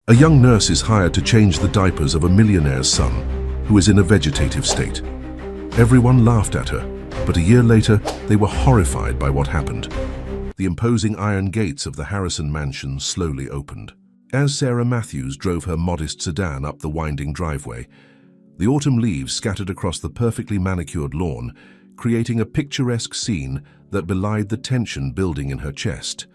A young nurse is hired to change the diapers of a millionaire's son who is in a vegetative state. Everyone laughed at her, but a year later they were horrified by what happened. The imposing iron gates of the Harrison mansion slowly opened. As Sarah Matthews drove her modest sedan up the winding driveway, the autumn leaves scattered across the perfectly manicured lawn, creating a picturesque scene that belied the tension building in her chest.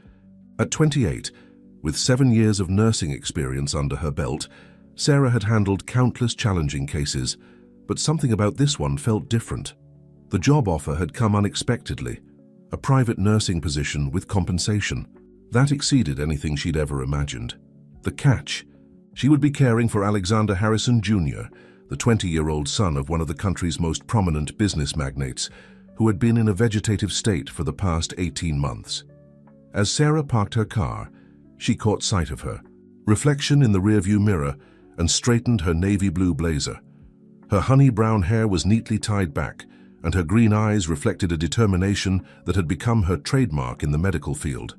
At 28, with 7 years of nursing experience under her belt, Sarah had handled countless challenging cases, but something about this one felt different. The job offer had come unexpectedly, a private nursing position with compensation. That exceeded anything she'd ever imagined. The catch: she would be caring for Alexander Harrison Jr., the 20-year-old son of one of the country's most prominent business magnates, who had been in a vegetative state for the past 18 months. As Sarah parked her car, she caught sight of her reflection in the rearview mirror and straightened her navy blue blazer. Her honey brown hair was neatly tied back, and her green eyes reflected a determination that had become her trademark in the medical field.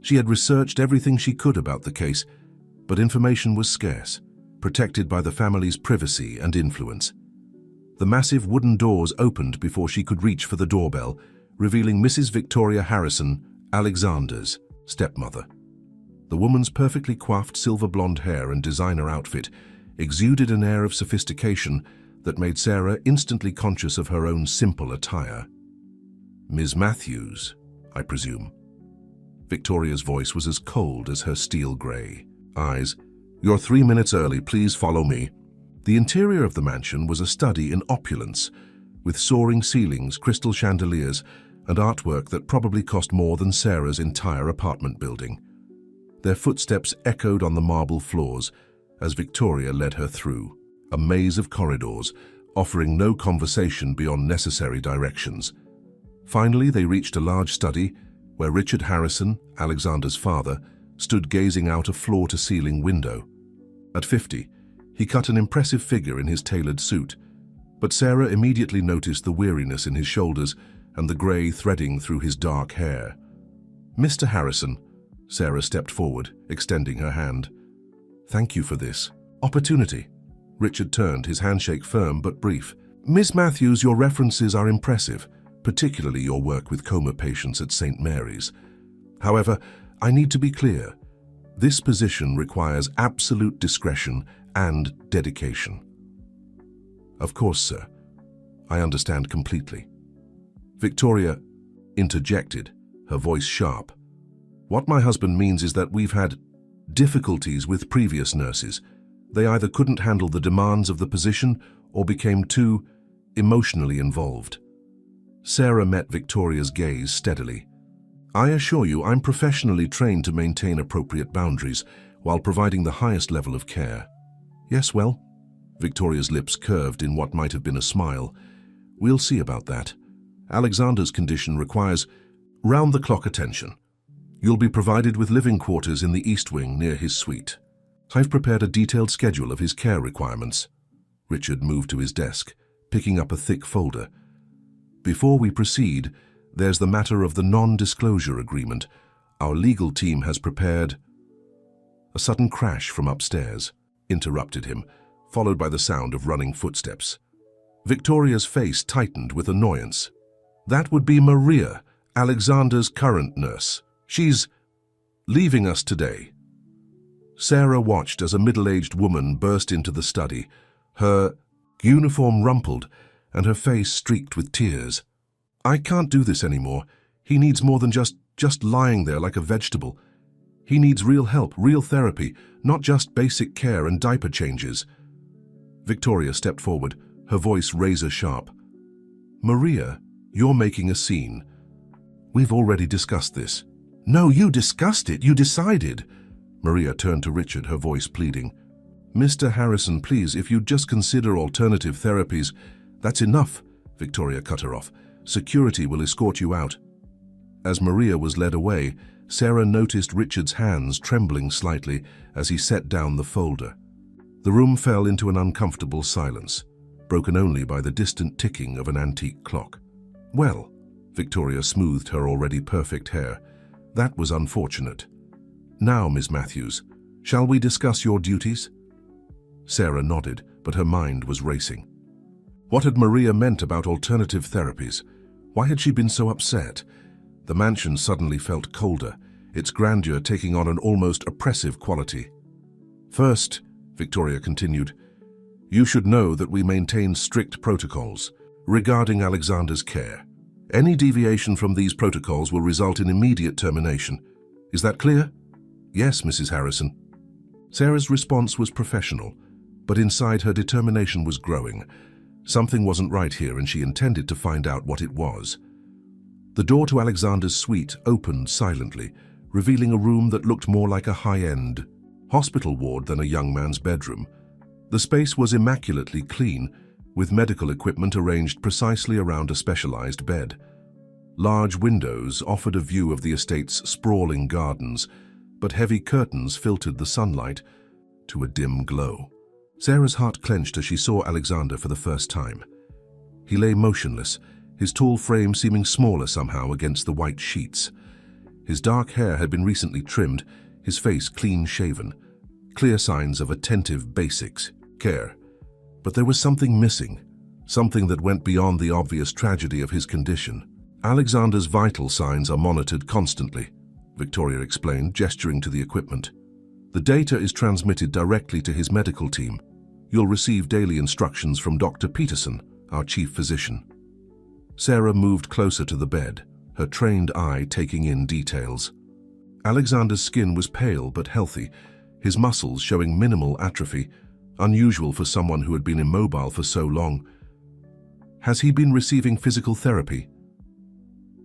She had researched everything she could about the case, but information was scarce, protected by the family's privacy and influence. The massive wooden doors opened before she could reach for the doorbell, revealing Mrs. Victoria Harrison, Alexander's stepmother. The woman's perfectly coiffed silver blonde hair and designer outfit exuded an air of sophistication that made Sarah instantly conscious of her own simple attire. "Ms. Matthews, I presume." Victoria's voice was as cold as her steel grey eyes. "You're 3 minutes early, please follow me." The interior of the mansion was a study in opulence, with soaring ceilings, crystal chandeliers, and artwork that probably cost more than Sarah's entire apartment building. Their footsteps echoed on the marble floors as Victoria led her through a maze of corridors, offering no conversation beyond necessary directions. Finally, they reached a large study where Richard Harrison, Alexander's father, stood gazing out a floor-to-ceiling window. At 50, he cut an impressive figure in his tailored suit, but Sarah immediately noticed the weariness in his shoulders and the grey threading through his dark hair. "Mr. Harrison," Sarah stepped forward, extending her hand. "Thank you for this opportunity." Richard turned, his handshake firm but brief. "Ms. Matthews, your references are impressive, particularly your work with coma patients at St. Mary's. However, I need to be clear. This position requires absolute discretion and dedication." "Of course, sir. I understand completely." Victoria interjected, her voice sharp. "What my husband means is that we've had difficulties with previous nurses. They either couldn't handle the demands of the position or became too emotionally involved." Sarah met Victoria's gaze steadily. "I assure you, I'm professionally trained to maintain appropriate boundaries while providing the highest level of care." "Yes, well," Victoria's lips curved in what might have been a smile. "We'll see about that. Alexander's condition requires round-the-clock attention. You'll be provided with living quarters in the East Wing near his suite. I've prepared a detailed schedule of his care requirements." Richard moved to his desk, picking up a thick folder. "Before we proceed, there's the matter of the non-disclosure agreement. Our legal team has prepared—" A sudden crash from upstairs interrupted him, followed by the sound of running footsteps. Victoria's face tightened with annoyance. "That would be Maria, Alexander's current nurse. She's leaving us today." Sarah watched as a middle-aged woman burst into the study, her uniform rumpled and her face streaked with tears. "I can't do this anymore. He needs more than just lying there like a vegetable. He needs real help, real therapy, not just basic care and diaper changes." Victoria stepped forward, her voice razor-sharp. "Maria, you're making a scene. We've already discussed this." "No, you discussed it. You decided." Maria turned to Richard, her voice pleading. "Mr. Harrison, please, if you'd just consider alternative therapies—" "That's enough," Victoria cut her off. "Security will escort you out." As Maria was led away, Sarah noticed Richard's hands trembling slightly as he set down the folder. The room fell into an uncomfortable silence, broken only by the distant ticking of an antique clock. "Well," Victoria smoothed her already perfect hair, "that was unfortunate. Now, Miss Matthews, Shall we discuss your duties? Sarah nodded, but her mind was racing. What had Maria meant about alternative therapies? Why had she been so upset? The mansion suddenly felt colder, its grandeur taking on an almost oppressive quality. First, Victoria continued, you should know that we maintain strict protocols regarding Alexander's care. Any deviation from these protocols will result in immediate termination. Is that clear? Yes, Mrs. Harrison. Sarah's response was professional, but inside her determination was growing. Something wasn't right here, and she intended to find out what it was. The door to Alexander's suite opened silently, revealing a room that looked more like a high-end hospital ward than a young man's bedroom. The space was immaculately clean, with medical equipment arranged precisely around a specialized bed. Large windows offered a view of the estate's sprawling gardens, but heavy curtains filtered the sunlight to a dim glow. Sarah's heart clenched as she saw Alexander for the first time. He lay motionless, his tall frame seeming smaller somehow against the white sheets. His dark hair had been recently trimmed, his face clean-shaven, clear signs of attentive basics, care. But there was something missing, something that went beyond the obvious tragedy of his condition. Alexander's vital signs are monitored constantly, Victoria explained, gesturing to the equipment. The data is transmitted directly to his medical team. You'll receive daily instructions from Dr. Peterson, our chief physician. Sarah moved closer to the bed, her trained eye taking in details. Alexander's skin was pale but healthy, his muscles showing minimal atrophy, unusual for someone who had been immobile for so long. Has he been receiving physical therapy?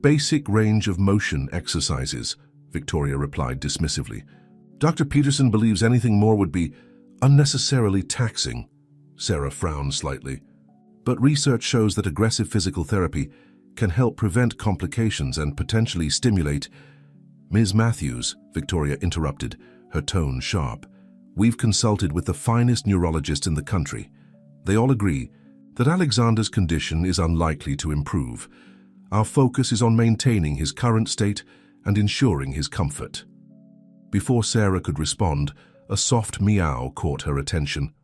Basic range of motion exercises, Victoria replied dismissively. Dr. Peterson believes anything more would be unnecessarily taxing. Sarah frowned slightly. But research shows that aggressive physical therapy can help prevent complications and potentially stimulate. Ms. Matthews, Victoria interrupted, her tone sharp. We've consulted with the finest neurologists in the country. They all agree that Alexander's condition is unlikely to improve. Our focus is on maintaining his current state and ensuring his comfort. Before Sarah could respond, a soft meow caught her attention.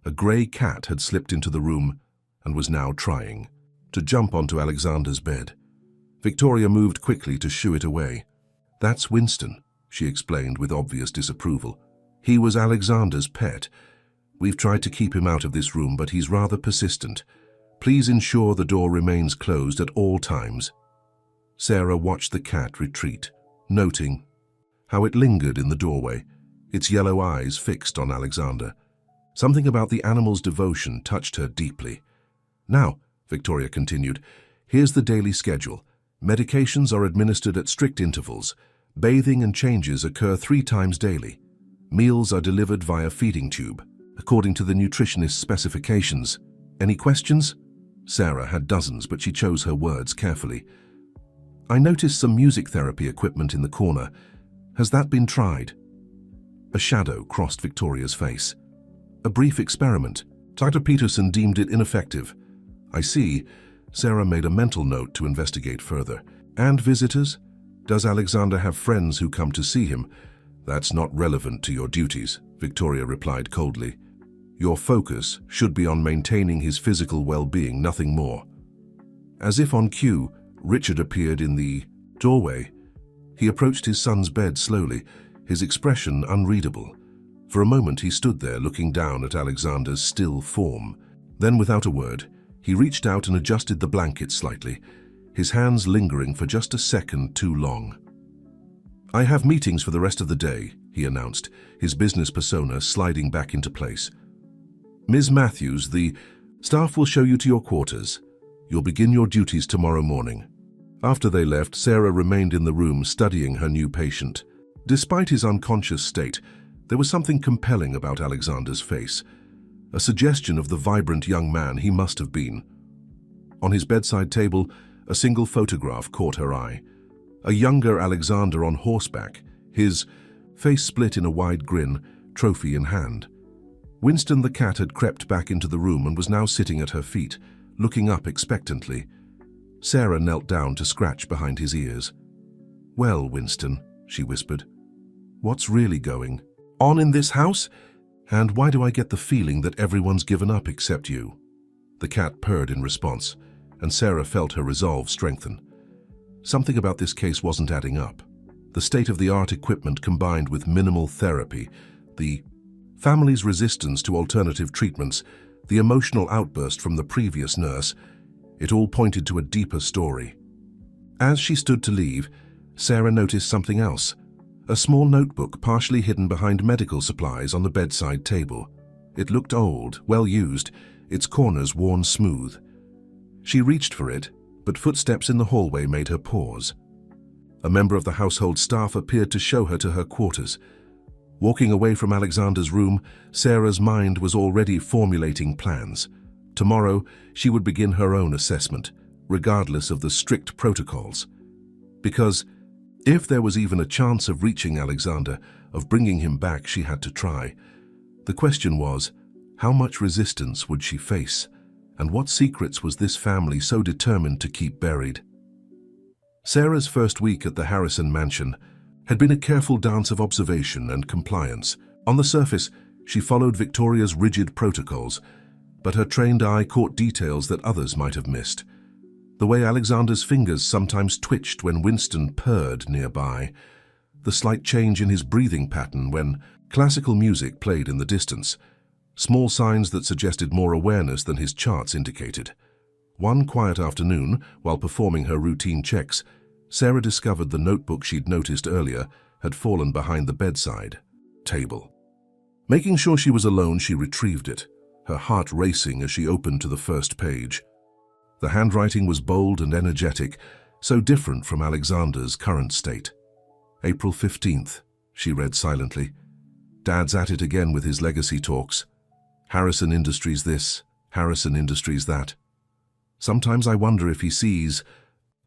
A grey cat had slipped into the room and was now trying to jump onto Alexander's bed. Victoria moved quickly to shoo it away. That's Winston, she explained with obvious disapproval. He was Alexander's pet. We've tried to keep him out of this room, but he's rather persistent. Please ensure the door remains closed at all times. Sarah watched the cat retreat, noting how it lingered in the doorway, its yellow eyes fixed on Alexander. Something about the animal's devotion touched her deeply. Now, Victoria continued, here's the daily schedule. Medications are administered at strict intervals. Bathing and changes occur 3 times daily. Meals are delivered via feeding tube, according to the nutritionist's specifications. Any questions? Sarah had dozens, but she chose her words carefully. I noticed some music therapy equipment in the corner. Has that been tried? A shadow crossed Victoria's face. A brief experiment. Dr. Peterson deemed it ineffective. I see. Sarah made a mental note to investigate further. And visitors? Does Alexander have friends who come to see him? That's not relevant to your duties, Victoria replied coldly. Your focus should be on maintaining his physical well-being, nothing more. As if on cue, Richard appeared in the doorway. He approached his son's bed slowly, his expression unreadable. For a moment he stood there looking down at Alexander's still form. Then, without a word, he reached out and adjusted the blanket slightly, his hands lingering for just a second too long. I have meetings for the rest of the day, he announced, his business persona sliding back into place. Ms. Matthews, the staff will show you to your quarters. You'll begin your duties tomorrow morning. After they left, Sarah remained in the room studying her new patient. Despite his unconscious state, there was something compelling about Alexander's face, a suggestion of the vibrant young man he must have been. On his bedside table, a single photograph caught her eye. A younger Alexander on horseback, his face split in a wide grin, trophy in hand. Winston the cat had crept back into the room and was now sitting at her feet, looking up expectantly. Sarah knelt down to scratch behind his ears. Well, Winston, she whispered, what's really going on in this house? And why do I get the feeling that everyone's given up except you?" The cat purred in response, and Sarah felt her resolve strengthen. Something about this case wasn't adding up. The state-of-the-art equipment combined with minimal therapy, the family's resistance to alternative treatments, the emotional outburst from the previous nurse, it all pointed to a deeper story. As she stood to leave, Sarah noticed something else. A small notebook partially hidden behind medical supplies on the bedside table. It looked old, well used, its corners worn smooth. She reached for it, but footsteps in the hallway made her pause. A member of the household staff appeared to show her to her quarters. Walking away from Alexander's room, Sarah's mind was already formulating plans. Tomorrow, she would begin her own assessment, regardless of the strict protocols. Because if there was even a chance of reaching Alexander, of bringing him back, she had to try. The question was, how much resistance would she face? And what secrets was this family so determined to keep buried? Sarah's first week at the Harrison mansion had been a careful dance of observation and compliance. On the surface, she followed Victoria's rigid protocols, but her trained eye caught details that others might have missed. The way Alexander's fingers sometimes twitched when Winston purred nearby, the slight change in his breathing pattern when classical music played in the distance, small signs that suggested more awareness than his charts indicated. One quiet afternoon, while performing her routine checks, Sarah discovered the notebook she'd noticed earlier had fallen behind the bedside table. Making sure she was alone, she retrieved it, her heart racing as she opened to the first page. The handwriting was bold and energetic, so different from Alexander's current state. April 15th, she read silently. Dad's at it again with his legacy talks. Harrison Industries this, Harrison Industries that. Sometimes I wonder if he sees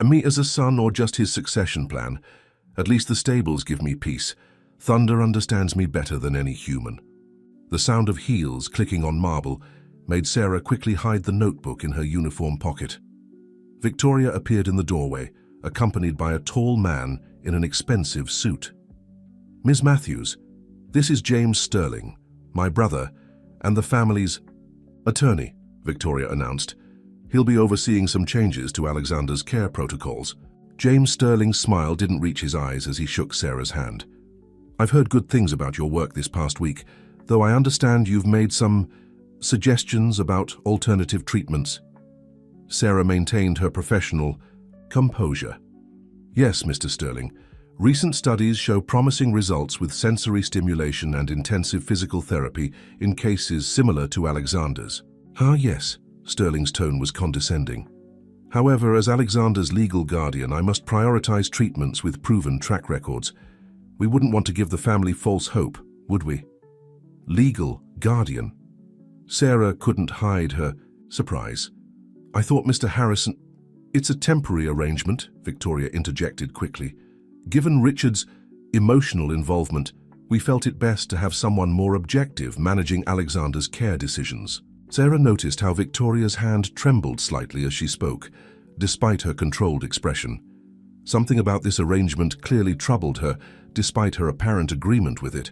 me as a son or just his succession plan. At least the stables give me peace. Thunder understands me better than any human. The sound of heels clicking on marble made Sarah quickly hide the notebook in her uniform pocket. Victoria appeared in the doorway, accompanied by a tall man in an expensive suit. "Ms. Matthews, this is James Sterling, my brother, and the family's attorney," Victoria announced. "He'll be overseeing some changes to Alexander's care protocols." James Sterling's smile didn't reach his eyes as he shook Sarah's hand. "I've heard good things about your work this past week, though I understand you've made some suggestions about alternative treatments." Sarah maintained her professional composure. "Yes, Mr. Sterling. Recent studies show promising results with sensory stimulation and intensive physical therapy in cases similar to Alexander's." "Ah, yes." Sterling's tone was condescending. "However, as Alexander's legal guardian, I must prioritize treatments with proven track records. We wouldn't want to give the family false hope, would we?" "Legal guardian?" Sarah couldn't hide her surprise. "I thought Mr. Harrison—" "It's a temporary arrangement," Victoria interjected quickly. "Given Richard's emotional involvement, we felt it best to have someone more objective managing Alexander's care decisions." Sarah noticed how Victoria's hand trembled slightly as she spoke, despite her controlled expression. Something about this arrangement clearly troubled her, despite her apparent agreement with it.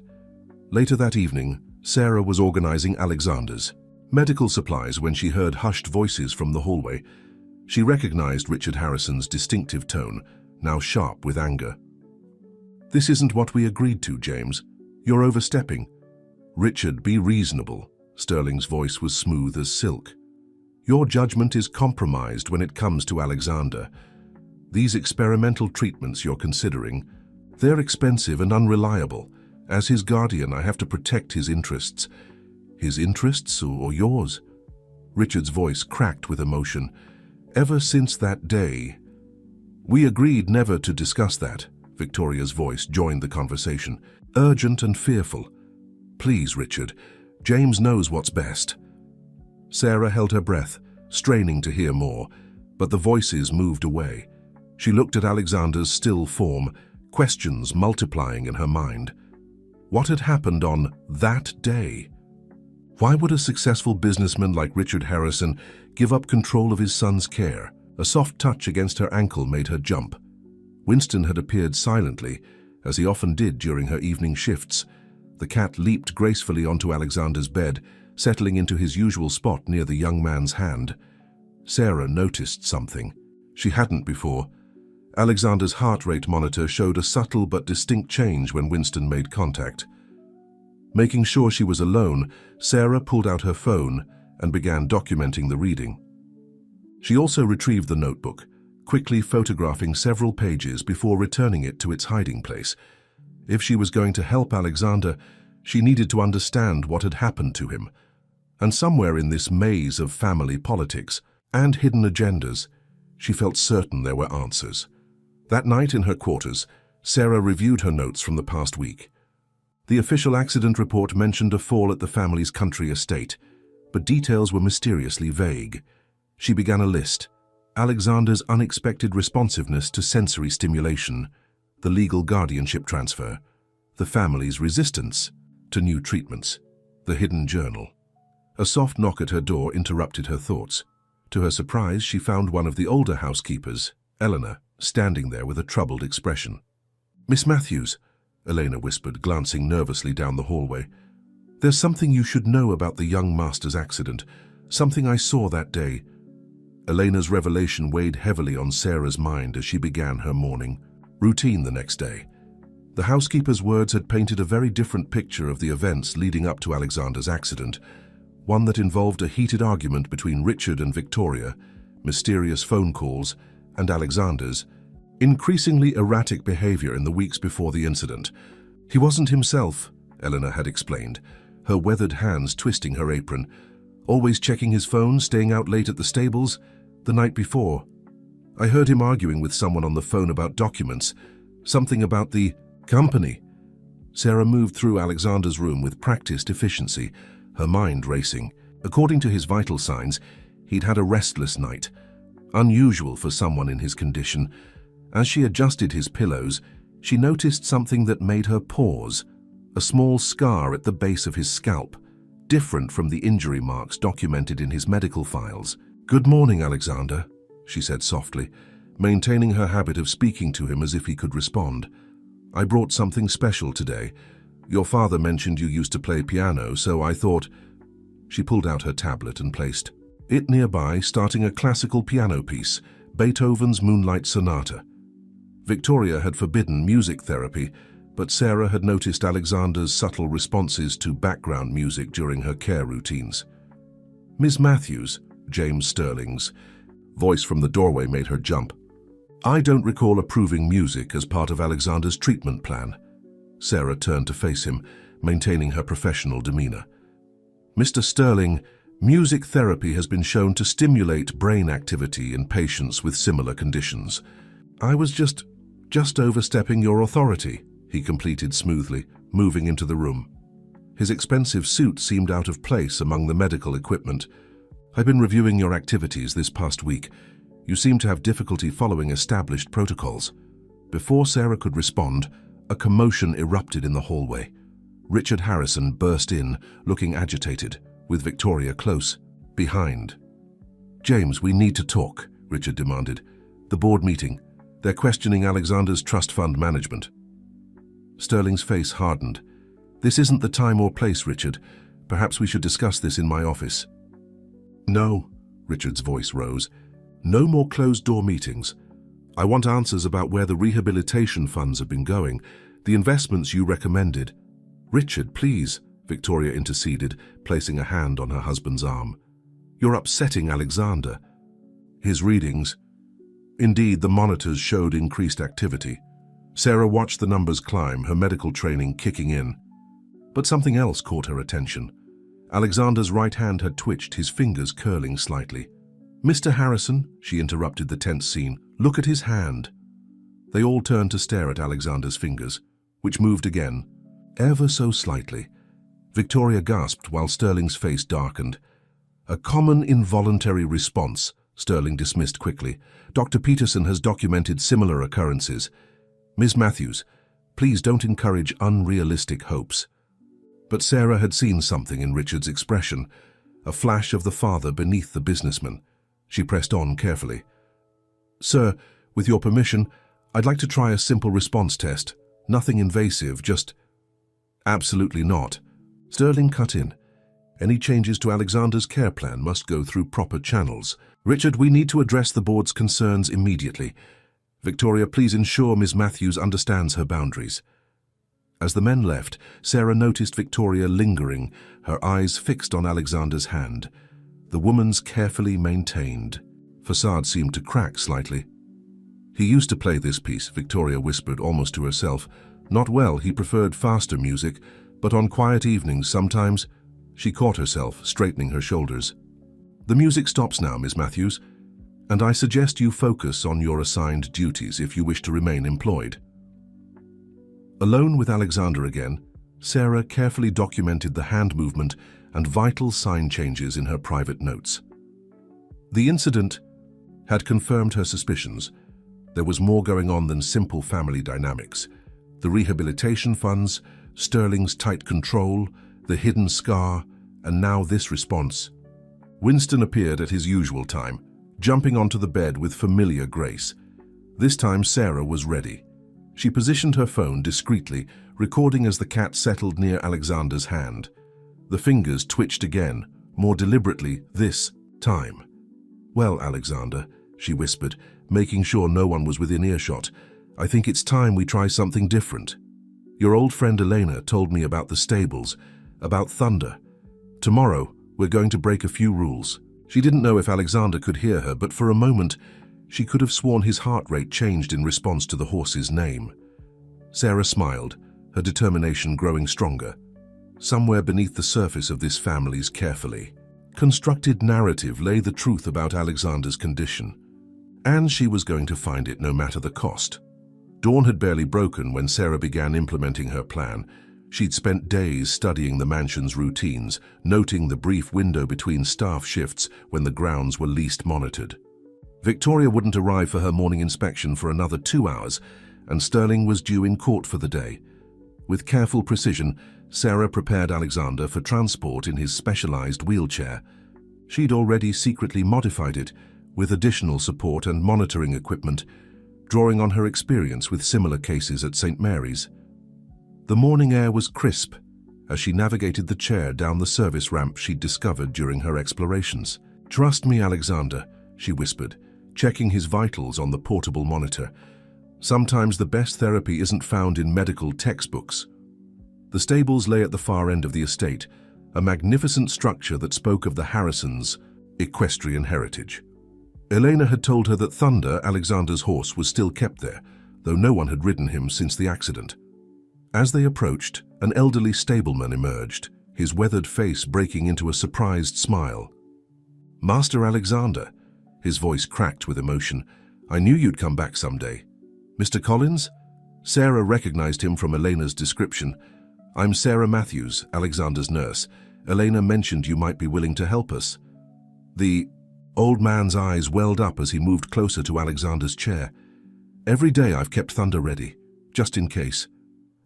Later that evening, Sarah was organizing Alexander's medical supplies when she heard hushed voices from the hallway. She recognized Richard Harrison's distinctive tone, now sharp with anger. "This isn't what we agreed to, James. You're overstepping." "Richard, be reasonable." Sterling's voice was smooth as silk. "Your judgment is compromised when it comes to Alexander. These experimental treatments you're considering, they're expensive and unreliable. As his guardian, I have to protect his interests." "His interests or yours?" Richard's voice cracked with emotion. "Ever since that day—" "We agreed never to discuss that." Victoria's voice joined the conversation, urgent and fearful. "Please, Richard, James knows what's best." Sarah held her breath, straining to hear more, but the voices moved away. She looked at Alexander's still form, questions multiplying in her mind. What had happened on that day? Why would a successful businessman like Richard Harrison give up control of his son's care? A soft touch against her ankle made her jump. Winston had appeared silently, as he often did during her evening shifts. The cat leaped gracefully onto Alexander's bed, settling into his usual spot near the young man's hand. Sarah noticed something. She hadn't before. Alexander's heart rate monitor showed a subtle but distinct change when Winston made contact. Making sure she was alone, Sarah pulled out her phone and began documenting the reading. She also retrieved the notebook, quickly photographing several pages before returning it to its hiding place. If she was going to help Alexander, she needed to understand what had happened to him. And somewhere in this maze of family politics and hidden agendas, she felt certain there were answers. That night in her quarters, Sarah reviewed her notes from the past week. The official accident report mentioned a fall at the family's country estate, but details were mysteriously vague. She began a list: Alexander's unexpected responsiveness to sensory stimulation, the legal guardianship transfer, the family's resistance to new treatments, the hidden journal. A soft knock at her door interrupted her thoughts. To her surprise, she found one of the older housekeepers, Eleanor, standing there with a troubled expression. "Miss Matthews," Elena whispered, glancing nervously down the hallway. "There's something you should know about the young master's accident, something I saw that day." Elena's revelation weighed heavily on Sarah's mind as she began her morning routine the next day. The housekeeper's words had painted a very different picture of the events leading up to Alexander's accident, one that involved a heated argument between Richard and Victoria, mysterious phone calls, and Alexander's increasingly erratic behavior in the weeks before the incident. "He wasn't himself," Eleanor had explained, her weathered hands twisting her apron. "Always checking his phone, staying out late at the stables. The night before, I heard him arguing with someone on the phone about documents, something about the company." Sarah moved through Alexander's room with practiced efficiency, her mind racing. According to his vital signs, he'd had a restless night, unusual for someone in his condition. As she adjusted his pillows, she noticed something that made her pause: a small scar at the base of his scalp, different from the injury marks documented in his medical files. "Good morning, Alexander," she said softly, maintaining her habit of speaking to him as if he could respond. "I brought something special today. Your father mentioned you used to play piano, so I thought—" She pulled out her tablet and placed it nearby, starting a classical piano piece, Beethoven's Moonlight Sonata. Victoria had forbidden music therapy, but Sarah had noticed Alexander's subtle responses to background music during her care routines. "Miss Matthews," James Sterling's voice from the doorway made her jump. "I don't recall approving music as part of Alexander's treatment plan." Sarah turned to face him, maintaining her professional demeanor. "Mr. Sterling, music therapy has been shown to stimulate brain activity in patients with similar conditions. I was just overstepping your authority," he completed smoothly, moving into the room. His expensive suit seemed out of place among the medical equipment. "I've been reviewing your activities this past week. You seem to have difficulty following established protocols." Before Sarah could respond, a commotion erupted in the hallway. Richard Harrison burst in, looking agitated, with Victoria close behind. "James, we need to talk," Richard demanded. "The board meeting. They're questioning Alexander's trust fund management." Sterling's face hardened. "This isn't the time or place, Richard. Perhaps we should discuss this in my office." "No," Richard's voice rose. "No more closed-door meetings. I want answers about where the rehabilitation funds have been going, the investments you recommended." "Richard, please," Victoria interceded, placing a hand on her husband's arm. "You're upsetting Alexander." His readings. Indeed, the monitors showed increased activity. Sarah watched the numbers climb, her medical training kicking in. But something else caught her attention. Alexander's right hand had twitched, his fingers curling slightly. "Mr. Harrison," she interrupted the tense scene, "look at his hand." They all turned to stare at Alexander's fingers, which moved again, ever so slightly. Victoria gasped while Sterling's face darkened. "A common involuntary response," Sterling dismissed quickly. "Dr. Peterson has documented similar occurrences. Ms. Matthews, please don't encourage unrealistic hopes." But Sarah had seen something in Richard's expression, a flash of the father beneath the businessman. She pressed on carefully. "Sir, with your permission, I'd like to try a simple response test. Nothing invasive, just—" Absolutely not. Sterling cut in. Any changes to Alexander's care plan must go through proper channels. Richard, we need to address the board's concerns immediately. Victoria, please ensure Ms. Matthews understands her boundaries. As the men left, Sarah noticed Victoria lingering, her eyes fixed on Alexander's hand. The woman's carefully maintained facade seemed to crack slightly. He used to play this piece, Victoria whispered almost to herself. Not well, he preferred faster music, but on quiet evenings sometimes. She caught herself, straightening her shoulders. The music stops now, Miss Matthews, and I suggest you focus on your assigned duties if you wish to remain employed. Alone with Alexander again, Sarah carefully documented the hand movement and vital sign changes in her private notes. The incident had confirmed her suspicions. There was more going on than simple family dynamics. The rehabilitation funds, Sterling's tight control, the hidden scar, and now this response. Winston appeared at his usual time, jumping onto the bed with familiar grace. This time Sarah was ready. She positioned her phone discreetly, recording as the cat settled near Alexander's hand. The fingers twitched again, more deliberately this time. "Well, Alexander," she whispered, making sure no one was within earshot, "I think it's time we try something different. Your old friend Elena told me about the stables, about Thunder. Tomorrow, we're going to break a few rules." She didn't know if Alexander could hear her, but for a moment, she could have sworn his heart rate changed in response to the horse's name. Sarah smiled, her determination growing stronger. Somewhere beneath the surface of this family's carefully constructed narrative lay the truth about Alexander's condition, and she was going to find it no matter the cost. Dawn had barely broken when Sarah began implementing her plan. She'd spent days studying the mansion's routines, noting the brief window between staff shifts when the grounds were least monitored. Victoria wouldn't arrive for her morning inspection for another 2 hours, and Sterling was due in court for the day. With careful precision, Sarah prepared Alexander for transport in his specialized wheelchair. She'd already secretly modified it, with additional support and monitoring equipment, drawing on her experience with similar cases at St. Mary's. The morning air was crisp as she navigated the chair down the service ramp she'd discovered during her explorations. "Trust me, Alexander," she whispered, checking his vitals on the portable monitor. "Sometimes the best therapy isn't found in medical textbooks." The stables lay at the far end of the estate, a magnificent structure that spoke of the Harrisons' equestrian heritage. Elena had told her that Thunder, Alexander's horse, was still kept there, though no one had ridden him since the accident. As they approached, an elderly stableman emerged, his weathered face breaking into a surprised smile. "Master Alexander," his voice cracked with emotion, "I knew you'd come back someday." "Mr. Collins?" Sarah recognized him from Elena's description. "I'm Sarah Matthews, Alexander's nurse. Elena mentioned you might be willing to help us." The old man's eyes welled up as he moved closer to Alexander's chair. "Every day I've kept Thunder ready, just in case.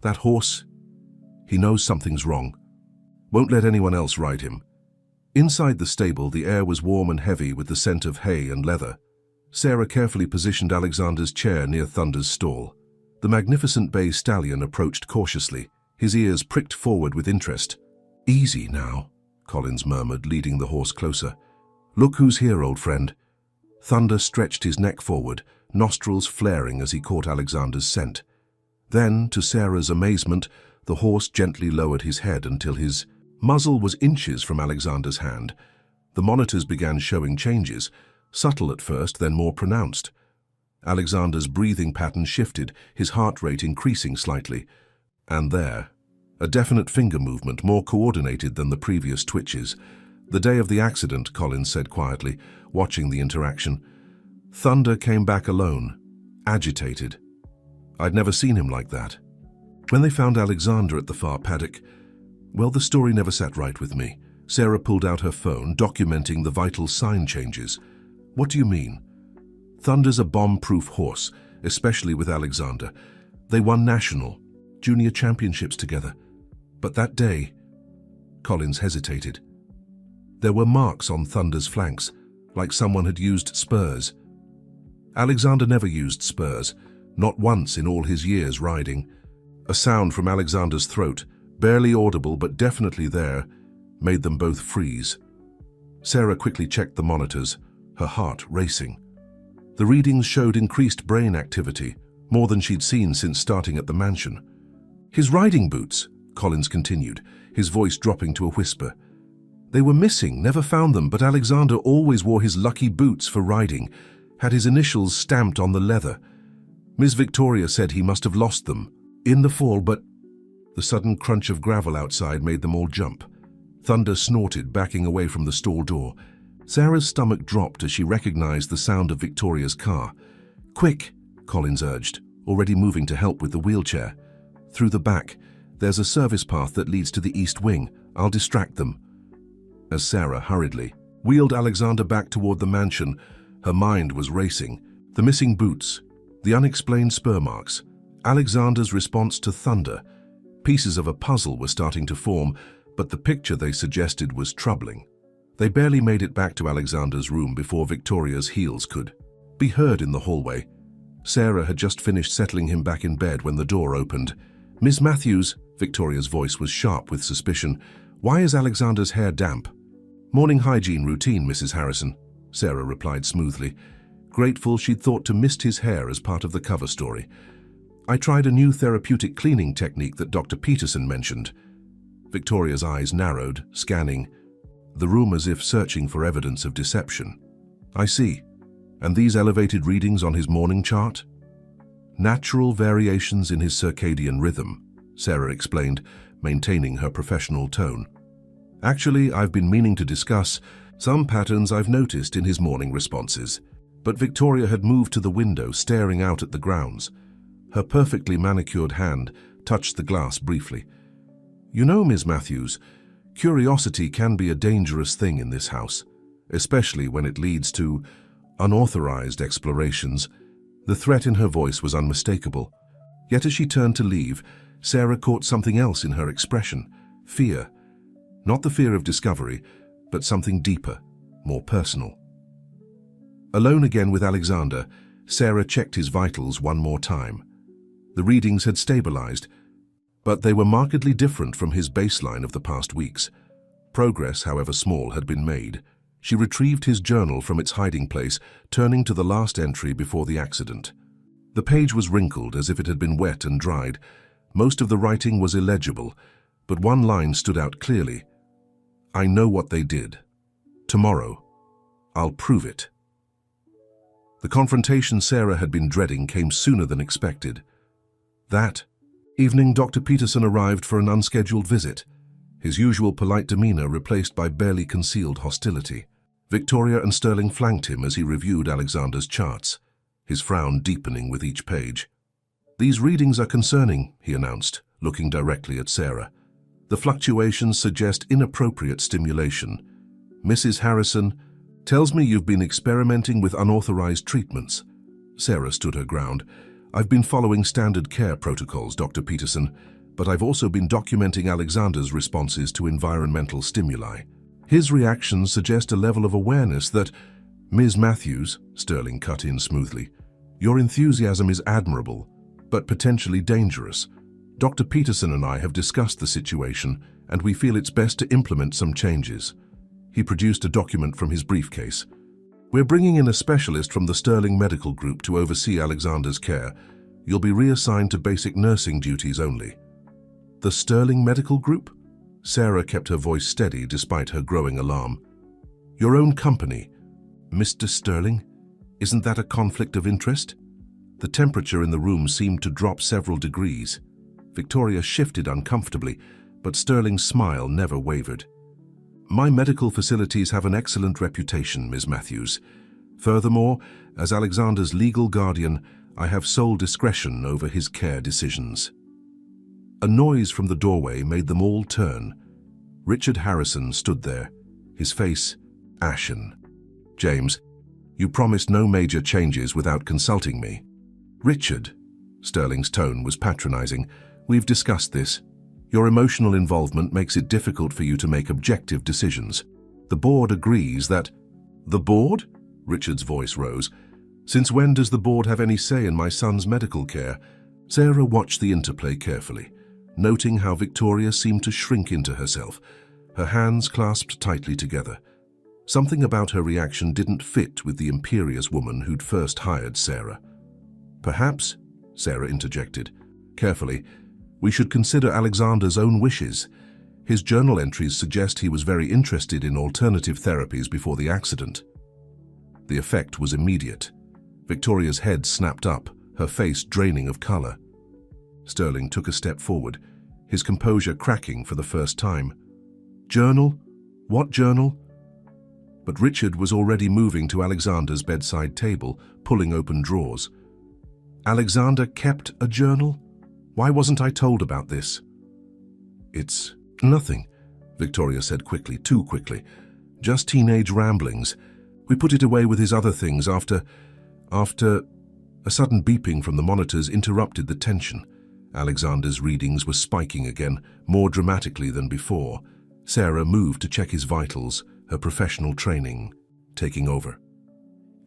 That horse, he knows something's wrong. Won't let anyone else ride him." Inside the stable, the air was warm and heavy with the scent of hay and leather. Sarah carefully positioned Alexander's chair near Thunder's stall. The magnificent bay stallion approached cautiously, his ears pricked forward with interest. "Easy now," Collins murmured, leading the horse closer. "Look who's here, old friend." Thunder stretched his neck forward, nostrils flaring as he caught Alexander's scent. Then, to Sarah's amazement, the horse gently lowered his head until his muzzle was inches from Alexander's hand. The monitors began showing changes, subtle at first, then more pronounced. Alexander's breathing pattern shifted, his heart rate increasing slightly. And there, a definite finger movement, more coordinated than the previous twitches. "The day of the accident," Collins said quietly, watching the interaction. "Thunder came back alone, agitated. I'd never seen him like that. When they found Alexander at the far paddock, well, the story never sat right with me." Sarah pulled out her phone, documenting the vital sign changes. "What do you mean?" "Thunder's a bomb-proof horse, especially with Alexander. They won national, junior championships together. But that day," Collins hesitated, "there were marks on Thunder's flanks, like someone had used spurs. Alexander never used spurs, not once in all his years riding." A sound from Alexander's throat, barely audible but definitely there, made them both freeze. Sarah quickly checked the monitors, her heart racing. The readings showed increased brain activity, more than she'd seen since starting at the mansion. "His riding boots," Collins continued, his voice dropping to a whisper. "They were missing, never found them, but Alexander always wore his lucky boots for riding, had his initials stamped on the leather. Miss Victoria said he must have lost them in the fall, but..." The sudden crunch of gravel outside made them all jump. Thunder snorted, backing away from the stall door. Sarah's stomach dropped as she recognized the sound of Victoria's car. "Quick," Collins urged, already moving to help with the wheelchair. "Through the back. There's a service path that leads to the east wing. I'll distract them." As Sarah hurriedly wheeled Alexander back toward the mansion, her mind was racing. The missing boots, the unexplained spur marks, Alexander's response to thunder. Pieces of a puzzle were starting to form, but the picture they suggested was troubling. They barely made it back to Alexander's room before Victoria's heels could be heard in the hallway. Sarah had just finished settling him back in bed when the door opened. "Miss Matthews," Victoria's voice was sharp with suspicion. "Why is Alexander's hair damp?" "Morning hygiene routine, Mrs. Harrison," Sarah replied smoothly, grateful she'd thought to mist his hair as part of the cover story. "I tried a new therapeutic cleaning technique that Dr. Peterson mentioned." Victoria's eyes narrowed, scanning the room as if searching for evidence of deception. "I see. And these elevated readings on his morning chart?" "Natural variations in his circadian rhythm," Sarah explained, maintaining her professional tone. "Actually, I've been meaning to discuss some patterns I've noticed in his morning responses." But Victoria had moved to the window, staring out at the grounds. Her perfectly manicured hand touched the glass briefly. "You know, Miss Matthews, curiosity can be a dangerous thing in this house, especially when it leads to unauthorized explorations." The threat in her voice was unmistakable. Yet as she turned to leave, Sarah caught something else in her expression: fear. Not the fear of discovery, but something deeper, more personal. Alone again with Alexander, Sarah checked his vitals one more time. The readings had stabilized, but they were markedly different from his baseline of the past weeks. Progress, however small, had been made. She retrieved his journal from its hiding place, turning to the last entry before the accident. The page was wrinkled as if it had been wet and dried. Most of the writing was illegible, but one line stood out clearly. "I know what they did. Tomorrow, I'll prove it." The confrontation Sarah had been dreading came sooner than expected. That evening, Dr. Peterson arrived for an unscheduled visit, his usual polite demeanor replaced by barely concealed hostility. Victoria and Sterling flanked him as he reviewed Alexander's charts, his frown deepening with each page. "These readings are concerning," he announced, looking directly at Sarah. "The fluctuations suggest inappropriate stimulation. Mrs. Harrison tells me you've been experimenting with unauthorized treatments." Sarah stood her ground. "I've been following standard care protocols, Dr. Peterson, but I've also been documenting Alexander's responses to environmental stimuli. His reactions suggest a level of awareness that..." "Ms. Matthews," Sterling cut in smoothly, "your enthusiasm is admirable, but potentially dangerous. Dr. Peterson and I have discussed the situation, and we feel it's best to implement some changes." He produced a document from his briefcase. "We're bringing in a specialist from the Sterling Medical Group to oversee Alexander's care. You'll be reassigned to basic nursing duties only." "The Sterling Medical Group?" Sarah kept her voice steady despite her growing alarm. "Your own company, Mr. Sterling? Isn't that a conflict of interest?" The temperature in the room seemed to drop several degrees. Victoria shifted uncomfortably, but Sterling's smile never wavered. "My medical facilities have an excellent reputation, Ms. Matthews. Furthermore, as Alexander's legal guardian, I have sole discretion over his care decisions." A noise from the doorway made them all turn. Richard Harrison stood there, his face ashen. "James, you promised no major changes without consulting me." "Richard," Sterling's tone was patronizing, "we've discussed this. Your emotional involvement makes it difficult for you to make objective decisions. The board agrees that..." "The board?" Richard's voice rose. "Since when does the board have any say in my son's medical care?" Sarah watched the interplay carefully. noting how Victoria seemed to shrink into herself, her hands clasped tightly together. Something about her reaction didn't fit with the imperious woman who'd first hired Sarah. "Perhaps," Sarah interjected, carefully, "we should consider Alexander's own wishes. His journal entries suggest he was very interested in alternative therapies before the accident." The effect was immediate. Victoria's head snapped up, her face draining of color. Sterling took a step forward, his composure cracking for the first time. "Journal? What journal?" But Richard was already moving to Alexander's bedside table, pulling open drawers. "Alexander kept a journal? Why wasn't I told about this?" "It's nothing," Victoria said quickly, too quickly. "Just teenage ramblings. We put it away with his other things after... A sudden beeping from the monitors interrupted the tension. Alexander's readings were spiking again, more dramatically than before. Sarah moved to check his vitals, her professional training taking over.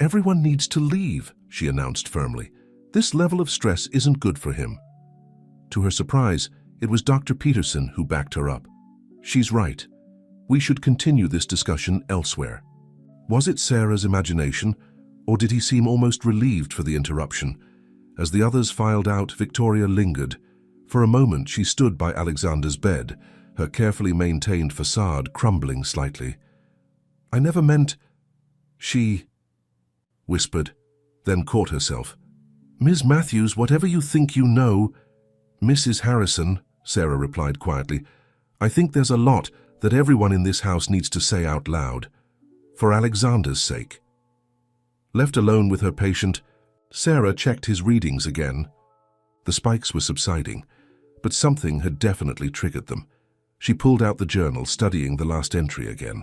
"Everyone needs to leave," she announced firmly. "This level of stress isn't good for him." To her surprise, it was Dr. Peterson who backed her up. "She's right. We should continue this discussion elsewhere." Was it Sarah's imagination, or did he seem almost relieved for the interruption? As the others filed out, Victoria lingered. For a moment, she stood by Alexander's bed, her carefully maintained facade crumbling slightly. "I never meant..." she whispered, then caught herself. "Ms. Matthews, whatever you think you know..." "Mrs. Harrison," Sarah replied quietly, "I think there's a lot that everyone in this house needs to say out loud. For Alexander's sake." Left alone with her patient, Sarah checked his readings again. The spikes were subsiding, but something had definitely triggered them. She pulled out the journal, studying the last entry again.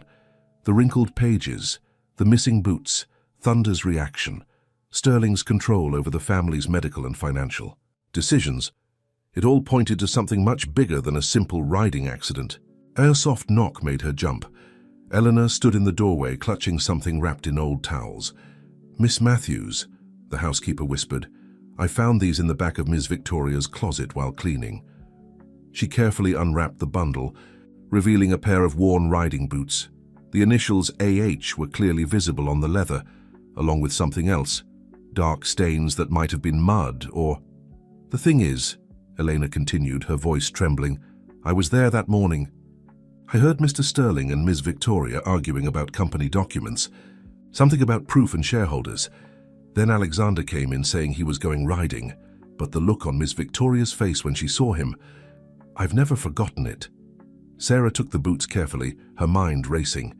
The wrinkled pages, the missing boots, Thunder's reaction, Sterling's control over the family's medical and financial decisions. It all pointed to something much bigger than a simple riding accident. A soft knock made her jump. Eleanor stood in the doorway, clutching something wrapped in old towels. "Miss Matthews," the housekeeper whispered, "I found these in the back of Miss Victoria's closet while cleaning." She carefully unwrapped the bundle, revealing a pair of worn riding boots. The initials AH were clearly visible on the leather, along with something else, dark stains that might have been mud or... "The thing is," Elena continued, her voice trembling, "I was there that morning. I heard Mr. Sterling and Ms. Victoria arguing about company documents, something about proof and shareholders. Then Alexander came in saying he was going riding, but the look on Miss Victoria's face when she saw him, I've never forgotten it." Sarah took the boots carefully, her mind racing.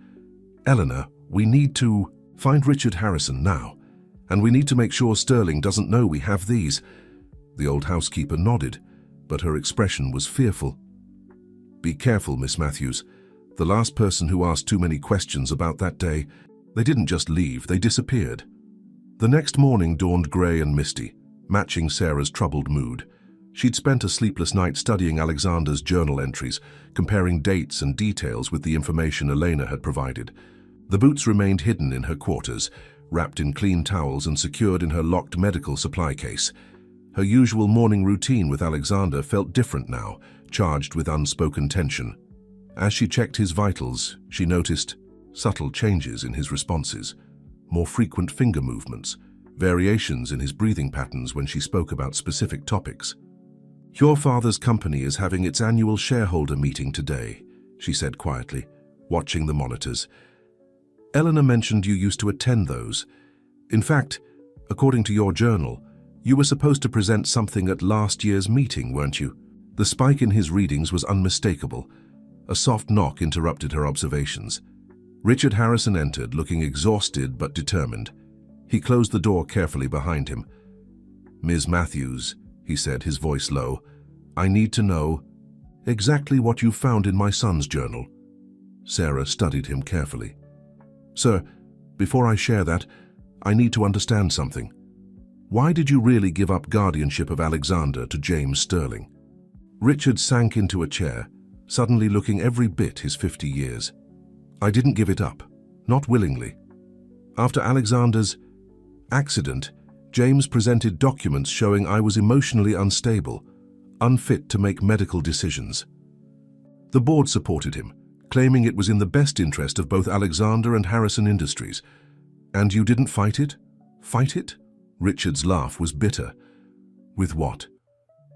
"Eleanor, we need to find Richard Harrison now, and we need to make sure Sterling doesn't know we have these." The old housekeeper nodded, but her expression was fearful. "Be careful, Miss Matthews. The last person who asked too many questions about that day, they didn't just leave, they disappeared." The next morning dawned grey and misty, matching Sarah's troubled mood. She'd spent a sleepless night studying Alexander's journal entries, comparing dates and details with the information Elena had provided. The boots remained hidden in her quarters, wrapped in clean towels and secured in her locked medical supply case. Her usual morning routine with Alexander felt different now, charged with unspoken tension. As she checked his vitals, she noticed subtle changes in his responses, more frequent finger movements, variations in his breathing patterns when she spoke about specific topics. "Your father's company is having its annual shareholder meeting today," she said quietly, watching the monitors. "Eleanor mentioned you used to attend those. In fact, according to your journal, you were supposed to present something at last year's meeting, weren't you?" The spike in his readings was unmistakable. A soft knock interrupted her observations. Richard Harrison entered, looking exhausted but determined. He closed the door carefully behind him. "Ms. Matthews," he said, his voice low, "I need to know exactly what you found in my son's journal." Sarah studied him carefully. "Sir, before I share that, I need to understand something. Why did you really give up guardianship of Alexander to James Sterling?" Richard sank into a chair, suddenly looking every bit his 50 years. "I didn't give it up, not willingly. After Alexander's accident, James presented documents showing I was emotionally unstable, unfit to make medical decisions. The board supported him, claiming it was in the best interest of both Alexander and Harrison Industries. And you didn't fight it? Fight it? Richard's laugh was bitter. With what?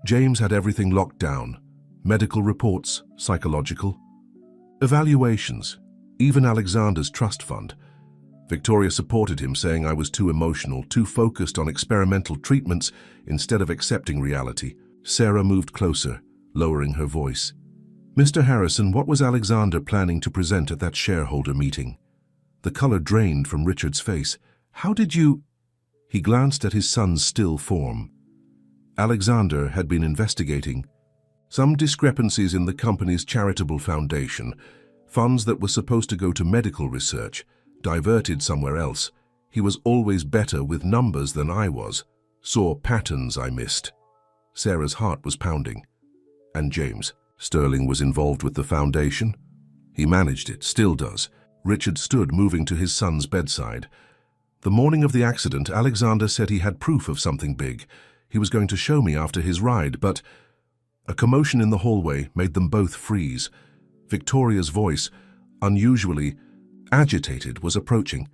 James had everything locked down. Medical reports, psychological evaluations, even Alexander's trust fund. Victoria supported him, saying I was too emotional, too focused on experimental treatments instead of accepting reality. Sarah moved closer, lowering her voice. Mr. Harrison, what was Alexander planning to present at that shareholder meeting? The color drained from Richard's face. How did you... He glanced at his son's still form. Alexander had been investigating some discrepancies in the company's charitable foundation. Funds that were supposed to go to medical research, diverted somewhere else. He was always better with numbers than I was. Saw patterns I missed. Sarah's heart was pounding. And James? Sterling was involved with the foundation. He managed it, still does. Richard stood, moving to his son's bedside. The morning of the accident, Alexander said he had proof of something big. He was going to show me after his ride, but... A commotion in the hallway made them both freeze. Victoria's voice, unusually agitated, was approaching.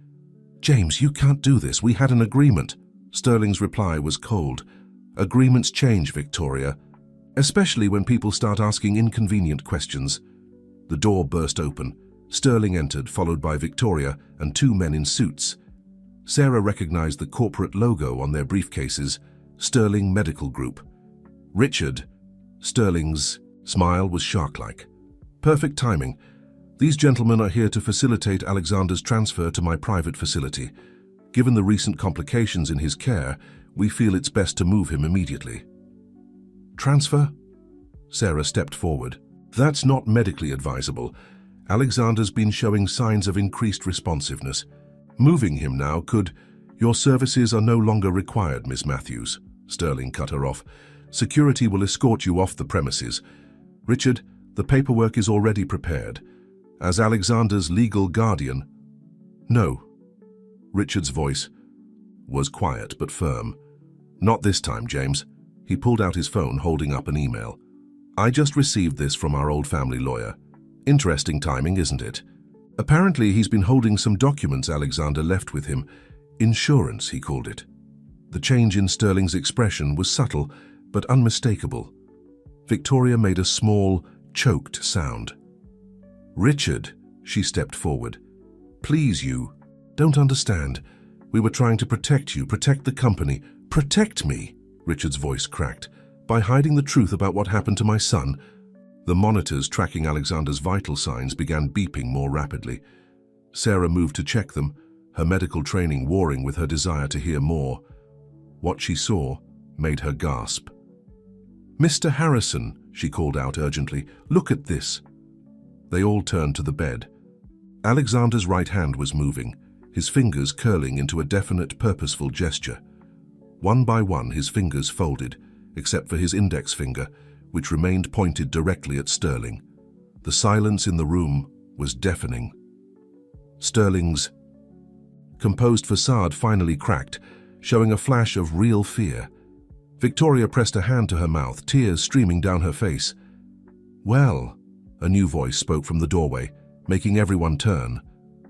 James, you can't do this. We had an agreement. Sterling's reply was cold. Agreements change, Victoria, especially when people start asking inconvenient questions. The door burst open. Sterling entered, followed by Victoria and two men in suits. Sarah recognized the corporate logo on their briefcases, Sterling Medical Group. Richard, Sterling's smile was shark-like. Perfect timing. These gentlemen are here to facilitate Alexander's transfer to my private facility. Given the recent complications in his care, we feel it's best to move him immediately. Transfer? Sarah stepped forward. That's not medically advisable. Alexander's been showing signs of increased responsiveness. Moving him now could... Your services are no longer required, Miss Matthews. Sterling cut her off. Security will escort you off the premises. Richard, the paperwork is already prepared. As Alexander's legal guardian... No. Richard's voice was quiet but firm. Not this time, James. He pulled out his phone, holding up an email. I just received this from our old family lawyer. Interesting timing, isn't it? Apparently, he's been holding some documents Alexander left with him. Insurance, he called it. The change in Sterling's expression was subtle, but unmistakable. Victoria made a small, choked sound. Richard, she stepped forward. Please, you don't understand. We were trying to protect you, protect the company. Protect me, Richard's voice cracked. By hiding the truth about what happened to my son. The monitors tracking Alexander's vital signs began beeping more rapidly. Sarah moved to check them, her medical training warring with her desire to hear more. What she saw made her gasp. Mr. Harrison, she called out urgently, look at this. They all turned to the bed. Alexander's right hand was moving, his fingers curling into a definite, purposeful gesture. One by one, his fingers folded, except for his index finger, which remained pointed directly at Sterling. The silence in the room was deafening. Sterling's composed facade finally cracked, showing a flash of real fear. Victoria pressed a hand to her mouth, tears streaming down her face. Well, a new voice spoke from the doorway, making everyone turn.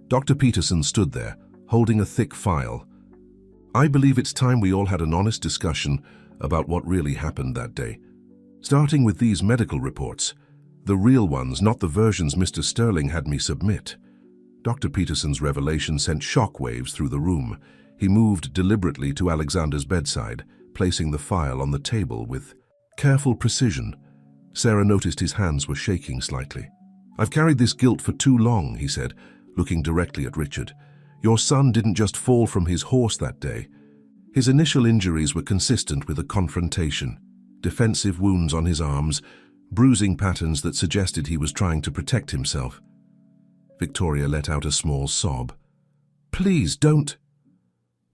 Dr. Peterson stood there, holding a thick file. I believe it's time we all had an honest discussion about what really happened that day. Starting with these medical reports, the real ones, not the versions Mr. Sterling had me submit. Dr. Peterson's revelation sent shockwaves through the room. He moved deliberately to Alexander's bedside, placing the file on the table with careful precision. Sarah noticed his hands were shaking slightly. I've carried this guilt for too long, he said, looking directly at Richard. Your son didn't just fall from his horse that day. His initial injuries were consistent with a confrontation. Defensive wounds on his arms, bruising patterns that suggested he was trying to protect himself. Victoria let out a small sob. Please don't.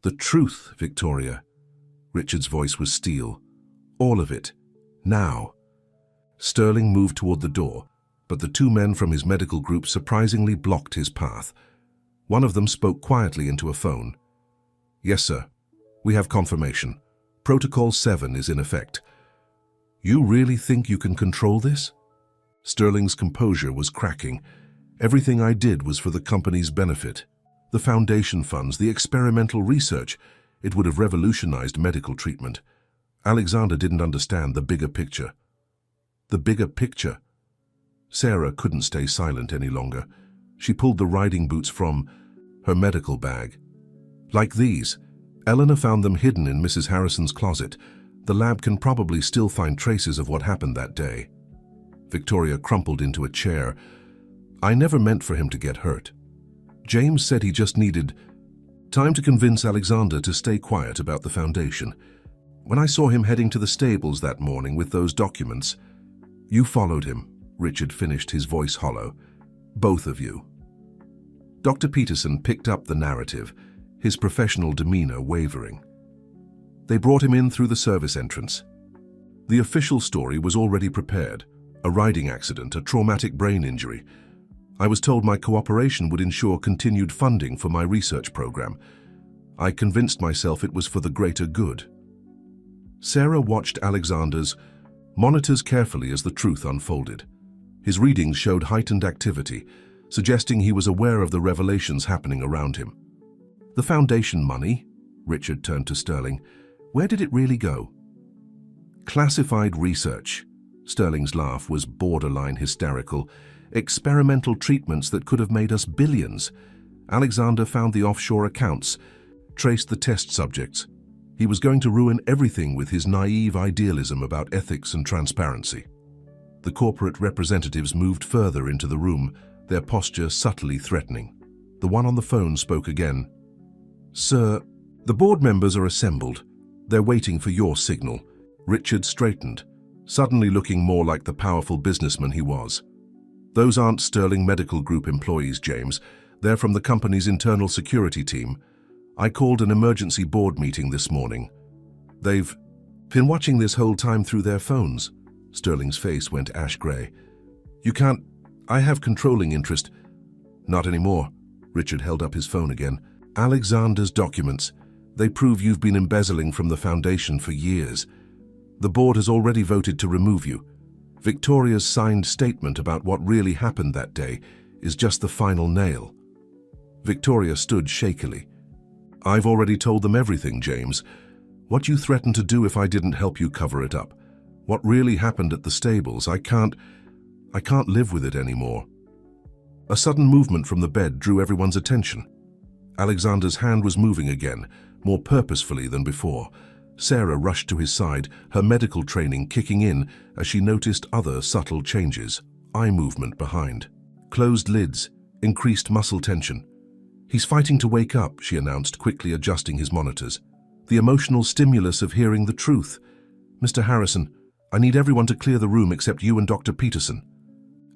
The truth, Victoria. Richard's voice was steel. All of it. Now. Sterling moved toward the door, but the two men from his medical group surprisingly blocked his path. One of them spoke quietly into a phone. Yes, sir. We have confirmation. Protocol 7 is in effect. You really think you can control this? Sterling's composure was cracking. Everything I did was for the company's benefit. The foundation funds, the experimental research, it would have revolutionized medical treatment. Alexander didn't understand the bigger picture. The bigger picture. Sarah couldn't stay silent any longer. She pulled the riding boots from her medical bag. Like these. Eleanor found them hidden in Mrs. Harrison's closet. The lab can probably still find traces of what happened that day. Victoria crumpled into a chair. I never meant for him to get hurt. James said he just needed time to convince Alexander to stay quiet about the foundation. When I saw him heading to the stables that morning with those documents, you followed him, Richard finished, his voice hollow. Both of you. Dr. Peterson picked up the narrative, his professional demeanor wavering. They brought him in through the service entrance. The official story was already prepared. A riding accident, a traumatic brain injury. I was told my cooperation would ensure continued funding for my research program. I convinced myself it was for the greater good. Sarah watched Alexander's monitors carefully as the truth unfolded. His readings showed heightened activity, suggesting he was aware of the revelations happening around him. The foundation money, Richard turned to Sterling, where did it really go? Classified research. Sterling's laugh was borderline hysterical. Experimental treatments that could have made us billions. Alexander found the offshore accounts, traced the test subjects. He was going to ruin everything with his naive idealism about ethics and transparency. The corporate representatives moved further into the room, their posture subtly threatening. The one on the phone spoke again. Sir, the board members are assembled. They're waiting for your signal. Richard straightened, suddenly looking more like the powerful businessman he was. Those aren't Sterling Medical Group employees, James. They're from the company's internal security team. I called an emergency board meeting this morning. They've been watching this whole time through their phones. Sterling's face went ash-gray. You can't... I have controlling interest. Not anymore. Richard held up his phone again. Alexander's documents. They prove you've been embezzling from the foundation for years. The board has already voted to remove you. Victoria's signed statement about what really happened that day is just the final nail. Victoria stood shakily. I've already told them everything, James. What you threatened to do if I didn't help you cover it up. What really happened at the stables, I can't live with it anymore. A sudden movement from the bed drew everyone's attention. Alexander's hand was moving again, more purposefully than before. Sarah rushed to his side, her medical training kicking in as she noticed other subtle changes. Eye movement behind. Closed lids, increased muscle tension. He's fighting to wake up, she announced, quickly adjusting his monitors. The emotional stimulus of hearing the truth. Mr. Harrison, I need everyone to clear the room except you and Dr. Peterson.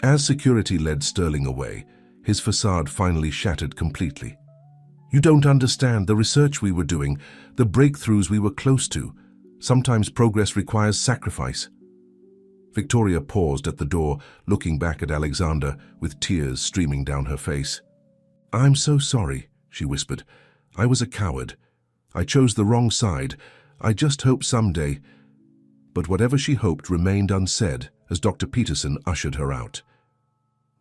As security led Sterling away, his facade finally shattered completely. You don't understand the research we were doing, the breakthroughs we were close to. Sometimes progress requires sacrifice. Victoria paused at the door, looking back at Alexander with tears streaming down her face. I'm so sorry, she whispered. I was a coward. I chose the wrong side. I just hope someday... But whatever she hoped remained unsaid as Dr. Peterson ushered her out.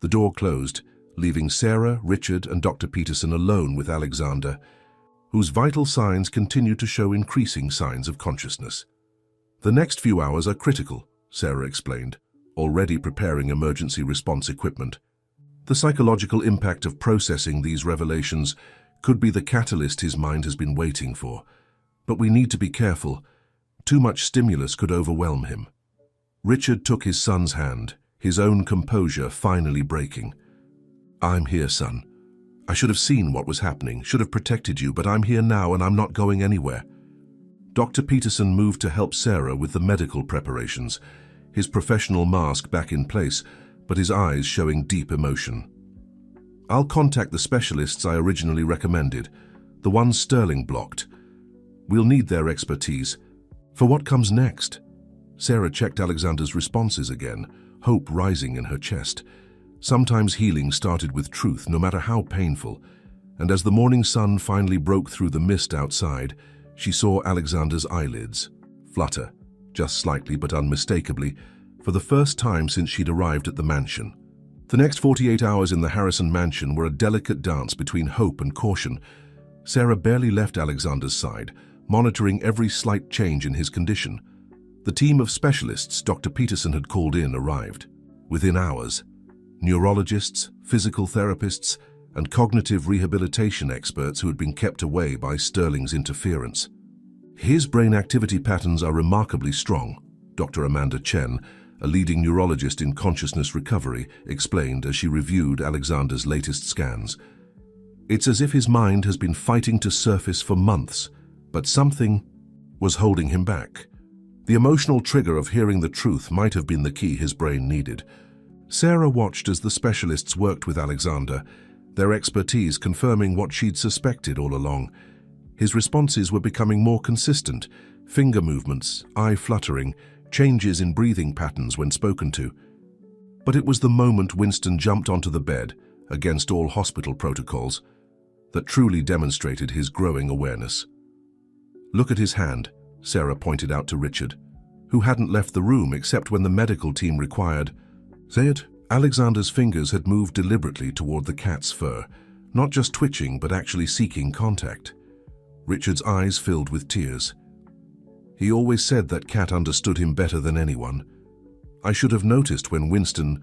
The door closed, leaving Sarah, Richard, and Dr. Peterson alone with Alexander, whose vital signs continued to show increasing signs of consciousness. The next few hours are critical, Sarah explained, already preparing emergency response equipment. The psychological impact of processing these revelations could be the catalyst his mind has been waiting for. But we need to be careful. Too much stimulus could overwhelm him. Richard took his son's hand, his own composure finally breaking. I'm here, son. I should have seen what was happening, should have protected you, but I'm here now and I'm not going anywhere. Dr. Peterson moved to help Sarah with the medical preparations, his professional mask back in place, but his eyes showing deep emotion. I'll contact the specialists I originally recommended, the ones Sterling blocked. We'll need their expertise. For what comes next? Sarah checked Alexander's responses again, hope rising in her chest. Sometimes healing started with truth, no matter how painful, and as the morning sun finally broke through the mist outside, she saw Alexander's eyelids flutter, just slightly but unmistakably, for the first time since she'd arrived at the mansion. The next 48 hours in the Harrison mansion were a delicate dance between hope and caution. Sarah barely left Alexander's side, monitoring every slight change in his condition. The team of specialists Dr. Peterson had called in arrived. Within hours, neurologists, physical therapists, and cognitive rehabilitation experts who had been kept away by Sterling's interference. His brain activity patterns are remarkably strong, Dr. Amanda Chen, a leading neurologist in consciousness recovery, explained as she reviewed Alexander's latest scans. It's as if his mind has been fighting to surface for months, but something was holding him back. The emotional trigger of hearing the truth might have been the key his brain needed. Sarah watched as the specialists worked with Alexander, their expertise confirming what she'd suspected all along. His responses were becoming more consistent, finger movements, eye fluttering, changes in breathing patterns when spoken to. But it was the moment Winston jumped onto the bed, against all hospital protocols, that truly demonstrated his growing awareness. "Look at his hand," Sarah pointed out to Richard, who hadn't left the room except when the medical team required. "Say it." Alexander's fingers had moved deliberately toward the cat's fur, not just twitching but actually seeking contact. Richard's eyes filled with tears. He always said that cat understood him better than anyone. I should have noticed when Winston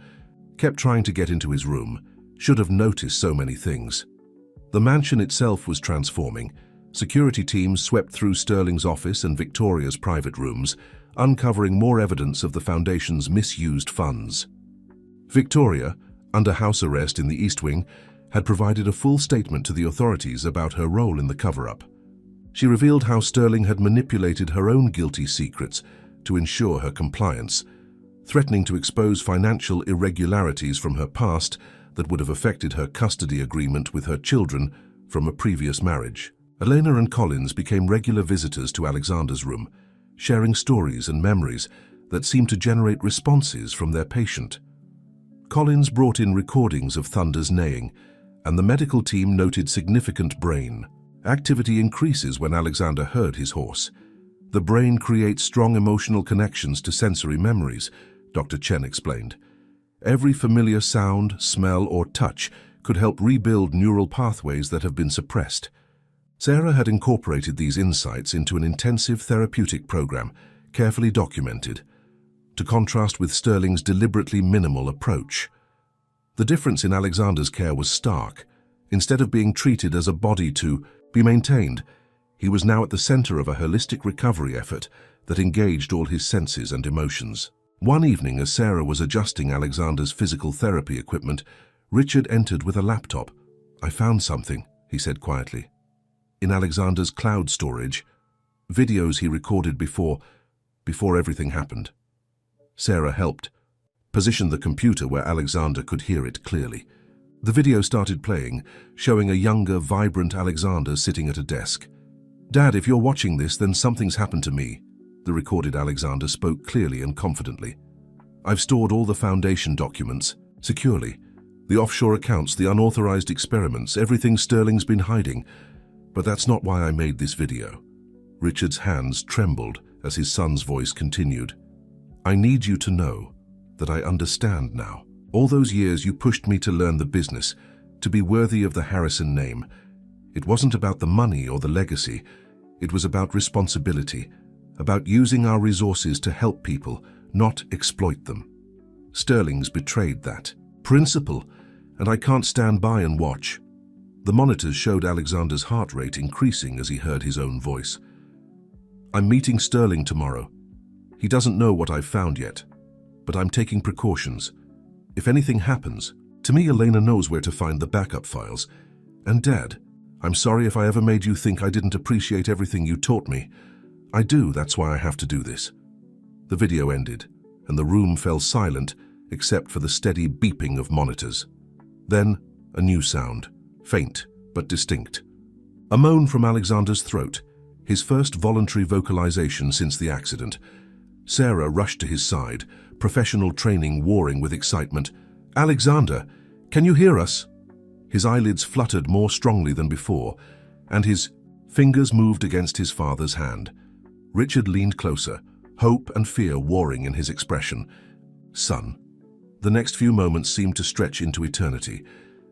kept trying to get into his room, should have noticed so many things. The mansion itself was transforming. Security teams swept through Sterling's office and Victoria's private rooms, uncovering more evidence of the Foundation's misused funds. Victoria, under house arrest in the East Wing, had provided a full statement to the authorities about her role in the cover-up. She revealed how Sterling had manipulated her own guilty secrets to ensure her compliance, threatening to expose financial irregularities from her past that would have affected her custody agreement with her children from a previous marriage. Elena and Collins became regular visitors to Alexander's room, sharing stories and memories that seemed to generate responses from their patient. Collins brought in recordings of Thunder's neighing, and the medical team noted significant brain activity increases when Alexander heard his horse. The brain creates strong emotional connections to sensory memories, Dr. Chen explained. Every familiar sound, smell, or touch could help rebuild neural pathways that have been suppressed. Sarah had incorporated these insights into an intensive therapeutic program, carefully documented, to contrast with Sterling's deliberately minimal approach. The difference in Alexander's care was stark. Instead of being treated as a body to be maintained, he was now at the center of a holistic recovery effort that engaged all his senses and emotions. One evening, as Sarah was adjusting Alexander's physical therapy equipment, Richard entered with a laptop. "I found something," he said quietly. In Alexander's cloud storage, videos he recorded before everything happened. Sarah helped, positioned the computer where Alexander could hear it clearly. The video started playing, showing a younger, vibrant Alexander sitting at a desk. "Dad, if you're watching this, then something's happened to me." The recorded Alexander spoke clearly and confidently. "I've stored all the Foundation documents, securely. The offshore accounts, the unauthorized experiments, everything Sterling's been hiding. But that's not why I made this video." Richard's hands trembled as his son's voice continued. "I need you to know that I understand now. All those years you pushed me to learn the business, to be worthy of the Harrison name. It wasn't about the money or the legacy. It was about responsibility, about using our resources to help people, not exploit them. Sterling's betrayed that principle, and I can't stand by and watch." The monitors showed Alexander's heart rate increasing as he heard his own voice. "I'm meeting Sterling tomorrow. He doesn't know what I've found yet, but I'm taking precautions. If anything happens, to me Elena knows where to find the backup files. And Dad, I'm sorry if I ever made you think I didn't appreciate everything you taught me. I do, that's why I have to do this." The video ended, and the room fell silent except for the steady beeping of monitors. Then, a new sound, faint but distinct. A moan from Alexander's throat, his first voluntary vocalization since the accident. Sarah rushed to his side, professional training warring with excitement. "Alexander, can you hear us?" His eyelids fluttered more strongly than before, and his fingers moved against his father's hand. Richard leaned closer, hope and fear warring in his expression. Son. The next few moments seemed to stretch into eternity.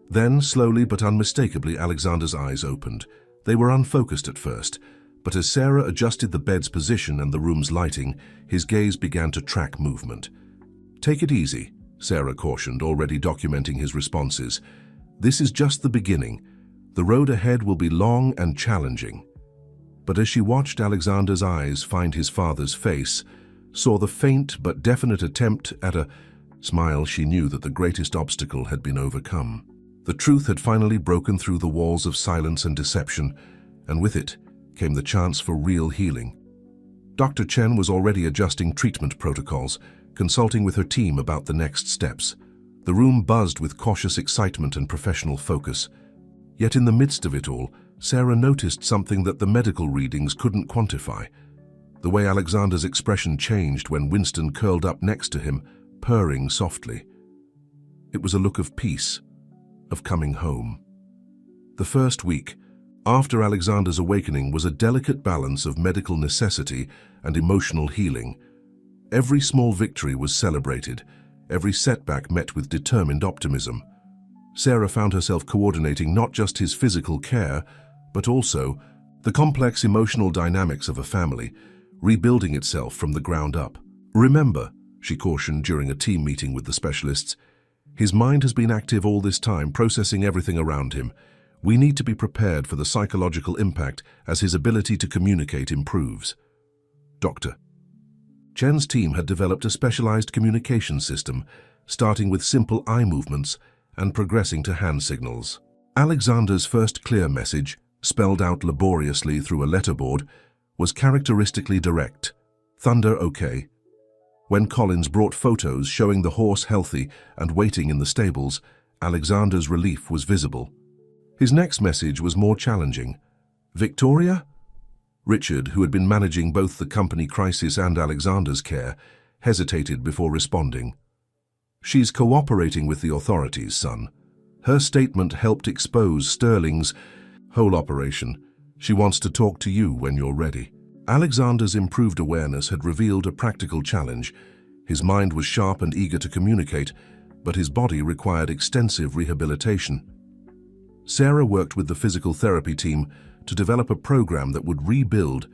Then, slowly but unmistakably, Alexander's eyes opened. They were unfocused at first, but as Sarah adjusted the bed's position and the room's lighting, his gaze began to track movement. "Take it easy," Sarah cautioned, already documenting his responses. "This is just the beginning. The road ahead will be long and challenging." But as she watched Alexander's eyes find his father's face, saw the faint but definite attempt at a smile, she knew that the greatest obstacle had been overcome. The truth had finally broken through the walls of silence and deception, and with it came the chance for real healing. Dr. Chen was already adjusting treatment protocols, consulting with her team about the next steps. The room buzzed with cautious excitement and professional focus. Yet in the midst of it all, Sarah noticed something that the medical readings couldn't quantify. The way Alexander's expression changed when Winston curled up next to him, purring softly. It was a look of peace, of coming home. The first week, after Alexander's awakening, was a delicate balance of medical necessity and emotional healing. Every small victory was celebrated, every setback met with determined optimism. Sarah found herself coordinating not just his physical care, but also the complex emotional dynamics of a family, rebuilding itself from the ground up. "Remember," she cautioned during a team meeting with the specialists, "his mind has been active all this time, processing everything around him. We need to be prepared for the psychological impact as his ability to communicate improves." Dr. Chen's team had developed a specialized communication system, starting with simple eye movements and progressing to hand signals. Alexander's first clear message, spelled out laboriously through a letterboard, was characteristically direct. "Thunder okay." When Collins brought photos showing the horse healthy and waiting in the stables, Alexander's relief was visible. His next message was more challenging. "Victoria?" Richard, who had been managing both the company crisis and Alexander's care, hesitated before responding. "She's cooperating with the authorities, son. Her statement helped expose Sterling's whole operation. She wants to talk to you when you're ready." Alexander's improved awareness had revealed a practical challenge. His mind was sharp and eager to communicate, but his body required extensive rehabilitation. Sarah worked with the physical therapy team to develop a program that would rebuild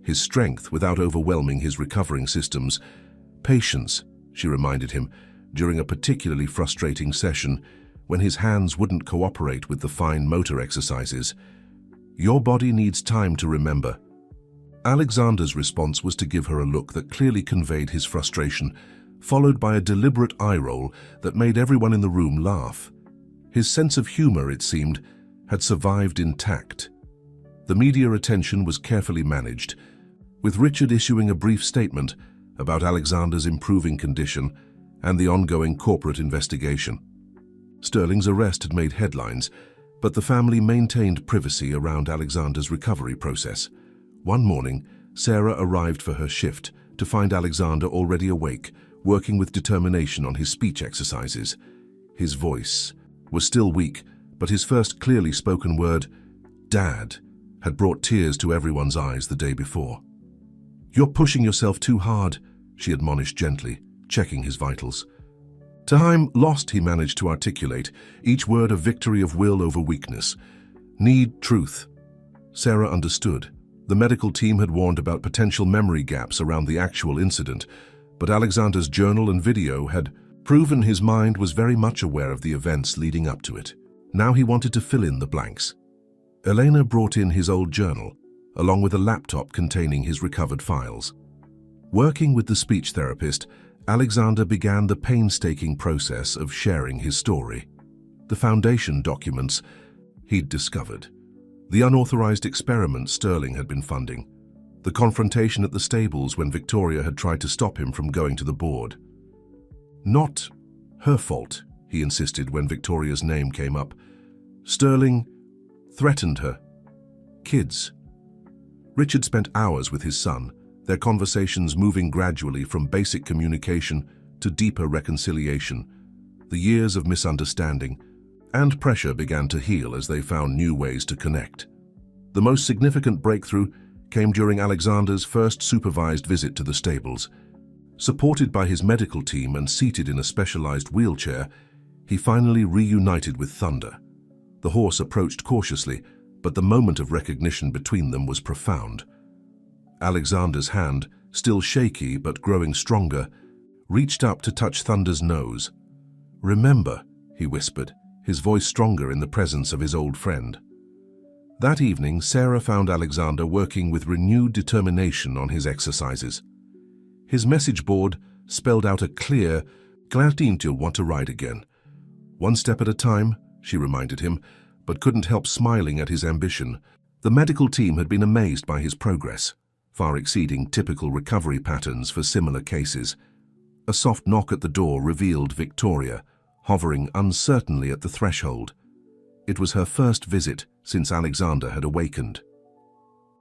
his strength without overwhelming his recovering systems. "Patience," she reminded him, during a particularly frustrating session when his hands wouldn't cooperate with the fine motor exercises. "Your body needs time to remember." Alexander's response was to give her a look that clearly conveyed his frustration, followed by a deliberate eye roll that made everyone in the room laugh. His sense of humor, it seemed, had survived intact. The media attention was carefully managed, with Richard issuing a brief statement about Alexander's improving condition and the ongoing corporate investigation. Sterling's arrest had made headlines, but the family maintained privacy around Alexander's recovery process. One morning, Sarah arrived for her shift to find Alexander already awake, working with determination on his speech exercises. His voice was still weak, but his first clearly spoken word, "Dad," had brought tears to everyone's eyes the day before. "You're pushing yourself too hard," she admonished gently, checking his vitals. "Time lost," he managed to articulate, each word a victory of will over weakness. "Need truth." Sarah understood. The medical team had warned about potential memory gaps around the actual incident, but Alexander's journal and video had proven his mind was very much aware of the events leading up to it. Now he wanted to fill in the blanks. Elena brought in his old journal, along with a laptop containing his recovered files. Working with the speech therapist, Alexander began the painstaking process of sharing his story. The foundation documents he'd discovered, the unauthorized experiment Sterling had been funding, the confrontation at the stables when Victoria had tried to stop him from going to the board. Not her fault, he insisted when Victoria's name came up. Sterling threatened her. Kids. Richard spent hours with his son, their conversations moving gradually from basic communication to deeper reconciliation. The years of misunderstanding and pressure began to heal as they found new ways to connect. The most significant breakthrough came during Alexander's first supervised visit to the stables. Supported by his medical team and seated in a specialized wheelchair, he finally reunited with Thunder. The horse approached cautiously, but the moment of recognition between them was profound. Alexander's hand, still shaky but growing stronger, reached up to touch Thunder's nose. "Remember," he whispered, his voice stronger in the presence of his old friend. That evening, Sarah found Alexander working with renewed determination on his exercises. His message board spelled out a clear, "Glad you'll want to ride again." "One step at a time," she reminded him, but couldn't help smiling at his ambition. The medical team had been amazed by his progress, far exceeding typical recovery patterns for similar cases. A soft knock at the door revealed Victoria, hovering uncertainly at the threshold. It was her first visit since Alexander had awakened.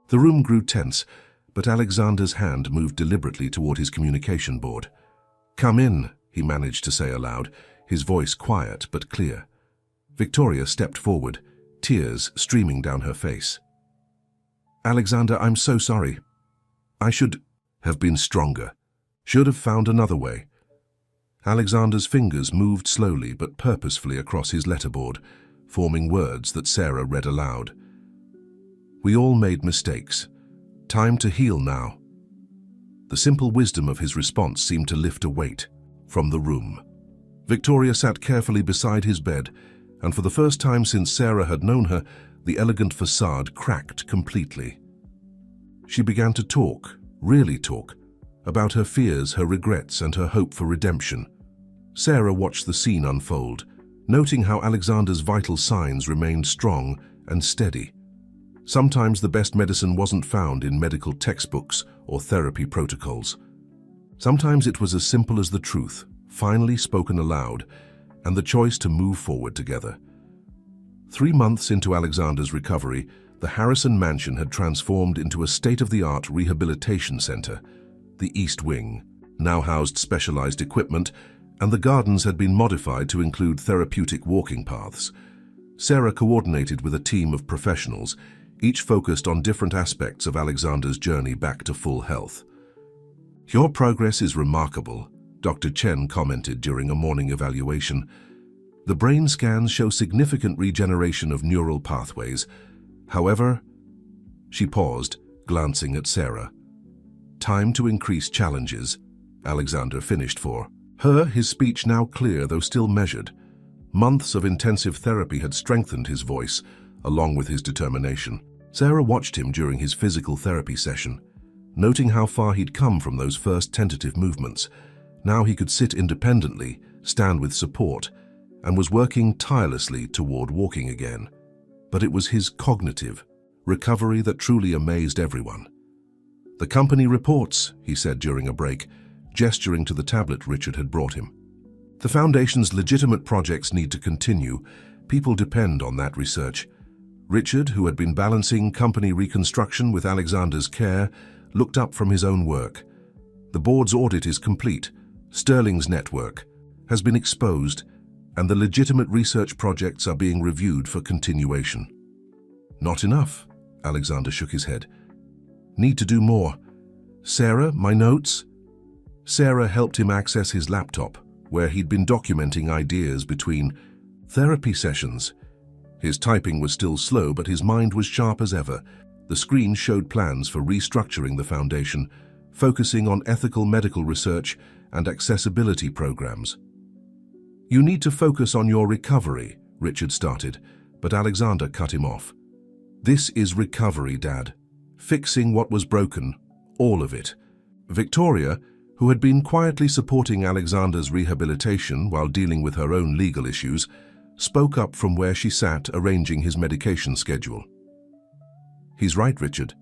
The room grew tense, but Alexander's hand moved deliberately toward his communication board. "Come in," he managed to say aloud, his voice quiet but clear. Victoria stepped forward, tears streaming down her face. "Alexander, I'm so sorry. I should have been stronger. Should have found another way." Alexander's fingers moved slowly but purposefully across his letterboard, forming words that Sarah read aloud. "We all made mistakes. Time to heal now." The simple wisdom of his response seemed to lift a weight from the room. Victoria sat carefully beside his bed, and for the first time since Sarah had known her, the elegant facade cracked completely. She began to talk, really talk, about her fears, her regrets, and her hope for redemption. Sarah watched the scene unfold, noting how Alexander's vital signs remained strong and steady. Sometimes the best medicine wasn't found in medical textbooks or therapy protocols. Sometimes it was as simple as the truth, finally spoken aloud, and the choice to move forward together. 3 months into Alexander's recovery, the Harrison Mansion had transformed into a state-of-the-art rehabilitation center. The East Wing now housed specialized equipment, and the gardens had been modified to include therapeutic walking paths. Sarah coordinated with a team of professionals, each focused on different aspects of Alexander's journey back to full health. "Your progress is remarkable," Dr. Chen commented during a morning evaluation. "The brain scans show significant regeneration of neural pathways. However," she paused, glancing at Sarah. "Time to increase challenges," Alexander finished for her, his speech now clear though still measured. Months of intensive therapy had strengthened his voice, along with his determination. Sarah watched him during his physical therapy session, noting how far he'd come from those first tentative movements. Now he could sit independently, stand with support, and was working tirelessly toward walking again. But it was his cognitive recovery that truly amazed everyone. "The company reports," he said during a break, gesturing to the tablet Richard had brought him. "The Foundation's legitimate projects need to continue. People depend on that research." Richard, who had been balancing company reconstruction with Alexander's care, looked up from his own work. "The board's audit is complete. Sterling's network has been exposed, and the legitimate research projects are being reviewed for continuation." "Not enough," Alexander shook his head. "Need to do more. Sarah, my notes?" Sarah helped him access his laptop, where he'd been documenting ideas between therapy sessions. His typing was still slow, but his mind was sharp as ever. The screen showed plans for restructuring the Foundation, focusing on ethical medical research and accessibility programs. "You need to focus on your recovery," Richard started, but Alexander cut him off. "This is recovery, Dad. Fixing what was broken, all of it." Victoria, who had been quietly supporting Alexander's rehabilitation while dealing with her own legal issues, spoke up from where she sat arranging his medication schedule. "He's right, Richard.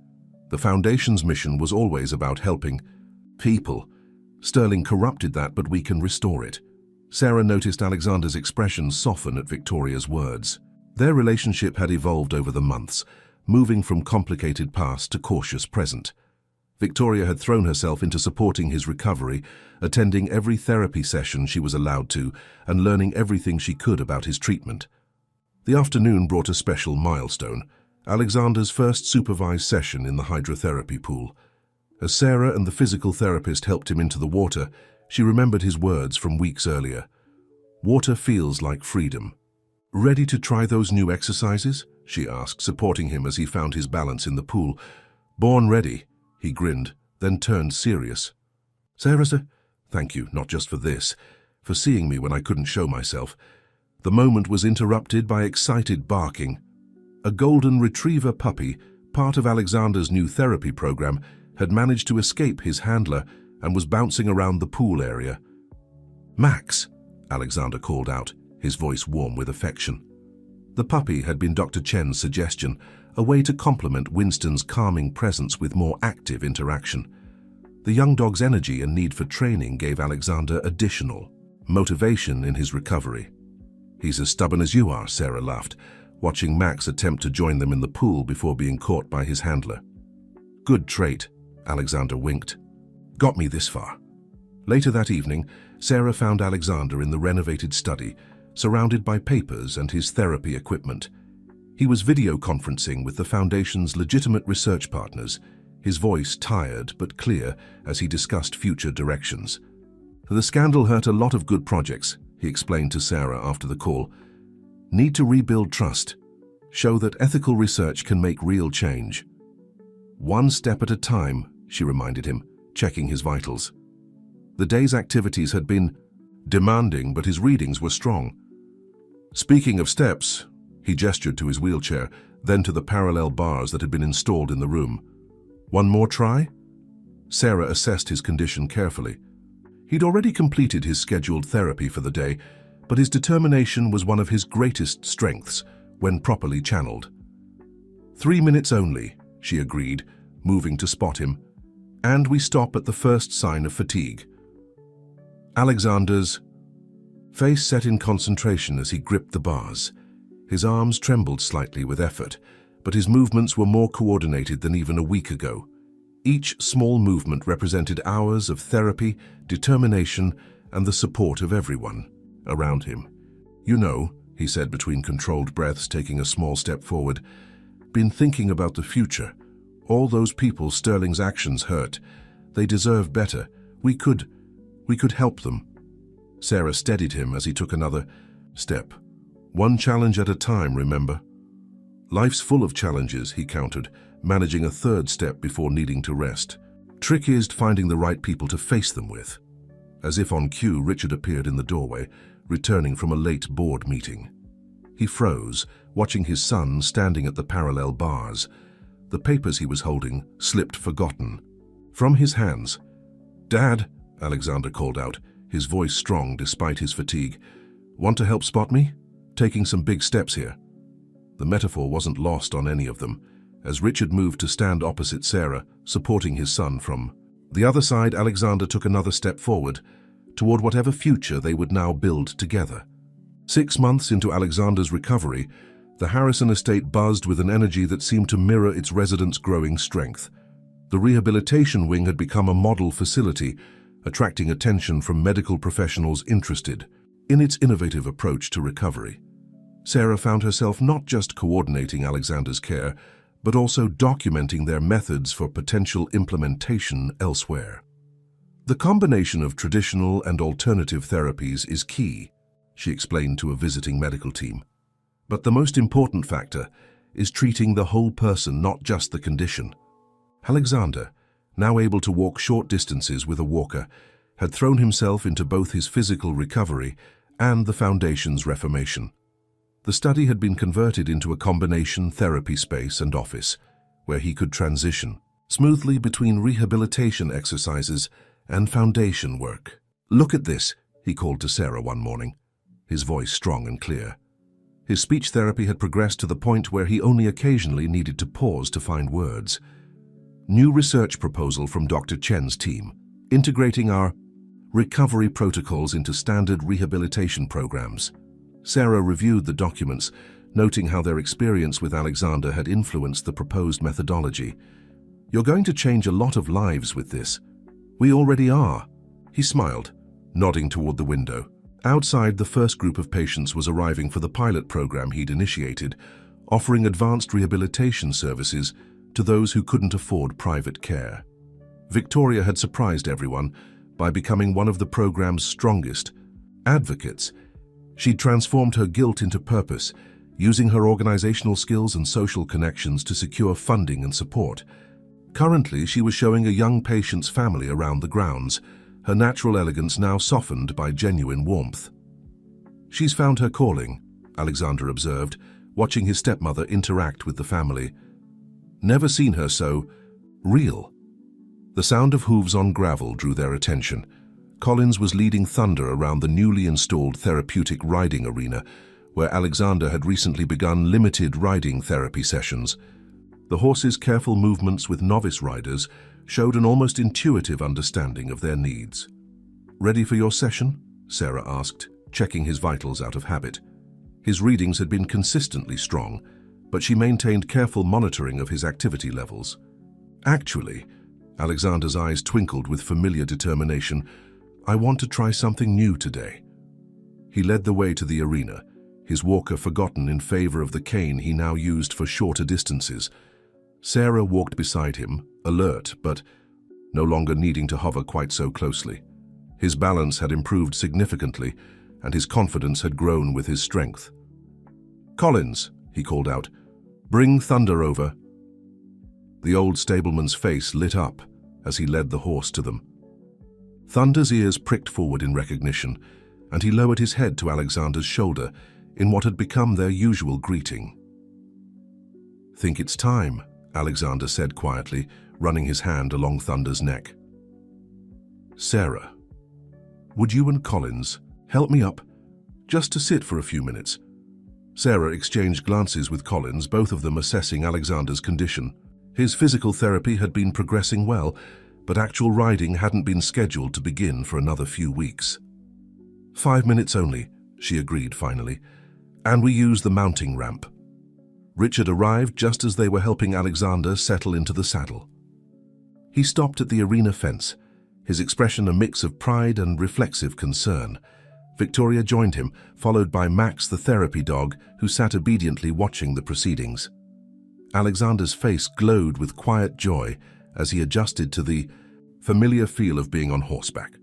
The Foundation's mission was always about helping people. Sterling corrupted that, but we can restore it." Sarah noticed Alexander's expression soften at Victoria's words. Their relationship had evolved over the months, moving from complicated past to cautious present. Victoria had thrown herself into supporting his recovery, attending every therapy session she was allowed to, and learning everything she could about his treatment. The afternoon brought a special milestone. Alexander's first supervised session in the hydrotherapy pool. As Sarah and the physical therapist helped him into the water, she remembered his words from weeks earlier. Water feels like freedom. "Ready to try those new exercises?" she asked, supporting him as he found his balance in the pool. "Born ready," he grinned, then turned serious. "Sarah, sir, thank you, not just for this, for seeing me when I couldn't show myself." The moment was interrupted by excited barking. A golden retriever puppy, part of Alexander's new therapy program, had managed to escape his handler and was bouncing around the pool area. "Max," Alexander called out, his voice warm with affection. The puppy had been Dr. Chen's suggestion, a way to complement Winston's calming presence with more active interaction. The young dog's energy and need for training gave Alexander additional motivation in his recovery. "He's as stubborn as you are," Sarah laughed, watching Max attempt to join them in the pool before being caught by his handler. "Good trait," Alexander winked. "Got me this far." Later that evening, Sarah found Alexander in the renovated study, surrounded by papers and his therapy equipment. He was video conferencing with the Foundation's legitimate research partners, his voice tired but clear as he discussed future directions. "The scandal hurt a lot of good projects," he explained to Sarah after the call. "Need to rebuild trust, show that ethical research can make real change." "One step at a time," she reminded him, checking his vitals. The day's activities had been demanding, but his readings were strong. "Speaking of steps," he gestured to his wheelchair, then to the parallel bars that had been installed in the room. "One more try?" Sarah assessed his condition carefully. He'd already completed his scheduled therapy for the day, but his determination was one of his greatest strengths when properly channeled. 3 minutes only," she agreed, moving to spot him, "and we stop at the first sign of fatigue." Alexander's face set in concentration as he gripped the bars. His arms trembled slightly with effort, but his movements were more coordinated than even a week ago. Each small movement represented hours of therapy, determination, and the support of everyone around him. "You know," he said between controlled breaths, taking a small step forward, "been thinking about the future. All those people Sterling's actions hurt. They deserve better. We could help them." Sarah steadied him as he took another step. "One challenge at a time, remember?" "Life's full of challenges," he countered, managing a third step before needing to rest. "Trick is finding the right people to face them with." As if on cue, Richard appeared in the doorway, returning from a late board meeting. He froze, watching his son standing at the parallel bars. The papers he was holding slipped forgotten from his hands. "Dad," Alexander called out, his voice strong despite his fatigue. "Want to help spot me? Taking some big steps here." The metaphor wasn't lost on any of them, as Richard moved to stand opposite Sarah, supporting his son from the other side. Alexander took another step forward, toward whatever future they would now build together. 6 months into Alexander's recovery, the Harrison estate buzzed with an energy that seemed to mirror its residents' growing strength. The rehabilitation wing had become a model facility, attracting attention from medical professionals interested in its innovative approach to recovery. Sarah found herself not just coordinating Alexander's care, but also documenting their methods for potential implementation elsewhere. "The combination of traditional and alternative therapies is key," she explained to a visiting medical team. "But the most important factor is treating the whole person, not just the condition." Alexander, now able to walk short distances with a walker, had thrown himself into both his physical recovery and the Foundation's reformation. The study had been converted into a combination therapy space and office, where he could transition smoothly between rehabilitation exercises and Foundation work. "Look at this," he called to Sarah one morning, his voice strong and clear. His speech therapy had progressed to the point where he only occasionally needed to pause to find words. "New research proposal from Dr. Chen's team, integrating our recovery protocols into standard rehabilitation programs." Sarah reviewed the documents, noting how their experience with Alexander had influenced the proposed methodology. "You're going to change a lot of lives with this." "We already are." He smiled, nodding toward the window. Outside, the first group of patients was arriving for the pilot program he'd initiated, offering advanced rehabilitation services to those who couldn't afford private care. Victoria had surprised everyone by becoming one of the program's strongest advocates. She'd transformed her guilt into purpose, using her organizational skills and social connections to secure funding and support. Currently, she was showing a young patient's family around the grounds, her natural elegance now softened by genuine warmth. "She's found her calling," Alexander observed, watching his stepmother interact with the family. "Never seen her so real." The sound of hooves on gravel drew their attention. Collins was leading Thunder around the newly installed therapeutic riding arena, where Alexander had recently begun limited riding therapy sessions. The horse's careful movements with novice riders showed an almost intuitive understanding of their needs. "Ready for your session?" Sarah asked, checking his vitals out of habit. His readings had been consistently strong, but she maintained careful monitoring of his activity levels. "Actually," Alexander's eyes twinkled with familiar determination, "I want to try something new today." He led the way to the arena, his walker forgotten in favor of the cane he now used for shorter distances. Sarah walked beside him, alert, but no longer needing to hover quite so closely. His balance had improved significantly, and his confidence had grown with his strength. "Collins," he called out, "bring Thunder over." The old stableman's face lit up as he led the horse to them. Thunder's ears pricked forward in recognition, and he lowered his head to Alexander's shoulder in what had become their usual greeting. "Think it's time," Alexander said quietly, running his hand along Thunder's neck. "Sarah, would you and Collins help me up, just to sit for a few minutes?" Sarah exchanged glances with Collins, both of them assessing Alexander's condition. His physical therapy had been progressing well, but actual riding hadn't been scheduled to begin for another few weeks. "5 minutes only," she agreed finally, "and we use the mounting ramp." Richard arrived just as they were helping Alexander settle into the saddle. He stopped at the arena fence, his expression a mix of pride and reflexive concern. Victoria joined him, followed by Max the therapy dog, who sat obediently watching the proceedings. Alexander's face glowed with quiet joy as he adjusted to the familiar feel of being on horseback.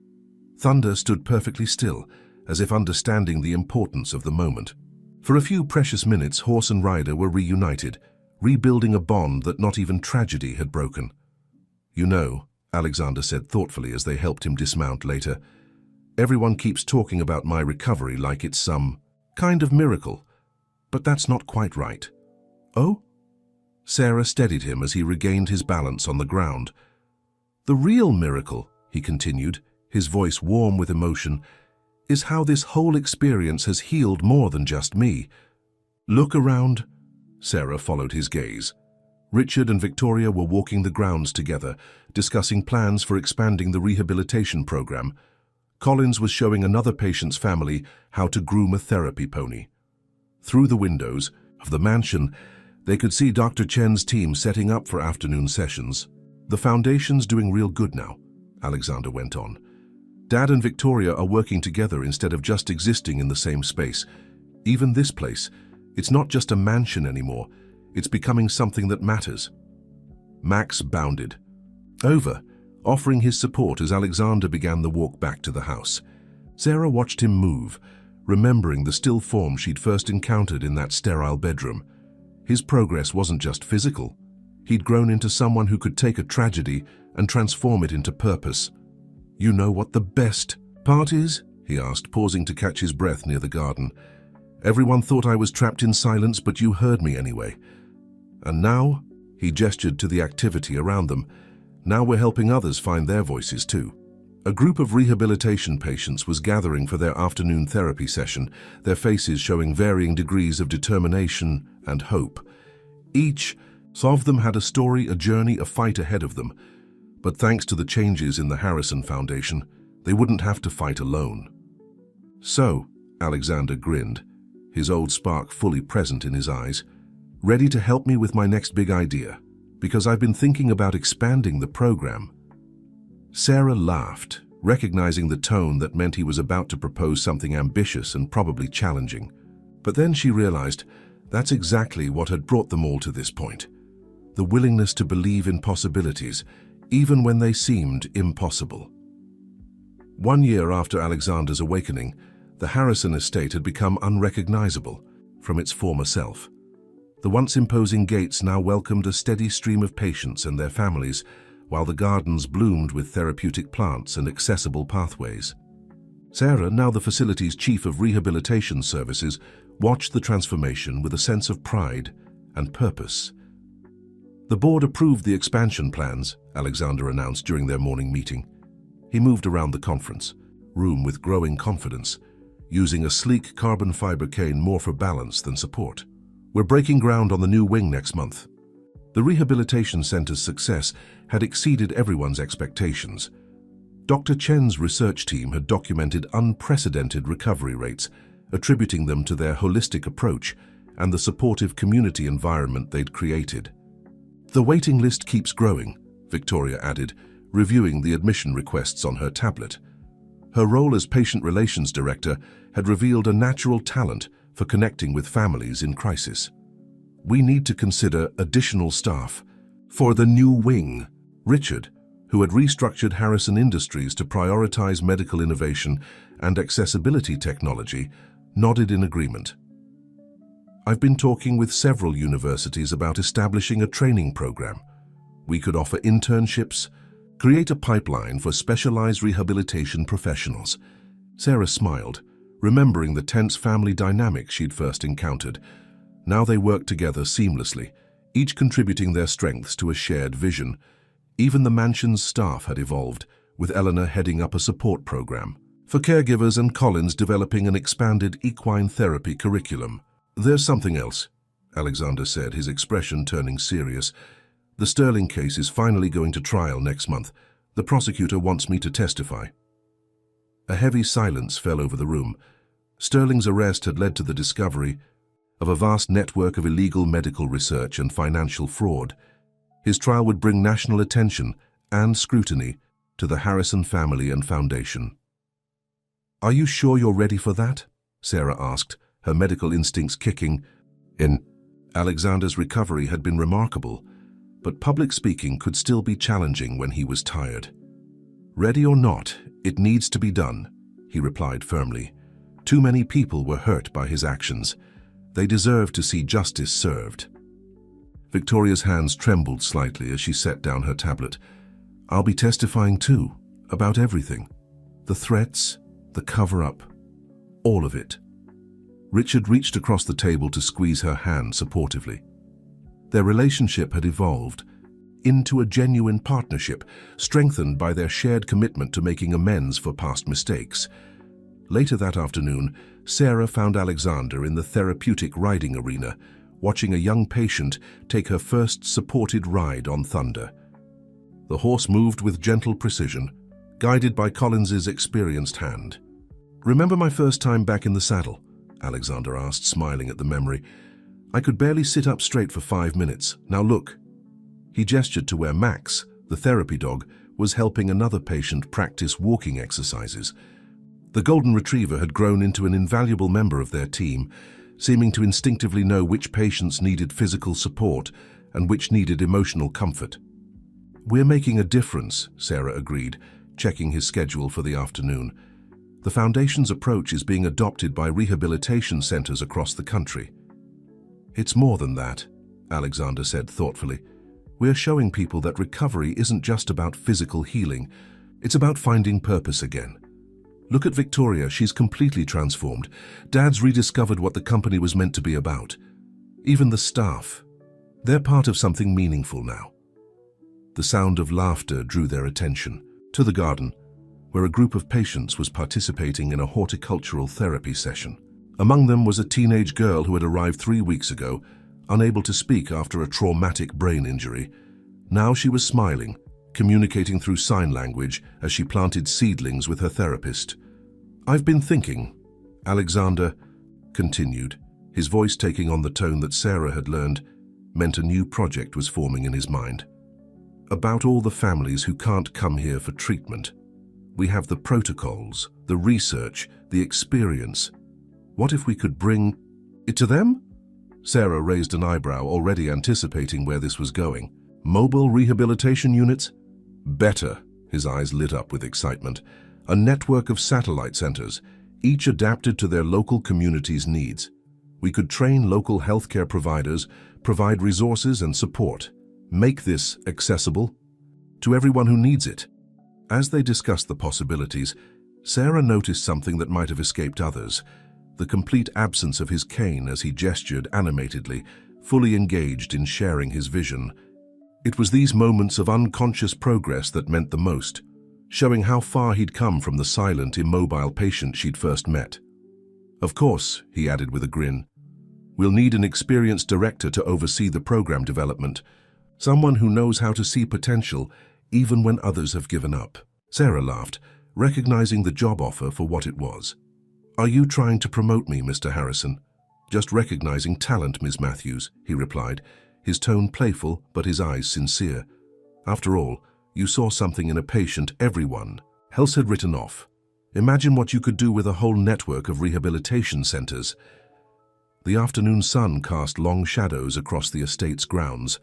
Thunder stood perfectly still, as if understanding the importance of the moment. For a few precious minutes, horse and rider were reunited, rebuilding a bond that not even tragedy had broken. "You know," Alexander said thoughtfully as they helped him dismount later, "everyone keeps talking about my recovery like it's some kind of miracle, but that's not quite right." "Oh?" Sarah steadied him as he regained his balance on the ground. "The real miracle," he continued, his voice warm with emotion, "is how this whole experience has healed more than just me. Look around." Sarah followed his gaze. Richard and Victoria were walking the grounds together, discussing plans for expanding the rehabilitation program. Collins was showing another patient's family how to groom a therapy pony. Through the windows of the mansion, they could see Dr. Chen's team setting up for afternoon sessions. "The foundation's doing real good now," Alexander went on. "Dad and Victoria are working together instead of just existing in the same space. Even this place, it's not just a mansion anymore. It's becoming something that matters." Max bounded over, offering his support as Alexander began the walk back to the house. Sarah watched him move, remembering the still form she'd first encountered in that sterile bedroom. His progress wasn't just physical. He'd grown into someone who could take a tragedy and transform it into purpose. "You know what the best part is?" he asked, pausing to catch his breath near the garden. "Everyone thought I was trapped in silence, but you heard me anyway. And now," he gestured to the activity around them, "now we're helping others find their voices too." A group of rehabilitation patients was gathering for their afternoon therapy session, their faces showing varying degrees of determination and hope. Each of them had a story, a journey, a fight ahead of them. But thanks to the changes in the Harrison Foundation, they wouldn't have to fight alone. "So," Alexander grinned, his old spark fully present in his eyes, "ready to help me with my next big idea? Because I've been thinking about expanding the program." Sarah laughed, recognizing the tone that meant he was about to propose something ambitious and probably challenging. But then she realized, That's exactly what had brought them all to this point. The willingness to believe in possibilities, even when they seemed impossible. 1 year after Alexander's awakening, the Harrison estate had become unrecognizable from its former self. The once imposing gates now welcomed a steady stream of patients and their families, while the gardens bloomed with therapeutic plants and accessible pathways. Sarah, now the facility's chief of rehabilitation services, watched the transformation with a sense of pride and purpose. The board approved the expansion plans, Alexander announced during their morning meeting. He moved around the conference room with growing confidence, using a sleek carbon fiber cane more for balance than support. We're breaking ground on the new wing next month. The rehabilitation center's success had exceeded everyone's expectations. Dr. Chen's research team had documented unprecedented recovery rates, attributing them to their holistic approach and the supportive community environment they'd created. The waiting list keeps growing, Victoria added, reviewing the admission requests on her tablet. Her role as patient relations director had revealed a natural talent for connecting with families in crisis. We need to consider additional staff for the new wing. Richard, who had restructured Harrison Industries to prioritize medical innovation and accessibility technology, nodded in agreement. I've been talking with several universities about establishing a training program. We could offer internships, create a pipeline for specialized rehabilitation professionals. Sarah smiled, remembering the tense family dynamic she'd first encountered. Now they worked together seamlessly, each contributing their strengths to a shared vision. Even the mansion's staff had evolved, with Eleanor heading up a support program for caregivers and Collins developing an expanded equine therapy curriculum. There's something else, Alexander said, his expression turning serious. The Sterling case is finally going to trial next month. The prosecutor wants me to testify. A heavy silence fell over the room. Sterling's arrest had led to the discovery of a vast network of illegal medical research and financial fraud. His trial would bring national attention and scrutiny to the Harrison family and foundation. Are you sure you're ready for that? Sarah asked, her medical instincts kicking in. Alexander's recovery had been remarkable, but public speaking could still be challenging when he was tired. Ready or not, it needs to be done, he replied firmly. Too many people were hurt by his actions. They deserve to see justice served. Victoria's hands trembled slightly as she set down her tablet. I'll be testifying too, about everything. The threats, the cover-up, all of it. Richard reached across the table to squeeze her hand supportively. Their relationship had evolved into a genuine partnership, strengthened by their shared commitment to making amends for past mistakes. Later that afternoon, Sarah found Alexander in the therapeutic riding arena, watching a young patient take her first supported ride on Thunder. The horse moved with gentle precision, guided by Collins's experienced hand. Remember my first time back in the saddle? Alexander asked, smiling at the memory. I could barely sit up straight for 5 minutes. Now look. He gestured to where Max, the therapy dog, was helping another patient practice walking exercises. The golden retriever had grown into an invaluable member of their team, seeming to instinctively know which patients needed physical support and which needed emotional comfort. We're making a difference, Sarah agreed, checking his schedule for the afternoon. The Foundation's approach is being adopted by rehabilitation centers across the country. It's more than that, Alexander said thoughtfully. We're showing people that recovery isn't just about physical healing. It's about finding purpose again. Look at Victoria, she's completely transformed. Dad's rediscovered what the company was meant to be about. Even the staff, they're part of something meaningful now. The sound of laughter drew their attention to the garden, where a group of patients was participating in a horticultural therapy session. Among them was a teenage girl who had arrived 3 weeks ago, unable to speak after a traumatic brain injury. Now she was smiling, communicating through sign language as she planted seedlings with her therapist. I've been thinking, Alexander continued, his voice taking on the tone that Sarah had learned meant a new project was forming in his mind. About all the families who can't come here for treatment. We have the protocols, the research, the experience. What if we could bring it to them? Sarah raised an eyebrow, already anticipating where this was going. Mobile rehabilitation units? Better. His eyes lit up with excitement. A network of satellite centers, each adapted to their local community's needs. We could train local healthcare providers, provide resources and support. Make this accessible to everyone who needs it. As they discussed the possibilities, Sarah noticed something that might have escaped others: the complete absence of his cane as he gestured animatedly, fully engaged in sharing his vision. It was these moments of unconscious progress that meant the most, showing how far he'd come from the silent, immobile patient she'd first met. Of course, he added with a grin, we'll need an experienced director to oversee the program development, someone who knows how to see potential even when others have given up. Sarah laughed, recognizing the job offer for what it was. Are you trying to promote me, Mr. Harrison? Just recognizing talent, Ms. Matthews, he replied, his tone playful but his eyes sincere. After all, you saw something in a patient everyone else had written off. Imagine what you could do with a whole network of rehabilitation centers. The afternoon sun cast long shadows across the estate's grounds,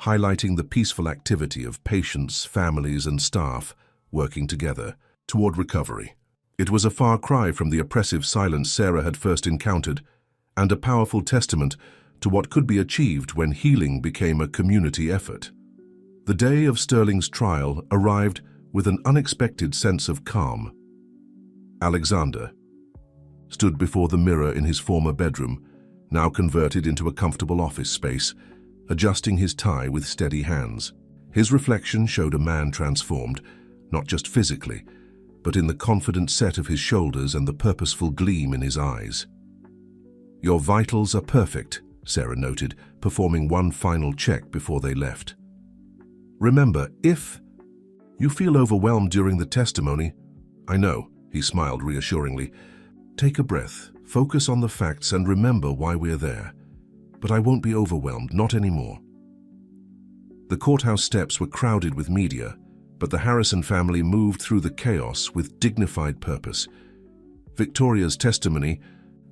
highlighting the peaceful activity of patients, families, and staff working together toward recovery. It was a far cry from the oppressive silence Sarah had first encountered, and a powerful testament to what could be achieved when healing became a community effort. The day of Sterling's trial arrived with an unexpected sense of calm. Alexander stood before the mirror in his former bedroom, now converted into a comfortable office space, adjusting his tie with steady hands. His reflection showed a man transformed, not just physically, but in the confident set of his shoulders and the purposeful gleam in his eyes. Your vitals are perfect, Sarah noted, performing one final check before they left. Remember, if you feel overwhelmed during the testimony, I know, he smiled reassuringly. Take a breath, focus on the facts, and remember why we're there. But I won't be overwhelmed, not anymore. The courthouse steps were crowded with media, but the Harrison family moved through the chaos with dignified purpose. Victoria's testimony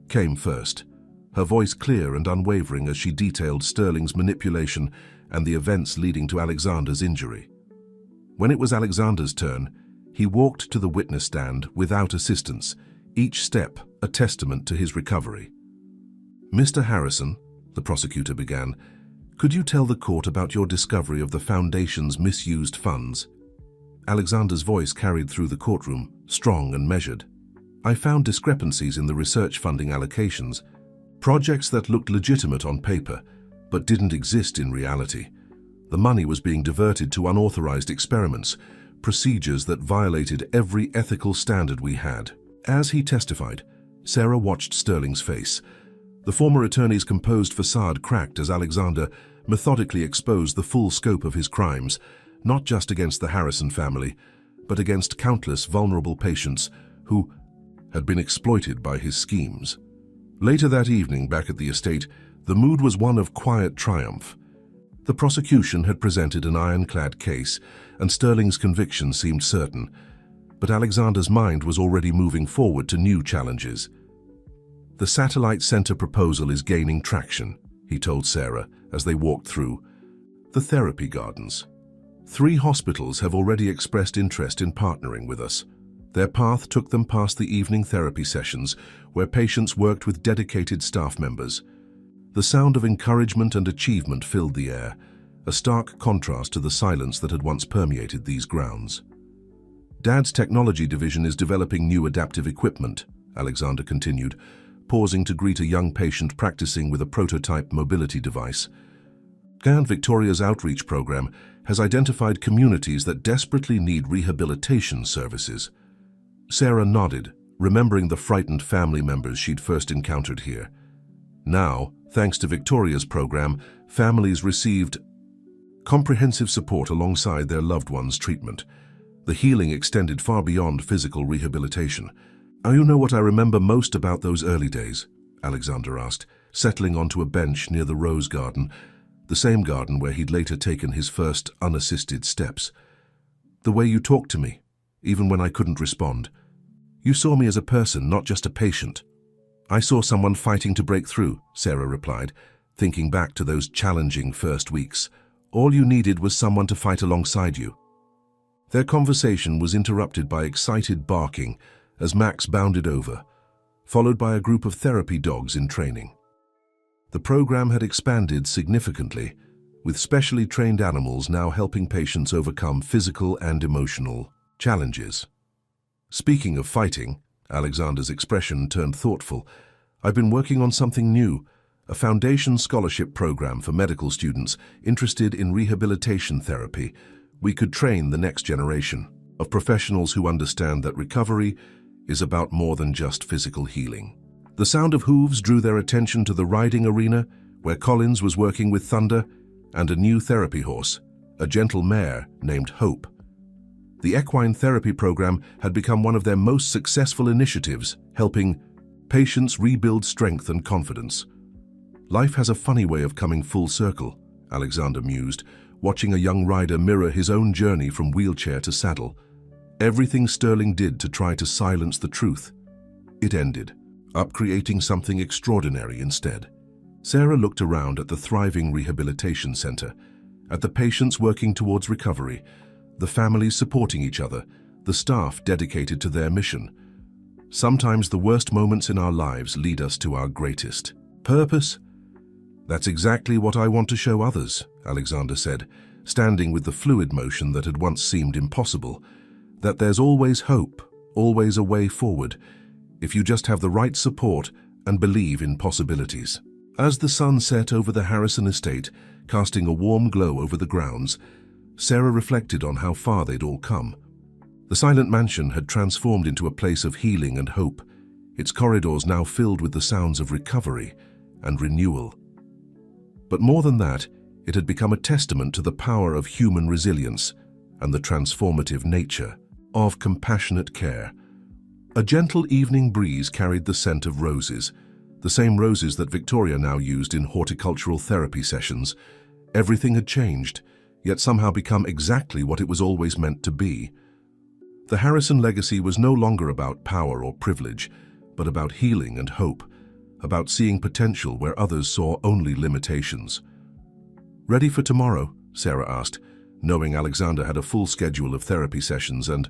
came first, her voice clear and unwavering as she detailed Sterling's manipulation and the events leading to Alexander's injury. When it was Alexander's turn, he walked to the witness stand without assistance, each step a testament to his recovery. Mr. Harrison, the prosecutor began, could you tell the court about your discovery of the Foundation's misused funds? Alexander's voice carried through the courtroom, strong and measured. I found discrepancies in the research funding allocations, projects that looked legitimate on paper, but didn't exist in reality. The money was being diverted to unauthorized experiments, procedures that violated every ethical standard we had. As he testified, Sarah watched Sterling's face. The former attorney's composed facade cracked as Alexander methodically exposed the full scope of his crimes, not just against the Harrison family, but against countless vulnerable patients who had been exploited by his schemes. Later that evening, back at the estate, the mood was one of quiet triumph. The prosecution had presented an ironclad case, and Sterling's conviction seemed certain, but Alexander's mind was already moving forward to new challenges. The satellite center proposal is gaining traction, he told Sarah as they walked through the therapy gardens. 3 hospitals have already expressed interest in partnering with us. Their path took them past the evening therapy sessions, where patients worked with dedicated staff members. The sound of encouragement and achievement filled the air, a stark contrast to the silence that had once permeated these grounds. Dad's technology division is developing new adaptive equipment, Alexander continued, pausing to greet a young patient practicing with a prototype mobility device. And Victoria's outreach program has identified communities that desperately need rehabilitation services. Sarah nodded, remembering the frightened family members she'd first encountered here. Now, thanks to Victoria's program, families received comprehensive support alongside their loved ones' treatment. The healing extended far beyond physical rehabilitation. You know what I remember most about those early days? Alexander asked, settling onto a bench near the rose garden, the same garden where he'd later taken his first unassisted steps. The way you talked to me, even when I couldn't respond. You saw me as a person, not just a patient. I saw someone fighting to break through, Sarah replied, thinking back to those challenging first weeks. All you needed was someone to fight alongside you. Their conversation was interrupted by excited barking as Max bounded over, followed by a group of therapy dogs in training. The program had expanded significantly, with specially trained animals now helping patients overcome physical and emotional challenges. Speaking of fighting, Alexander's expression turned thoughtful. I've been working on something new, a foundation scholarship program for medical students interested in rehabilitation therapy. We could train the next generation of professionals who understand that recovery is about more than just physical healing. The sound of hooves drew their attention to the riding arena, where Collins was working with Thunder and a new therapy horse, a gentle mare named Hope. The equine therapy program had become one of their most successful initiatives, helping patients rebuild strength and confidence. Life has a funny way of coming full circle, Alexander mused, watching a young rider mirror his own journey from wheelchair to saddle. Everything Sterling did to try to silence the truth, it ended up creating something extraordinary instead. Sarah looked around at the thriving rehabilitation center, at the patients working towards recovery, the families supporting each other, the staff dedicated to their mission. Sometimes the worst moments in our lives lead us to our greatest purpose. That's exactly what I want to show others, Alexander said, standing with the fluid motion that had once seemed impossible, that there's always hope, always a way forward, if you just have the right support and believe in possibilities. As the sun set over the Harrison estate, casting a warm glow over the grounds, Sarah reflected on how far they'd all come. The silent mansion had transformed into a place of healing and hope, its corridors now filled with the sounds of recovery and renewal. But more than that, it had become a testament to the power of human resilience and the transformative nature of compassionate care. A gentle evening breeze carried the scent of roses, the same roses that Victoria now used in horticultural therapy sessions. Everything had changed, yet somehow become exactly what it was always meant to be. The Harrison legacy was no longer about power or privilege, but about healing and hope, about seeing potential where others saw only limitations. "Ready for tomorrow?" Sarah asked, knowing Alexander had a full schedule of therapy sessions and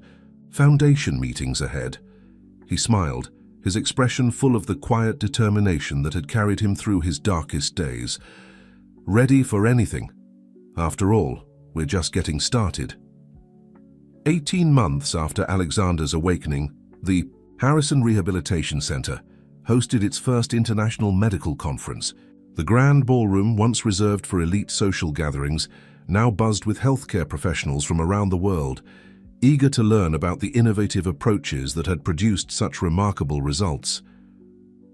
foundation meetings ahead. He smiled, his expression full of the quiet determination that had carried him through his darkest days. "Ready for anything. After all, we're just getting started." 18 months after Alexander's awakening, the Harrison Rehabilitation Center hosted its first international medical conference. The grand ballroom, once reserved for elite social gatherings, now buzzed with healthcare professionals from around the world, eager to learn about the innovative approaches that had produced such remarkable results.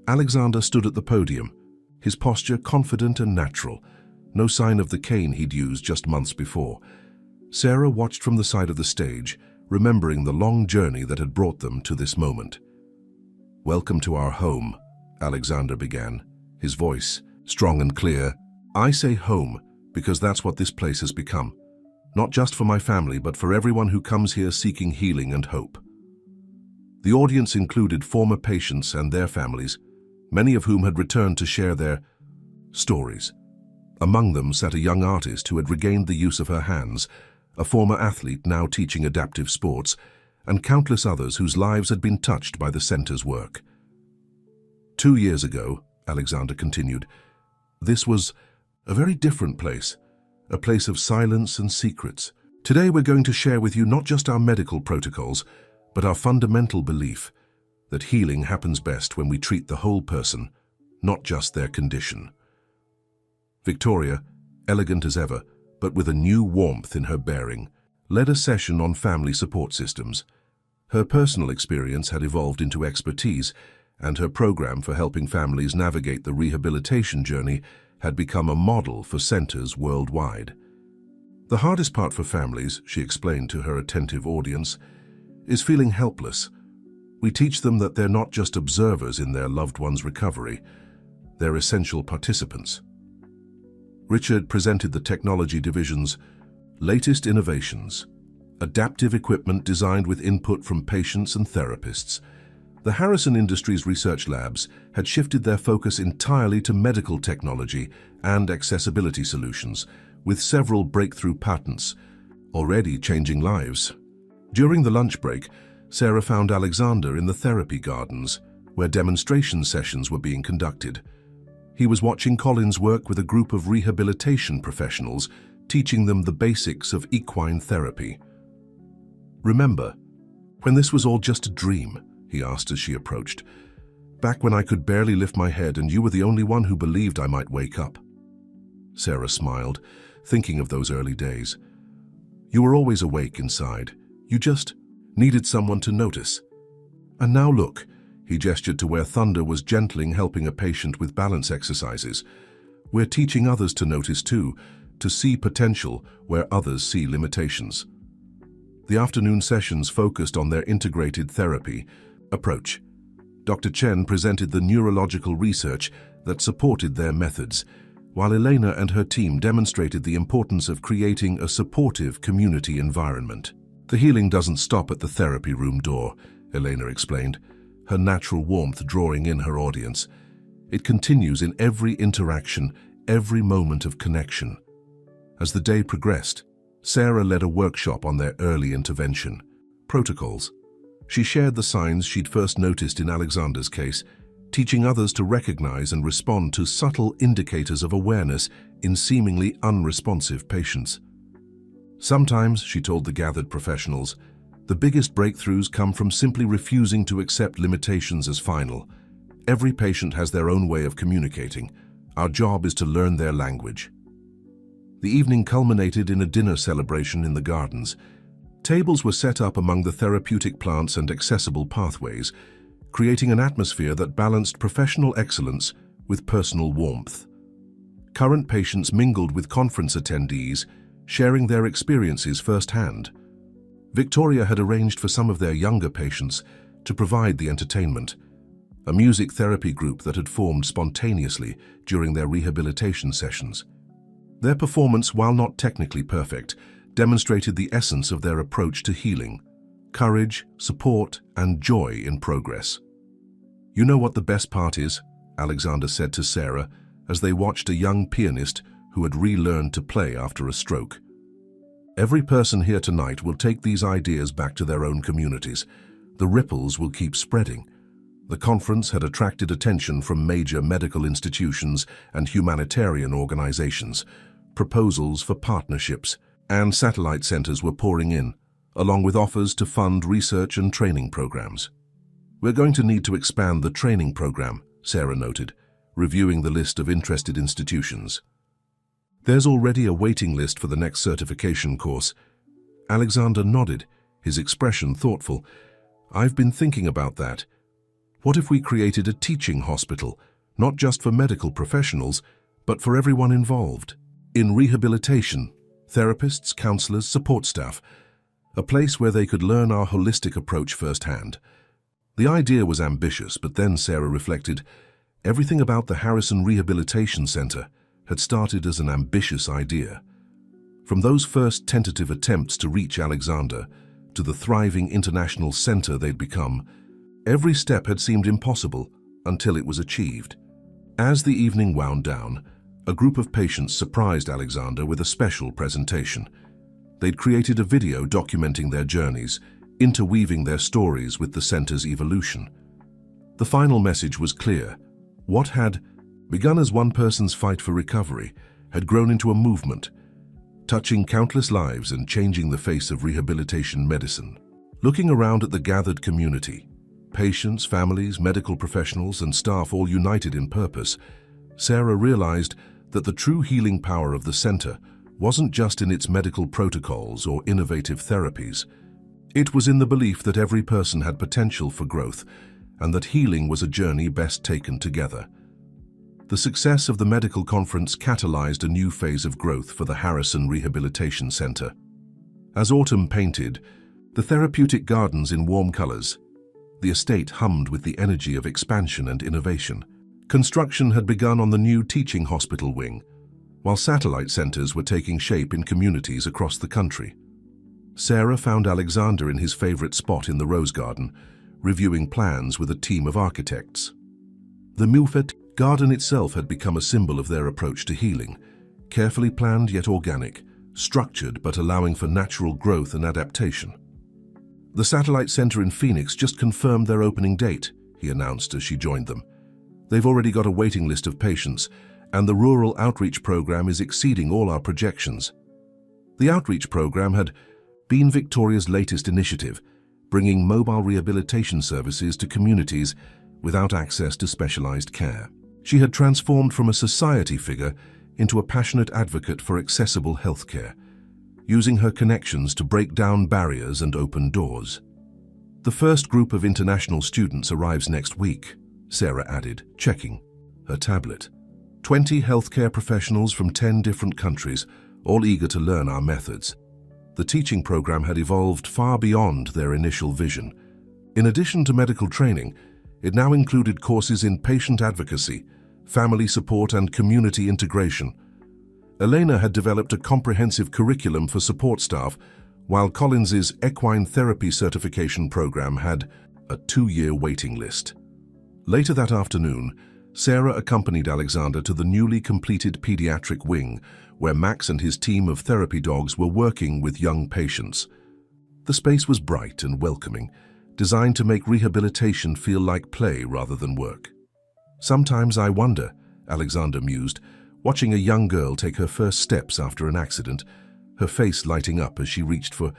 Alexander stood at the podium, his posture confident and natural, no sign of the cane he'd used just months before. Sarah watched from the side of the stage, remembering the long journey that had brought them to this moment. "Welcome to our home," Alexander began, his voice strong and clear. "I say home because that's what this place has become. Not just for my family, but for everyone who comes here seeking healing and hope." The audience included former patients and their families, many of whom had returned to share their stories. Among them sat a young artist who had regained the use of her hands, a former athlete now teaching adaptive sports, and countless others whose lives had been touched by the center's work. 2 years ago, Alexander continued, this was a very different place, a place of silence and secrets. Today we're going to share with you not just our medical protocols, but our fundamental belief that healing happens best when we treat the whole person, not just their condition. Victoria, elegant as ever, but with a new warmth in her bearing, led a session on family support systems. Her personal experience had evolved into expertise, and her program for helping families navigate the rehabilitation journey had become a model for centers worldwide. The hardest part for families, she explained to her attentive audience, is feeling helpless. We teach them that they're not just observers in their loved one's recovery, they're essential participants. Richard presented the technology division's latest innovations, adaptive equipment designed with input from patients and therapists. The Harrison Industries research labs had shifted their focus entirely to medical technology and accessibility solutions, with several breakthrough patents already changing lives. During the lunch break, Sarah found Alexander in the therapy gardens, where demonstration sessions were being conducted. He was watching Collins work with a group of rehabilitation professionals, teaching them the basics of equine therapy. "Remember, when this was all just a dream?" he asked as she approached. "Back when I could barely lift my head and you were the only one who believed I might wake up." Sarah smiled, thinking of those early days. "You were always awake inside. You just needed someone to notice. And now look," he gestured to where Thunder was gently helping a patient with balance exercises. "We're teaching others to notice too, to see potential where others see limitations." The afternoon sessions focused on their integrated therapy approach. Dr. Chen presented the neurological research that supported their methods, while Elena and her team demonstrated the importance of creating a supportive community environment. "The healing doesn't stop at the therapy room door," Elena explained, her natural warmth drawing in her audience. "It continues in every interaction, every moment of connection." As the day progressed, Sarah led a workshop on their early intervention protocols. She shared the signs she'd first noticed in Alexander's case, teaching others to recognize and respond to subtle indicators of awareness in seemingly unresponsive patients. "Sometimes," she told the gathered professionals, "the biggest breakthroughs come from simply refusing to accept limitations as final. Every patient has their own way of communicating. Our job is to learn their language." The evening culminated in a dinner celebration in the gardens. Tables were set up among the therapeutic plants and accessible pathways, creating an atmosphere that balanced professional excellence with personal warmth. Current patients mingled with conference attendees, sharing their experiences firsthand. Victoria had arranged for some of their younger patients to provide the entertainment, a music therapy group that had formed spontaneously during their rehabilitation sessions. Their performance, while not technically perfect, demonstrated the essence of their approach to healing: courage, support, and joy in progress. "You know what the best part is?" Alexander said to Sarah as they watched a young pianist who had relearned to play after a stroke. "Every person here tonight will take these ideas back to their own communities. The ripples will keep spreading." The conference had attracted attention from major medical institutions and humanitarian organizations. Proposals for partnerships and satellite centers were pouring in, along with offers to fund research and training programs. "We're going to need to expand the training program," Sarah noted, reviewing the list of interested institutions. "There's already a waiting list for the next certification course." Alexander nodded, his expression thoughtful. "I've been thinking about that. What if we created a teaching hospital, not just for medical professionals, but for everyone involved? In rehabilitation, therapists, counselors, support staff, a place where they could learn our holistic approach firsthand." The idea was ambitious, but then Sarah reflected, everything about the Harrison Rehabilitation Center had started as an ambitious idea. From those first tentative attempts to reach Alexander to the thriving international center they'd become, every step had seemed impossible until it was achieved. As the evening wound down, a group of patients surprised Alexander with a special presentation. They'd created a video documenting their journeys, interweaving their stories with the center's evolution. The final message was clear. What had begun as one person's fight for recovery had grown into a movement, touching countless lives and changing the face of rehabilitation medicine. Looking around at the gathered community, patients, families, medical professionals, and staff all united in purpose, Sarah realized that the true healing power of the center wasn't just in its medical protocols or innovative therapies. It was in the belief that every person had potential for growth and that healing was a journey best taken together. The success of the medical conference catalyzed a new phase of growth for the Harrison Rehabilitation Center. As autumn painted the therapeutic gardens in warm colors, the estate hummed with the energy of expansion and innovation. Construction had begun on the new teaching hospital wing, while satellite centers were taking shape in communities across the country. Sarah found Alexander in his favorite spot in the rose garden, reviewing plans with a team of architects. The Milfet garden itself had become a symbol of their approach to healing, carefully planned yet organic, structured but allowing for natural growth and adaptation. The satellite center in Phoenix just confirmed their opening date, he announced as she joined them. They've already got a waiting list of patients, and the rural outreach program is exceeding all our projections. The outreach program had been Victoria's latest initiative, bringing mobile rehabilitation services to communities without access to specialized care. She had transformed from a society figure into a passionate advocate for accessible healthcare, using her connections to break down barriers and open doors. The first group of international students arrives next week, Sarah added, checking her tablet. 20 healthcare professionals from 10 different countries, all eager to learn our methods. The teaching program had evolved far beyond their initial vision. In addition to medical training, it now included courses in patient advocacy, family support, and community integration. Elena had developed a comprehensive curriculum for support staff, while Collins's equine therapy certification program had a 2-year waiting list. Later that afternoon, Sarah accompanied Alexander to the newly completed pediatric wing, where Max and his team of therapy dogs were working with young patients. The space was bright and welcoming, designed to make rehabilitation feel like play rather than work. Sometimes I wonder, Alexander mused, watching a young girl take her first steps after an accident, her face lighting up as she reached for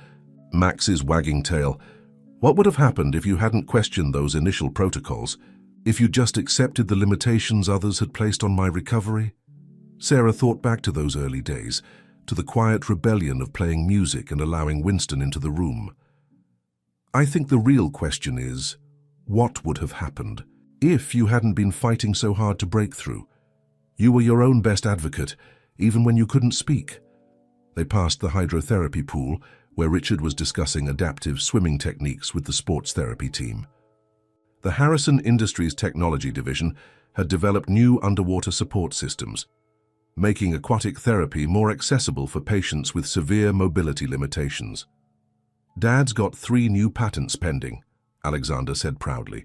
Max's wagging tail. What would have happened if you hadn't questioned those initial protocols? If you just accepted the limitations others had placed on my recovery? Sarah thought back to those early days, to the quiet rebellion of playing music and allowing Winston into the room. I think the real question is, what would have happened if you hadn't been fighting so hard to break through? You were your own best advocate, even when you couldn't speak. They passed the hydrotherapy pool, where Richard was discussing adaptive swimming techniques with the sports therapy team. The Harrison Industries Technology Division had developed new underwater support systems, making aquatic therapy more accessible for patients with severe mobility limitations. Dad's got 3 new patents pending, Alexander said proudly.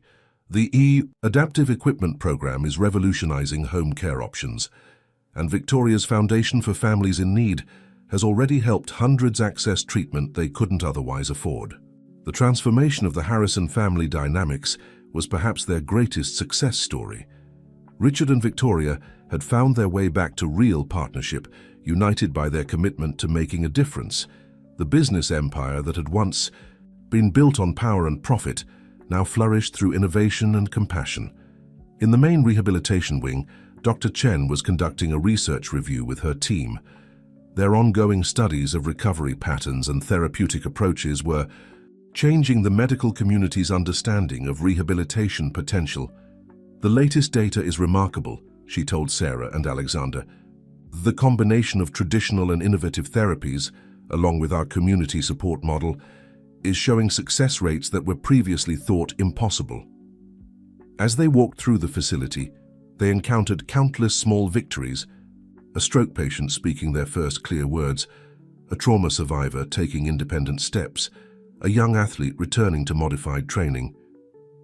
The Adaptive Equipment Program is revolutionizing home care options, and Victoria's Foundation for Families in Need has already helped hundreds access treatment they couldn't otherwise afford. The transformation of the Harrison family dynamics was perhaps their greatest success story. Richard and Victoria had found their way back to real partnership, united by their commitment to making a difference. The business empire that had once been built on power and profit now flourished through innovation and compassion. In the main rehabilitation wing, Dr. Chen was conducting a research review with her team. Their ongoing studies of recovery patterns and therapeutic approaches were changing the medical community's understanding of rehabilitation potential. The latest data is remarkable, she told Sarah and Alexander. The combination of traditional and innovative therapies, along with our community support model, is showing success rates that were previously thought impossible. As they walked through the facility, they encountered countless small victories: a stroke patient speaking their first clear words, a trauma survivor taking independent steps, a young athlete returning to modified training.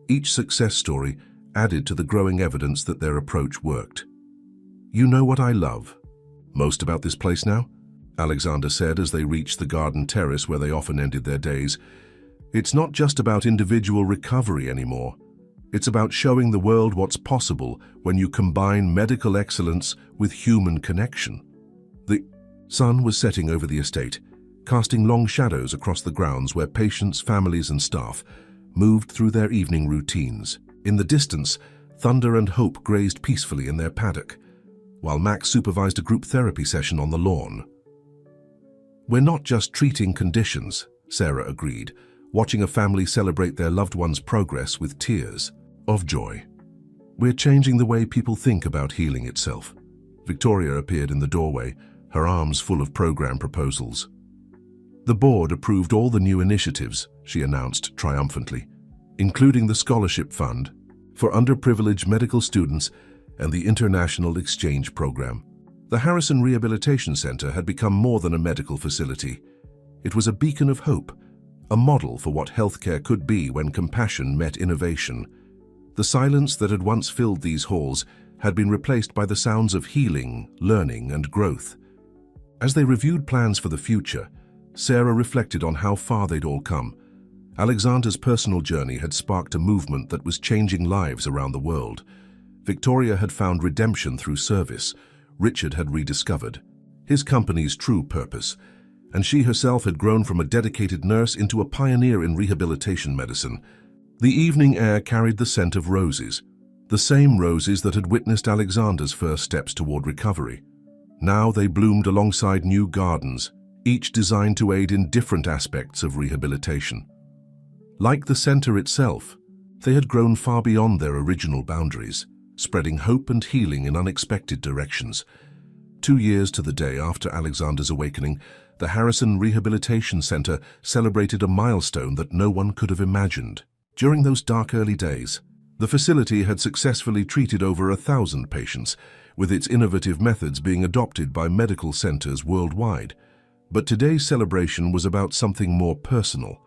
Each success story added to the growing evidence that their approach worked. "You know what I love most about this place now?" Alexander said as they reached the garden terrace where they often ended their days. "It's not just about individual recovery anymore. It's about showing the world what's possible when you combine medical excellence with human connection." The sun was setting over the estate, casting long shadows across the grounds where patients, families, and staff moved through their evening routines. In the distance, Thunder and Hope grazed peacefully in their paddock, while Max supervised a group therapy session on the lawn. "We're not just treating conditions," Sarah agreed, watching a family celebrate their loved one's progress with tears of joy. "We're changing the way people think about healing itself." Victoria appeared in the doorway, her arms full of program proposals. "The board approved all the new initiatives," she announced triumphantly, "including the scholarship fund for underprivileged medical students and the international exchange program." The Harrison Rehabilitation Center had become more than a medical facility. It was a beacon of hope, a model for what healthcare could be when compassion met innovation. The silence that had once filled these halls had been replaced by the sounds of healing, learning, and growth. As they reviewed plans for the future, Sarah reflected on how far they'd all come. Alexander's personal journey had sparked a movement that was changing lives around the world. Victoria had found redemption through service. Richard had rediscovered his company's true purpose, and she herself had grown from a dedicated nurse into a pioneer in rehabilitation medicine. The evening air carried the scent of roses, the same roses that had witnessed Alexander's first steps toward recovery. Now they bloomed alongside new gardens, each designed to aid in different aspects of rehabilitation. Like the center itself, they had grown far beyond their original boundaries, spreading hope and healing in unexpected directions. 2 years to the day after Alexander's awakening, the Harrison Rehabilitation Center celebrated a milestone that no one could have imagined. During those dark early days, the facility had successfully treated over 1,000 patients, with its innovative methods being adopted by medical centers worldwide. But today's celebration was about something more personal.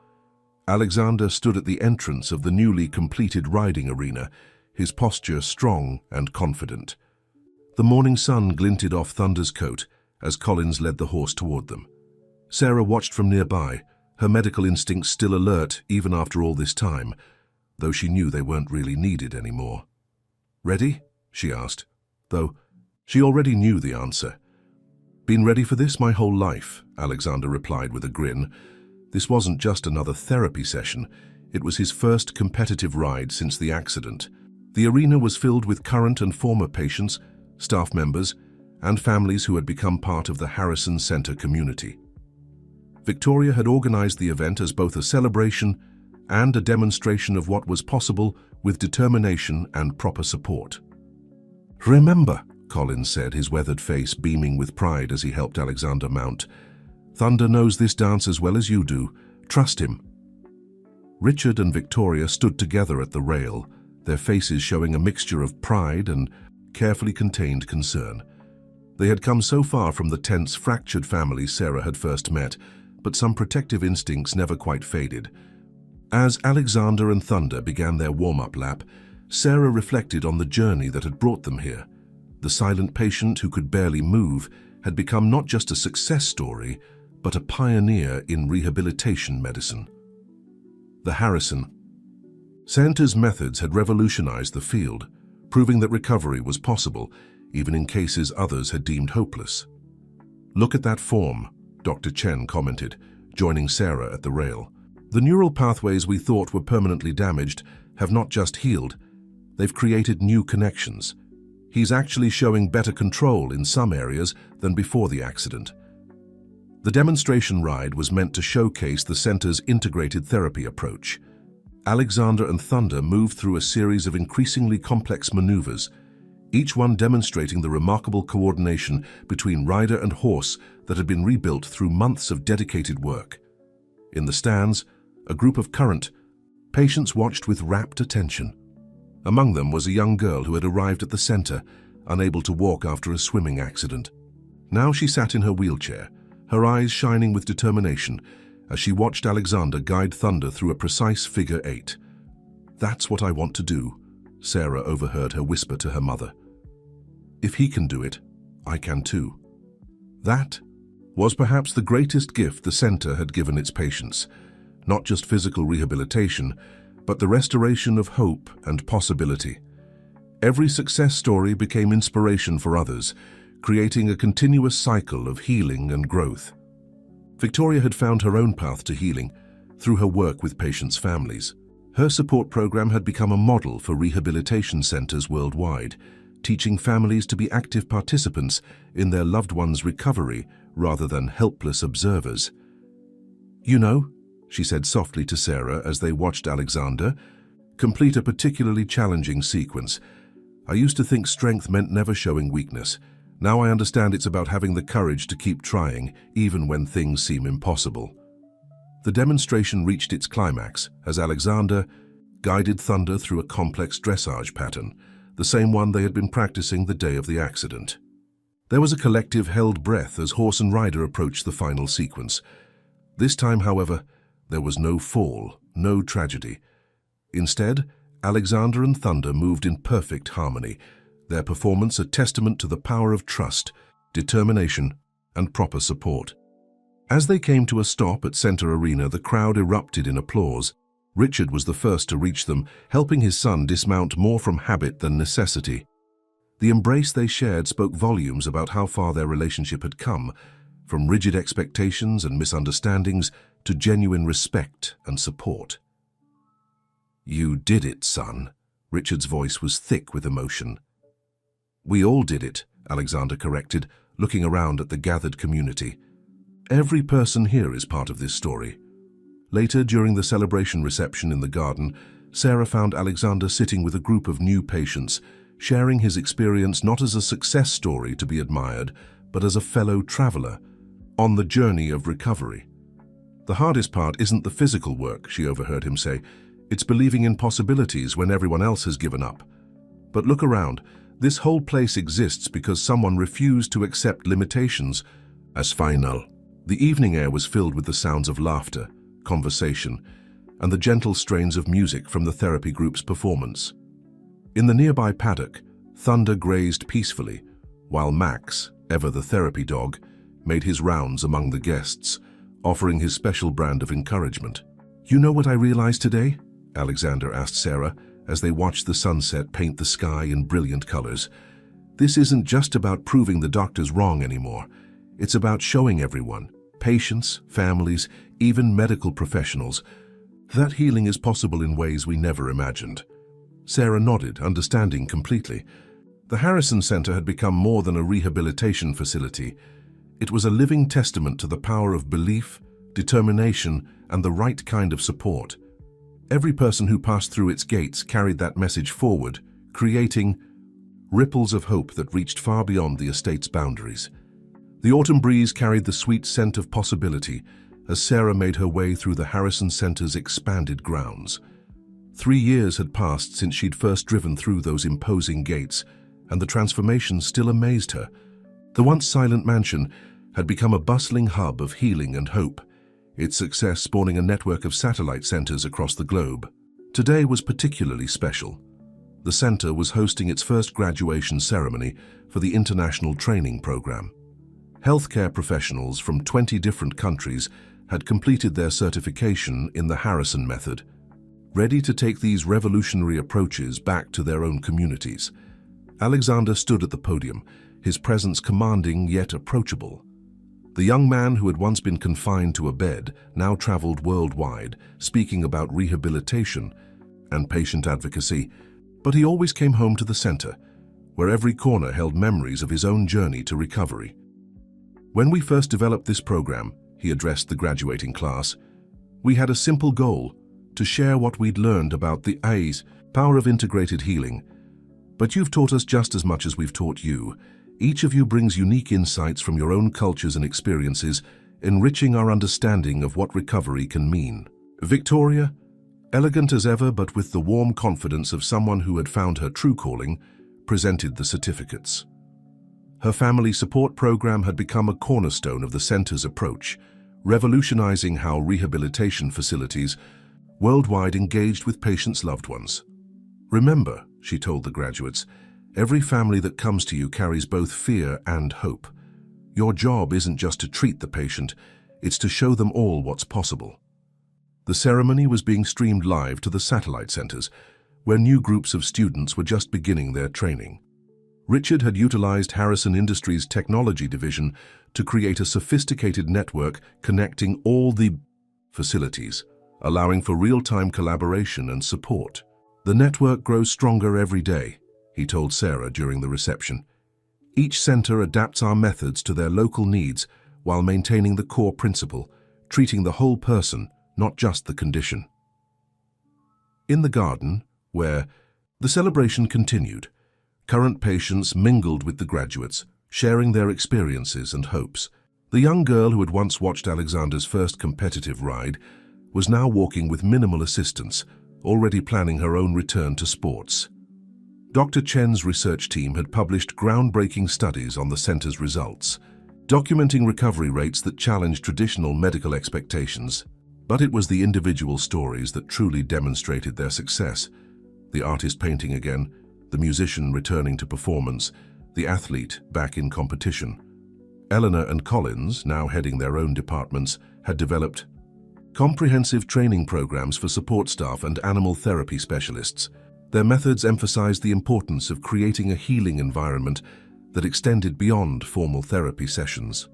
Alexander stood at the entrance of the newly completed riding arena, his posture strong and confident. The morning sun glinted off Thunder's coat as Collins led the horse toward them. Sarah watched from nearby, her medical instincts still alert even after all this time, though she knew they weren't really needed anymore. "Ready?" she asked, though she already knew the answer. "Been ready for this my whole life," Alexander replied with a grin. This wasn't just another therapy session, it was his first competitive ride since the accident. The arena was filled with current and former patients, staff members, and families who had become part of the Harrison Center community. Victoria had organized the event as both a celebration and a demonstration of what was possible with determination and proper support. "Remember," Collins said, his weathered face beaming with pride as he helped Alexander mount, "Thunder knows this dance as well as you do. Trust him." Richard and Victoria stood together at the rail, their faces showing a mixture of pride and carefully contained concern. They had come so far from the tense, fractured family Sarah had first met, but some protective instincts never quite faded. As Alexander and Thunder began their warm-up lap, Sarah reflected on the journey that had brought them here. The silent patient who could barely move had become not just a success story, but a pioneer in rehabilitation medicine. The Harrison Center's methods had revolutionized the field, proving that recovery was possible, even in cases others had deemed hopeless. "Look at that form," Dr. Chen commented, joining Sarah at the rail. "The neural pathways we thought were permanently damaged have not just healed, they've created new connections. He's actually showing better control in some areas than before the accident." The demonstration ride was meant to showcase the center's integrated therapy approach. Alexander and Thunder moved through a series of increasingly complex maneuvers, each one demonstrating the remarkable coordination between rider and horse that had been rebuilt through months of dedicated work. In the stands, a group of current patients watched with rapt attention. Among them was a young girl who had arrived at the center, unable to walk after a swimming accident. Now she sat in her wheelchair, her eyes shining with determination as she watched Alexander guide Thunder through a precise figure 8. "That's what I want to do," Sarah overheard her whisper to her mother. "If he can do it, I can too." That was perhaps the greatest gift the center had given its patients, not just physical rehabilitation, but the restoration of hope and possibility. Every success story became inspiration for others, creating a continuous cycle of healing and growth. Victoria had found her own path to healing through her work with patients' families. Her support program had become a model for rehabilitation centers worldwide, teaching families to be active participants in their loved ones' recovery rather than helpless observers. "You know," she said softly to Sarah as they watched Alexander complete a particularly challenging sequence, "I used to think strength meant never showing weakness. Now I understand it's about having the courage to keep trying, even when things seem impossible." The demonstration reached its climax as Alexander guided Thunder through a complex dressage pattern, the same one they had been practicing the day of the accident. There was a collective held breath as horse and rider approached the final sequence. This time, however, There was no fall, no tragedy. Instead, Alexander and Thunder moved in perfect harmony, their performance a testament to the power of trust, determination, and proper support. As they came to a stop at Center Arena, the crowd erupted in applause. Richard was the first to reach them, helping his son dismount more from habit than necessity. The embrace they shared spoke volumes about how far their relationship had come, from rigid expectations and misunderstandings to genuine respect and support. "You did it, son." Richard's voice was thick with emotion. "We all did it," Alexander corrected, looking around at the gathered community. "Every person here is part of this story." Later, during the celebration reception in the garden, Sarah found Alexander sitting with a group of new patients, sharing his experience not as a success story to be admired, but as a fellow traveler on the journey of recovery. "The hardest part isn't the physical work," she overheard him say. "It's believing in possibilities when everyone else has given up. But look around. This whole place exists because someone refused to accept limitations as final." The evening air was filled with the sounds of laughter, conversation, and the gentle strains of music from the therapy group's performance. In the nearby paddock, Thunder grazed peacefully, while Max, ever the therapy dog, made his rounds among the guests, offering his special brand of encouragement. "You know what I realized today?" Alexander asked Sarah as they watched the sunset paint the sky in brilliant colors. "This isn't just about proving the doctors wrong anymore. It's about showing everyone, patients, families, even medical professionals, that healing is possible in ways we never imagined." Sarah nodded, understanding completely. The Harrison Center had become more than a rehabilitation facility. It was a living testament to the power of belief, determination, and the right kind of support. Every person who passed through its gates carried that message forward, creating ripples of hope that reached far beyond the estate's boundaries. The autumn breeze carried the sweet scent of possibility as Sarah made her way through the Harrison Center's expanded grounds. 3 years had passed since she'd first driven through those imposing gates, and the transformation still amazed her. The once silent mansion had become a bustling hub of healing and hope, its success spawning a network of satellite centers across the globe. Today was particularly special. The center was hosting its first graduation ceremony for the International Training Program. Healthcare professionals from 20 different countries had completed their certification in the Harrison method, ready to take these revolutionary approaches back to their own communities. Alexander stood at the podium, his presence commanding yet approachable. The young man who had once been confined to a bed now traveled worldwide, speaking about rehabilitation and patient advocacy, but he always came home to the center, where every corner held memories of his own journey to recovery. "When we first developed this program," he addressed the graduating class, "we had a simple goal, to share what we'd learned about the AI's power of integrated healing. But you've taught us just as much as we've taught you. Each of you brings unique insights from your own cultures and experiences, enriching our understanding of what recovery can mean." Victoria, elegant as ever but with the warm confidence of someone who had found her true calling, presented the certificates. Her family support program had become a cornerstone of the center's approach, revolutionizing how rehabilitation facilities worldwide engaged with patients' loved ones. "Remember," she told the graduates, "every family that comes to you carries both fear and hope. Your job isn't just to treat the patient, it's to show them all what's possible." The ceremony was being streamed live to the satellite centers, where new groups of students were just beginning their training. Richard had utilized Harrison Industries' technology division to create a sophisticated network connecting all the facilities, allowing for real-time collaboration and support. "The network grows stronger every day," he told Sarah during the reception. "Each center adapts our methods to their local needs while maintaining the core principle, treating the whole person, not just the condition." In the garden, where the celebration continued, current patients mingled with the graduates, sharing their experiences and hopes. The young girl who had once watched Alexander's first competitive ride was now walking with minimal assistance, already planning her own return to sports. Dr. Chen's research team had published groundbreaking studies on the center's results, documenting recovery rates that challenged traditional medical expectations. But it was the individual stories that truly demonstrated their success. The artist painting again, the musician returning to performance, the athlete back in competition. Eleanor and Collins, now heading their own departments, had developed comprehensive training programs for support staff and animal therapy specialists. Their methods emphasized the importance of creating a healing environment that extended beyond formal therapy sessions.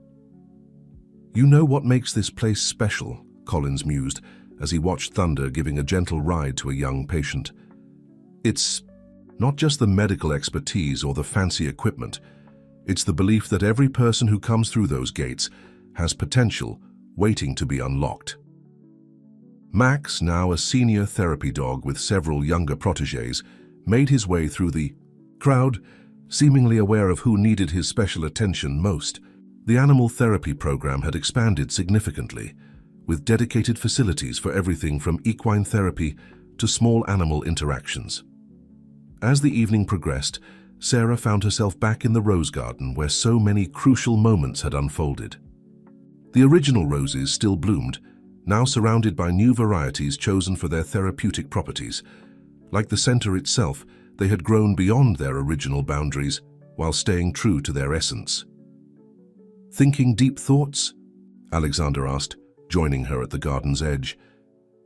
"You know what makes this place special," Collins mused as he watched Thunder giving a gentle ride to a young patient. "It's not just the medical expertise or the fancy equipment. It's the belief that every person who comes through those gates has potential waiting to be unlocked." Max, now a senior therapy dog with several younger protégés, made his way through the crowd, seemingly aware of who needed his special attention most. The animal therapy program had expanded significantly, with dedicated facilities for everything from equine therapy to small animal interactions. As the evening progressed, Sarah found herself back in the rose garden where so many crucial moments had unfolded. The original roses still bloomed, now surrounded by new varieties chosen for their therapeutic properties. Like the center itself, they had grown beyond their original boundaries while staying true to their essence. "Thinking deep thoughts?" Alexander asked, joining her at the garden's edge.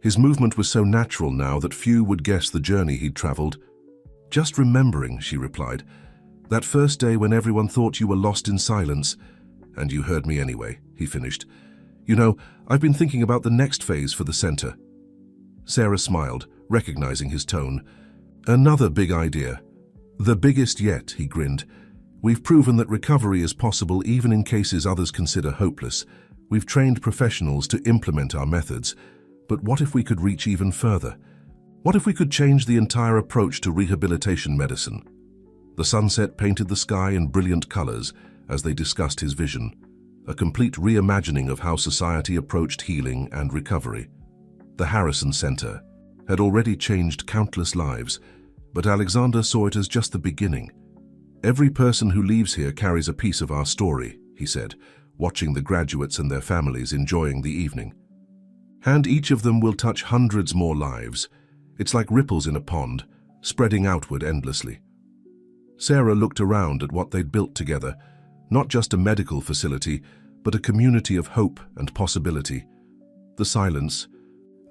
His movement was so natural now that few would guess the journey he'd traveled. "Just remembering," she replied. "That first day when everyone thought you were lost in silence. And you heard me anyway," he finished. "You know, I've been thinking about the next phase for the center." Sarah smiled, recognizing his tone. "Another big idea. The biggest yet," he grinned. "We've proven that recovery is possible even in cases others consider hopeless. We've trained professionals to implement our methods. But what if we could reach even further? What if we could change the entire approach to rehabilitation medicine?" The sunset painted the sky in brilliant colors as they discussed his vision, a complete reimagining of how society approached healing and recovery. The Harrison Center had already changed countless lives, but Alexander saw it as just the beginning. "Every person who leaves here carries a piece of our story," he said, watching the graduates and their families enjoying the evening. "And each of them will touch hundreds more lives. It's like ripples in a pond, spreading outward endlessly." Sarah looked around at what they'd built together, not just a medical facility, but a community of hope and possibility. The silence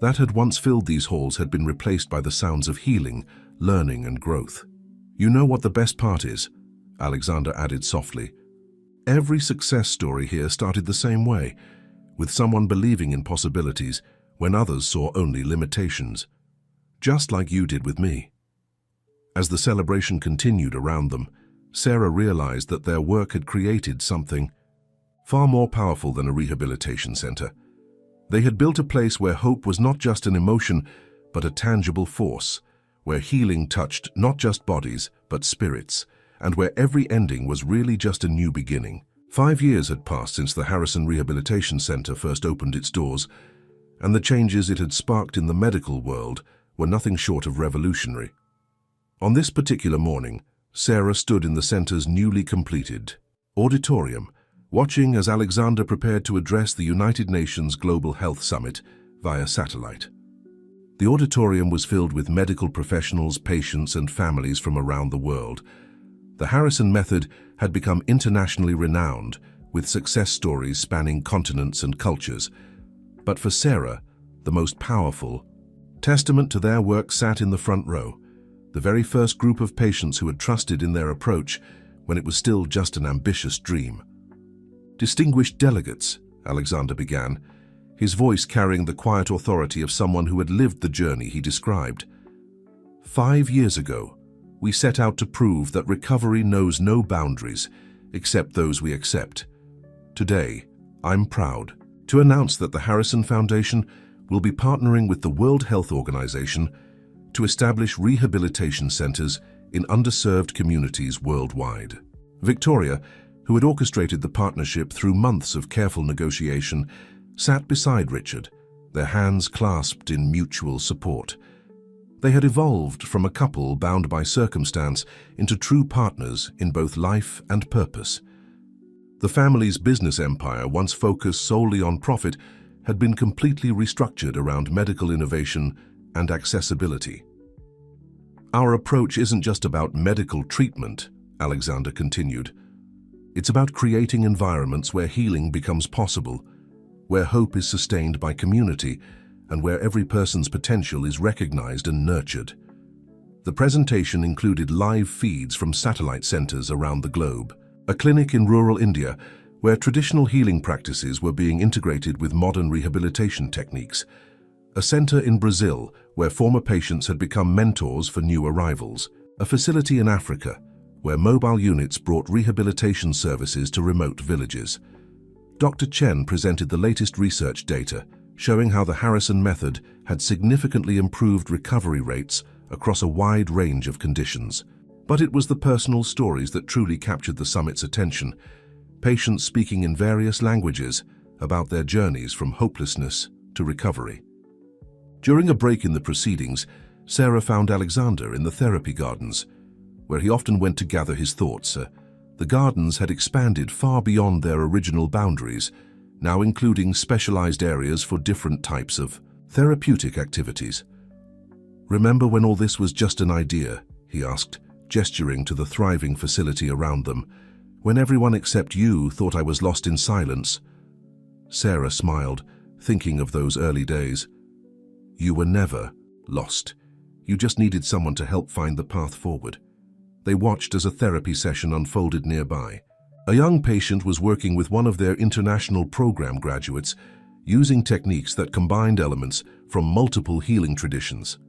that had once filled these halls had been replaced by the sounds of healing, learning, and growth. "You know what the best part is?" Alexander added softly. "Every success story here started the same way, with someone believing in possibilities when others saw only limitations. Just like you did with me." As the celebration continued around them, Sarah realized that their work had created something far more powerful than a rehabilitation center. They had built a place where hope was not just an emotion, but a tangible force, where healing touched not just bodies, but spirits, and where every ending was really just a new beginning. 5 years had passed since the Harrison Rehabilitation Center first opened its doors, and the changes it had sparked in the medical world were nothing short of revolutionary. On this particular morning, Sarah stood in the center's newly completed auditorium, watching as Alexander prepared to address the United Nations Global Health Summit via satellite. The auditorium was filled with medical professionals, patients, and families from around the world. The Harrison method had become internationally renowned, with success stories spanning continents and cultures. But for Sarah, the most powerful testament to their work sat in the front row, the very first group of patients who had trusted in their approach when it was still just an ambitious dream. "Distinguished delegates," Alexander began, his voice carrying the quiet authority of someone who had lived the journey he described. 5 years ago, we set out to prove that recovery knows no boundaries except those we accept. Today, I'm proud to announce that the Harrison Foundation will be partnering with the World Health Organization to establish rehabilitation centers in underserved communities worldwide. Victoria, who had orchestrated the partnership through months of careful negotiation, sat beside Richard, their hands clasped in mutual support. They had evolved from a couple bound by circumstance into true partners in both life and purpose. The family's business empire, once focused solely on profit, had been completely restructured around medical innovation and accessibility. "Our approach isn't just about medical treatment," Alexander continued. "It's about creating environments where healing becomes possible, where hope is sustained by community, and where every person's potential is recognized and nurtured." The presentation included live feeds from satellite centers around the globe, a clinic in rural India where traditional healing practices were being integrated with modern rehabilitation techniques, a center in Brazil where former patients had become mentors for new arrivals, a facility in Africa where mobile units brought rehabilitation services to remote villages. Dr. Chen presented the latest research data showing how the Harrison method had significantly improved recovery rates across a wide range of conditions. But it was the personal stories that truly captured the summit's attention, patients speaking in various languages about their journeys from hopelessness to recovery. During a break in the proceedings, Sarah found Alexander in the therapy gardens, where he often went to gather his thoughts. The gardens had expanded far beyond their original boundaries, now including specialized areas for different types of therapeutic activities. "Remember when all this was just an idea?" he asked, gesturing to the thriving facility around them. "When everyone except you thought I was lost in silence?" Sarah smiled, thinking of those early days. "You were never lost. You just needed someone to help find the path forward." They watched as a therapy session unfolded nearby. A young patient was working with one of their international program graduates, using techniques that combined elements from multiple healing traditions.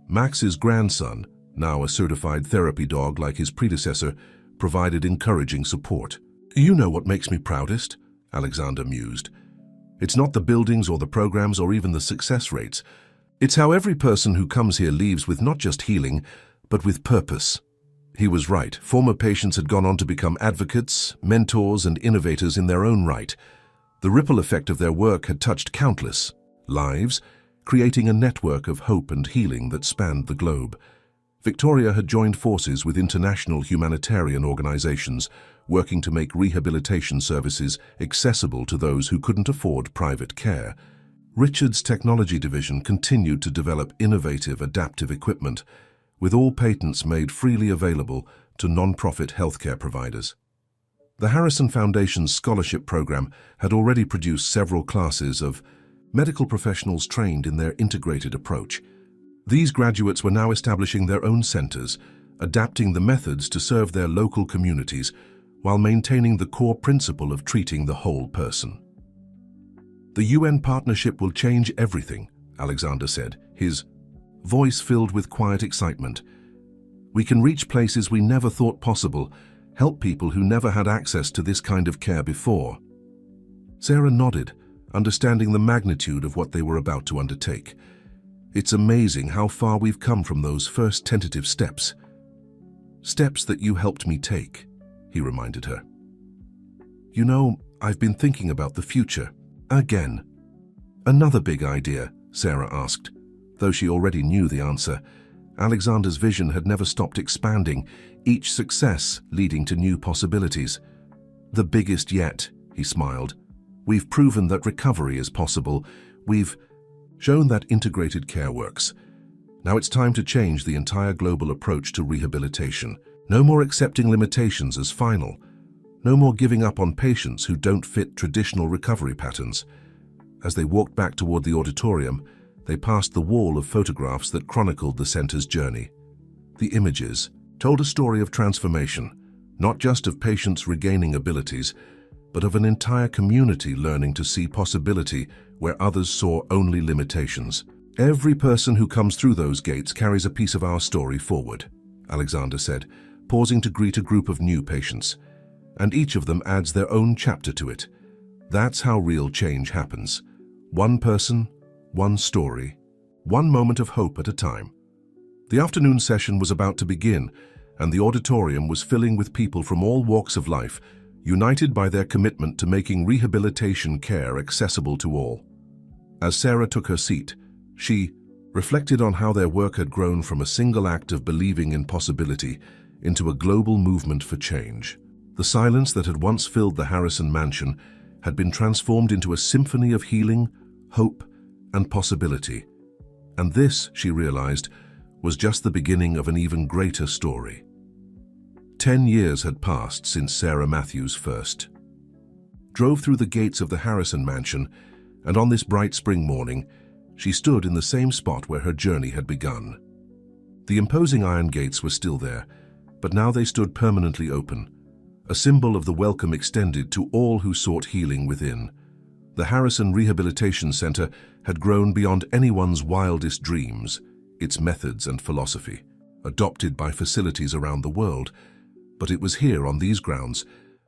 Max's grandson, now a certified therapy dog like his predecessor, provided encouraging support. "You know what makes me proudest?" Alexander mused. "It's not the buildings or the programs or even the success rates. It's how every person who comes here leaves with not just healing, but with purpose." He was right. Former patients had gone on to become advocates, mentors, and innovators in their own right. The ripple effect of their work had touched countless lives, creating a network of hope and healing that spanned the globe. Victoria had joined forces with international humanitarian organizations, working to make rehabilitation services accessible to those who couldn't afford private care. Richard's technology division continued to develop innovative, adaptive equipment, with all patents made freely available to non-profit healthcare providers. The Harrison Foundation's scholarship program had already produced several classes of medical professionals trained in their integrated approach. These graduates were now establishing their own centers, adapting the methods to serve their local communities while maintaining the core principle of treating the whole person. "The UN partnership will change everything," Alexander said, his voice filled with quiet excitement. "We can reach places we never thought possible, help people who never had access to this kind of care before." Sarah nodded, understanding the magnitude of what they were about to undertake. "It's amazing how far we've come from those first tentative steps. Steps that you helped me take," he reminded her. "You know, I've been thinking about the future. Again." "Another big idea?" Sarah asked. Though she already knew the answer, Alexander's vision had never stopped expanding, each success leading to new possibilities. "The biggest yet," he smiled. "We've proven that recovery is possible. We've shown that integrated care works. Now it's time to change the entire global approach to rehabilitation. No more accepting limitations as final. No more giving up on patients who don't fit traditional recovery patterns." As they walked back toward the auditorium, they passed the wall of photographs that chronicled the center's journey. The images told a story of transformation, not just of patients regaining abilities, but of an entire community learning to see possibility where others saw only limitations. "Every person who comes through those gates carries a piece of our story forward," Alexander said, pausing to greet a group of new patients. "And each of them adds their own chapter to it. That's how real change happens. One person, one story, one moment of hope at a time." The afternoon session was about to begin, and the auditorium was filling with people from all walks of life, united by their commitment to making rehabilitation care accessible to all. As Sarah took her seat, she reflected on how their work had grown from a single act of believing in possibility into a global movement for change. The silence that had once filled the Harrison mansion had been transformed into a symphony of healing, hope, and possibility. And this, she realized, was just the beginning of an even greater story. 10 years had passed since Sarah Matthews first drove through the gates of the Harrison mansion, and on this bright spring morning, she stood in the same spot where her journey had begun. The imposing iron gates were still there, but now they stood permanently open, a symbol of the welcome extended to all who sought healing within. The Harrison Rehabilitation Center had grown beyond anyone's wildest dreams, its methods and philosophy, adopted by facilities around the world. But it was here, on these grounds,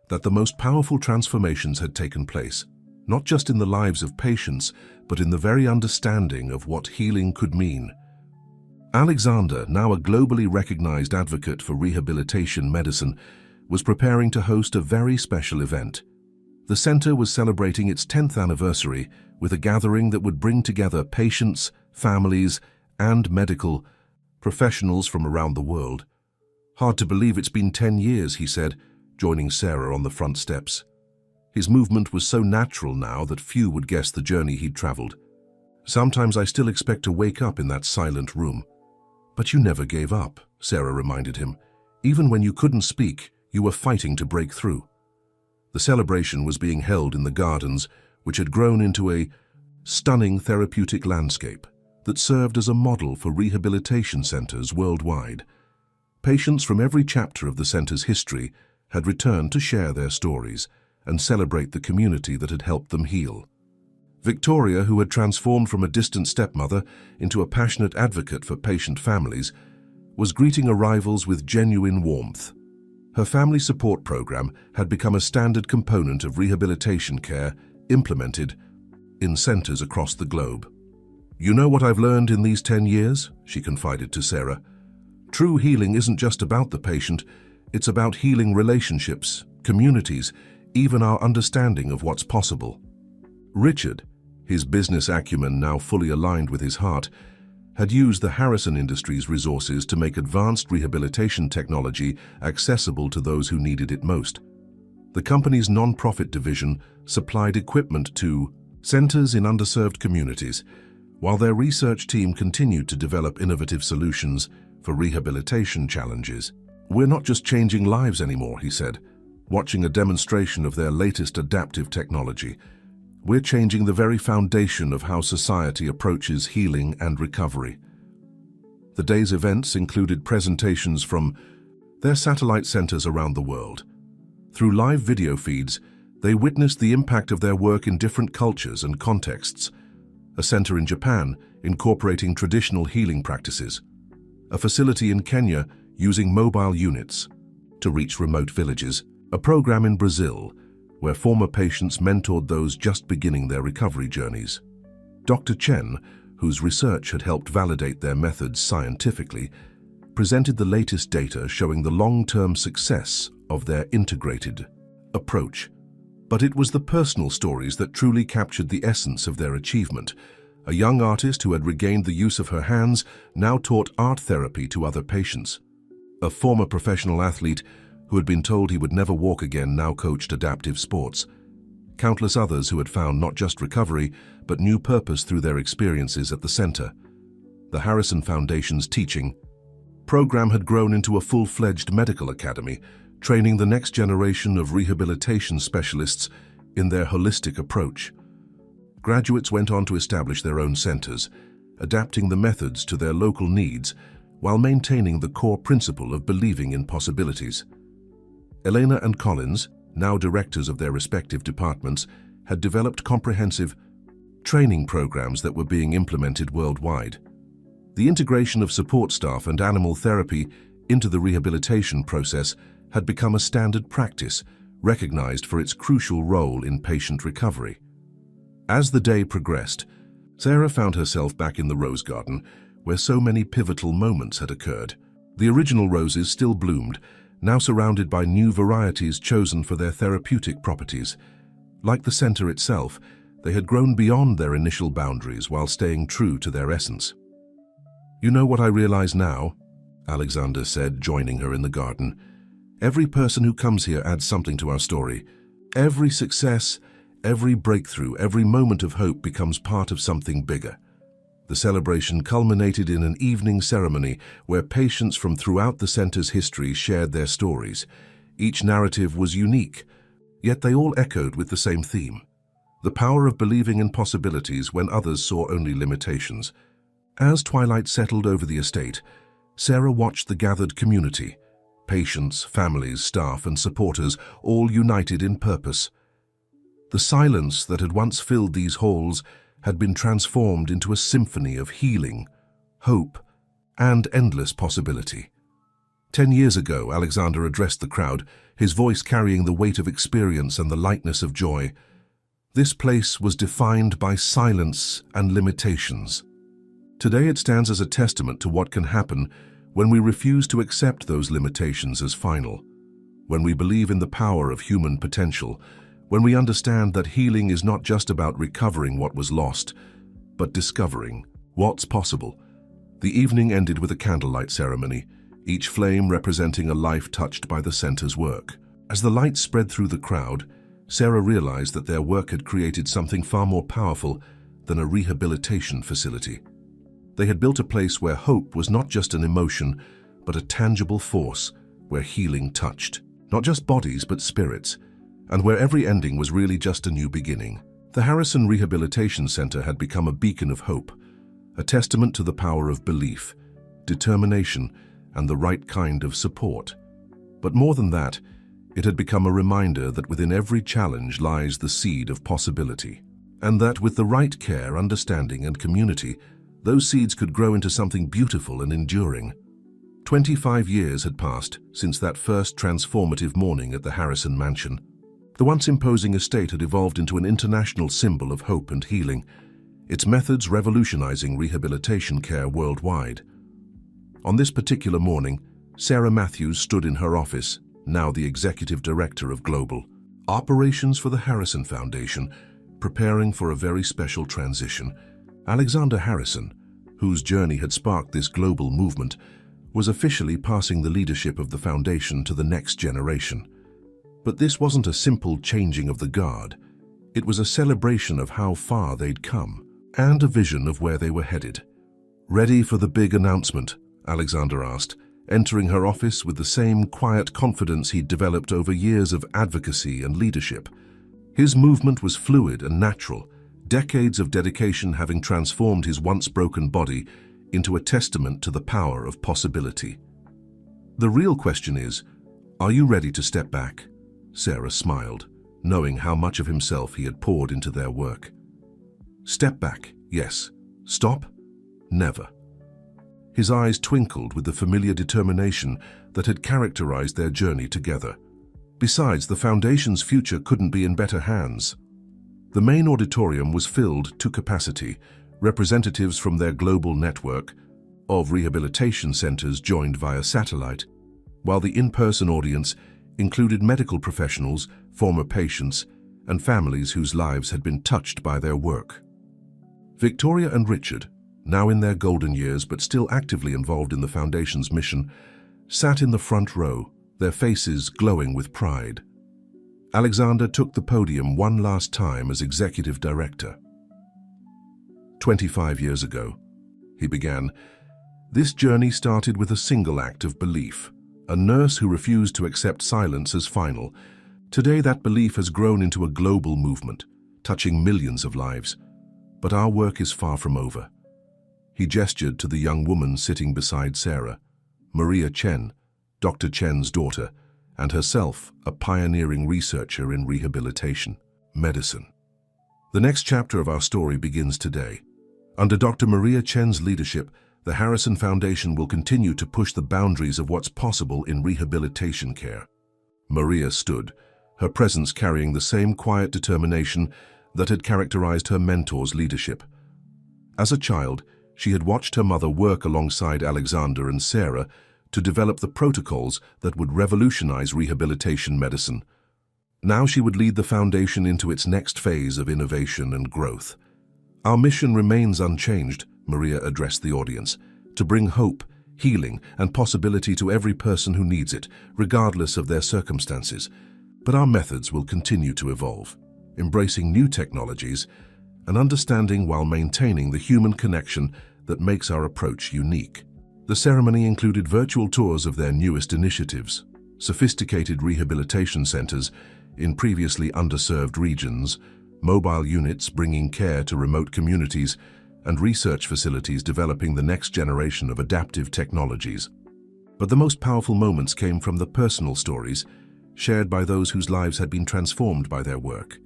that the most powerful transformations had taken place, not just in the lives of patients, but in the very understanding of what healing could mean. Alexander, now a globally recognized advocate for rehabilitation medicine, was preparing to host a very special event. The center was celebrating its 10th anniversary with a gathering that would bring together patients, families, and medical professionals from around the world. "Hard to believe it's been 10 years, he said, joining Sarah on the front steps. His movement was so natural now that few would guess the journey he'd traveled. "Sometimes I still expect to wake up in that silent room." "But you never gave up," Sarah reminded him. "Even when you couldn't speak, you were fighting to break through." The celebration was being held in the gardens, which had grown into a stunning therapeutic landscape that served as a model for rehabilitation centers worldwide. Patients from every chapter of the center's history had returned to share their stories and celebrate the community that had helped them heal. Victoria, who had transformed from a distant stepmother into a passionate advocate for patient families, was greeting arrivals with genuine warmth. Her family support program had become a standard component of rehabilitation care implemented in centers across the globe. "You know what I've learned in these 10 years?" she confided to Sarah. "True healing isn't just about the patient, it's about healing relationships, communities, even our understanding of what's possible." Richard, his business acumen now fully aligned with his heart, had used the Harrison Industries' resources to make advanced rehabilitation technology accessible to those who needed it most. The company's non-profit division supplied equipment to centers in underserved communities, while their research team continued to develop innovative solutions for rehabilitation challenges. "We're not just changing lives anymore," he said, watching a demonstration of their latest adaptive technology. "We're changing the very foundation of how society approaches healing and recovery." The day's events included presentations from their satellite centers around the world. Through live video feeds, they witnessed the impact of their work in different cultures and contexts. A center in Japan incorporating traditional healing practices, a facility in Kenya using mobile units to reach remote villages, a program in Brazil where former patients mentored those just beginning their recovery journeys. Dr. Chen, whose research had helped validate their methods scientifically, presented the latest data showing the long-term success of their integrated approach. But it was the personal stories that truly captured the essence of their achievement. A young artist who had regained the use of her hands now taught art therapy to other patients. A former professional athlete who had been told he would never walk again now coached adaptive sports. Countless others who had found not just recovery, but new purpose through their experiences at the center. The Harrison Foundation's teaching program had grown into a full-fledged medical academy, training the next generation of rehabilitation specialists in their holistic approach. Graduates went on to establish their own centers, adapting the methods to their local needs while maintaining the core principle of believing in possibilities. Elena and Collins, now directors of their respective departments, had developed comprehensive training programs that were being implemented worldwide. The integration of support staff and animal therapy into the rehabilitation process had become a standard practice, recognized for its crucial role in patient recovery. As the day progressed, Sarah found herself back in the rose garden, where so many pivotal moments had occurred. The original roses still bloomed, now surrounded by new varieties chosen for their therapeutic properties. Like the center itself, they had grown beyond their initial boundaries while staying true to their essence. "You know what I realize now?" Alexander said, joining her in the garden. "Every person who comes here adds something to our story. Every success, Every breakthrough, every moment of hope becomes part of something bigger. The celebration culminated in an evening ceremony where patients from throughout the center's history shared their stories. Each narrative was unique, yet they all echoed with the same theme: the power of believing in possibilities when others saw only limitations. As twilight settled over the estate, Sarah watched the gathered community, patients, families, staff, and supporters, all united in purpose. The silence that had once filled these halls had been transformed into a symphony of healing, hope, and endless possibility. 10 years ago, Alexander addressed the crowd, his voice carrying the weight of experience and the lightness of joy. This place was defined by silence and limitations. Today it stands as a testament to what can happen when we refuse to accept those limitations as final, when we believe in the power of human potential, when we understand that healing is not just about recovering what was lost, but discovering what's possible. The evening ended with a candlelight ceremony, each flame representing a life touched by the center's work. As the light spread through the crowd, Sarah realized that their work had created something far more powerful than a rehabilitation facility. They had built a place where hope was not just an emotion, but a tangible force, where healing touched, not just bodies but spirits, and where every ending was really just a new beginning. The Harrison Rehabilitation Center had become a beacon of hope, a testament to the power of belief, determination, and the right kind of support. But more than that, it had become a reminder that within every challenge lies the seed of possibility, and that with the right care, understanding, and community, those seeds could grow into something beautiful and enduring. 25 years had passed since that first transformative morning at the Harrison Mansion. The once imposing estate had evolved into an international symbol of hope and healing, its methods revolutionizing rehabilitation care worldwide. On this particular morning, Sarah Matthews stood in her office, now the executive director of Global Operations for the Harrison Foundation, preparing for a very special transition. Alexander Harrison, whose journey had sparked this global movement, was officially passing the leadership of the foundation to the next generation. But this wasn't a simple changing of the guard. It was a celebration of how far they'd come, and a vision of where they were headed. "Ready for the big announcement?" Alexander asked, entering her office with the same quiet confidence he'd developed over years of advocacy and leadership. His movement was fluid and natural, decades of dedication having transformed his once broken body into a testament to the power of possibility. "The real question is, are you ready to step back?" Sarah smiled, knowing how much of himself he had poured into their work. "Step back, yes. Stop? Never." His eyes twinkled with the familiar determination that had characterized their journey together. Besides, the foundation's future couldn't be in better hands. The main auditorium was filled to capacity. Representatives from their global network of rehabilitation centers joined via satellite, while the in-person audience included medical professionals, former patients, and families whose lives had been touched by their work. Victoria and Richard, now in their golden years but still actively involved in the Foundation's mission, sat in the front row, their faces glowing with pride. Alexander took the podium one last time as executive director. 25 years ago, he began, this journey started with a single act of belief, a nurse who refused to accept silence as final. Today that belief has grown into a global movement, touching millions of lives. But our work is far from over. He gestured to the young woman sitting beside Sarah, Maria Chen, Dr. Chen's daughter, and herself a pioneering researcher in rehabilitation medicine. The next chapter of our story begins today. Under Dr. Maria Chen's leadership, the Harrison Foundation will continue to push the boundaries of what's possible in rehabilitation care. Maria stood, her presence carrying the same quiet determination that had characterized her mentor's leadership. As a child, she had watched her mother work alongside Alexander and Sarah to develop the protocols that would revolutionize rehabilitation medicine. Now she would lead the foundation into its next phase of innovation and growth. Our mission remains unchanged, Maria addressed the audience, to bring hope, healing, and possibility to every person who needs it, regardless of their circumstances. But our methods will continue to evolve. embracing new technologies, and understanding while maintaining the human connection that makes our approach unique. The ceremony included virtual tours of their newest initiatives, sophisticated rehabilitation centers in previously underserved regions, mobile units bringing care to remote communities, and research facilities developing the next generation of adaptive technologies. But the most powerful moments came from the personal stories shared by those whose lives had been transformed by their work.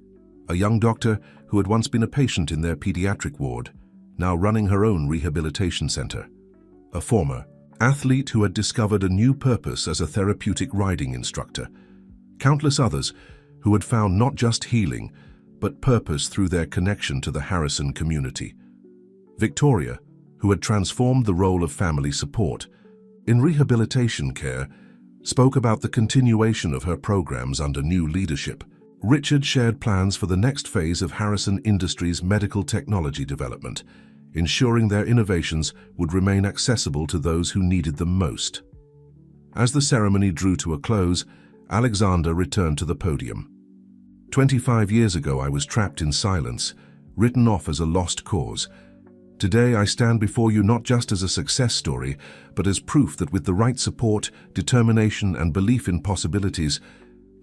A young doctor who had once been a patient in their pediatric ward, now running her own rehabilitation center. A former athlete who had discovered a new purpose as a therapeutic riding instructor. Countless others who had found not just healing, but purpose through their connection to the Harrison community. Victoria, who had transformed the role of family support in rehabilitation care, spoke about the continuation of her programs under new leadership. Richard shared plans for the next phase of Harrison Industries' medical technology development, ensuring their innovations would remain accessible to those who needed them most. As the ceremony drew to a close, Alexander returned to the podium. 25 years ago, I was trapped in silence, written off as a lost cause. Today, I stand before you not just as a success story, but as proof that with the right support, determination, and belief in possibilities,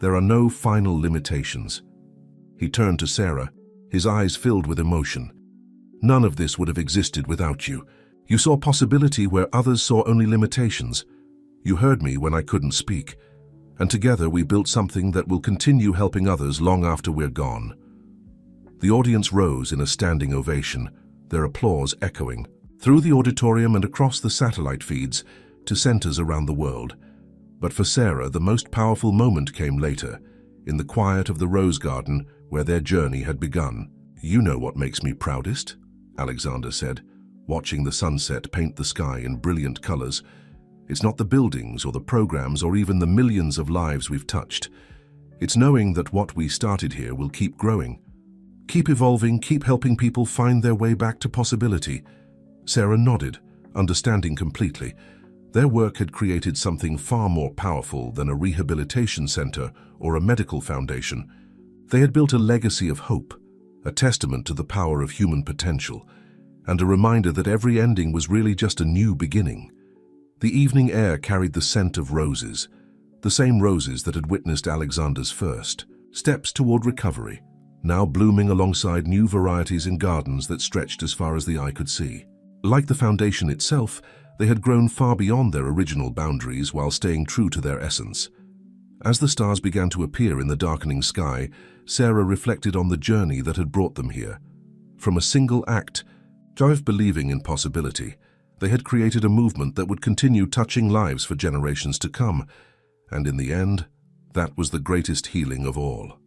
there are no final limitations. He turned to Sarah, his eyes filled with emotion. None of this would have existed without you. You saw possibility where others saw only limitations. You heard me when I couldn't speak. And together we built something that will continue helping others long after we're gone. The audience rose in a standing ovation, their applause echoing through the auditorium and across the satellite feeds to centers around the world. But for Sarah, the most powerful moment came later, in the quiet of the rose garden where their journey had begun. You know what makes me proudest? Alexander said, watching the sunset paint the sky in brilliant colors. It's not the buildings or the programs or even the millions of lives we've touched. It's knowing that what we started here will keep growing. Keep evolving, keep helping people find their way back to possibility. Sarah nodded, understanding completely. Their work had created something far more powerful than a rehabilitation center or a medical foundation. They had built a legacy of hope, a testament to the power of human potential, and a reminder that every ending was really just a new beginning. The evening air carried the scent of roses, the same roses that had witnessed Alexander's first steps toward recovery, now blooming alongside new varieties in gardens that stretched as far as the eye could see. Like the foundation itself, they had grown far beyond their original boundaries while staying true to their essence. As the stars began to appear in the darkening sky, Sarah reflected on the journey that had brought them here. From a single act of believing in possibility, they had created a movement that would continue touching lives for generations to come, and in the end, that was the greatest healing of all.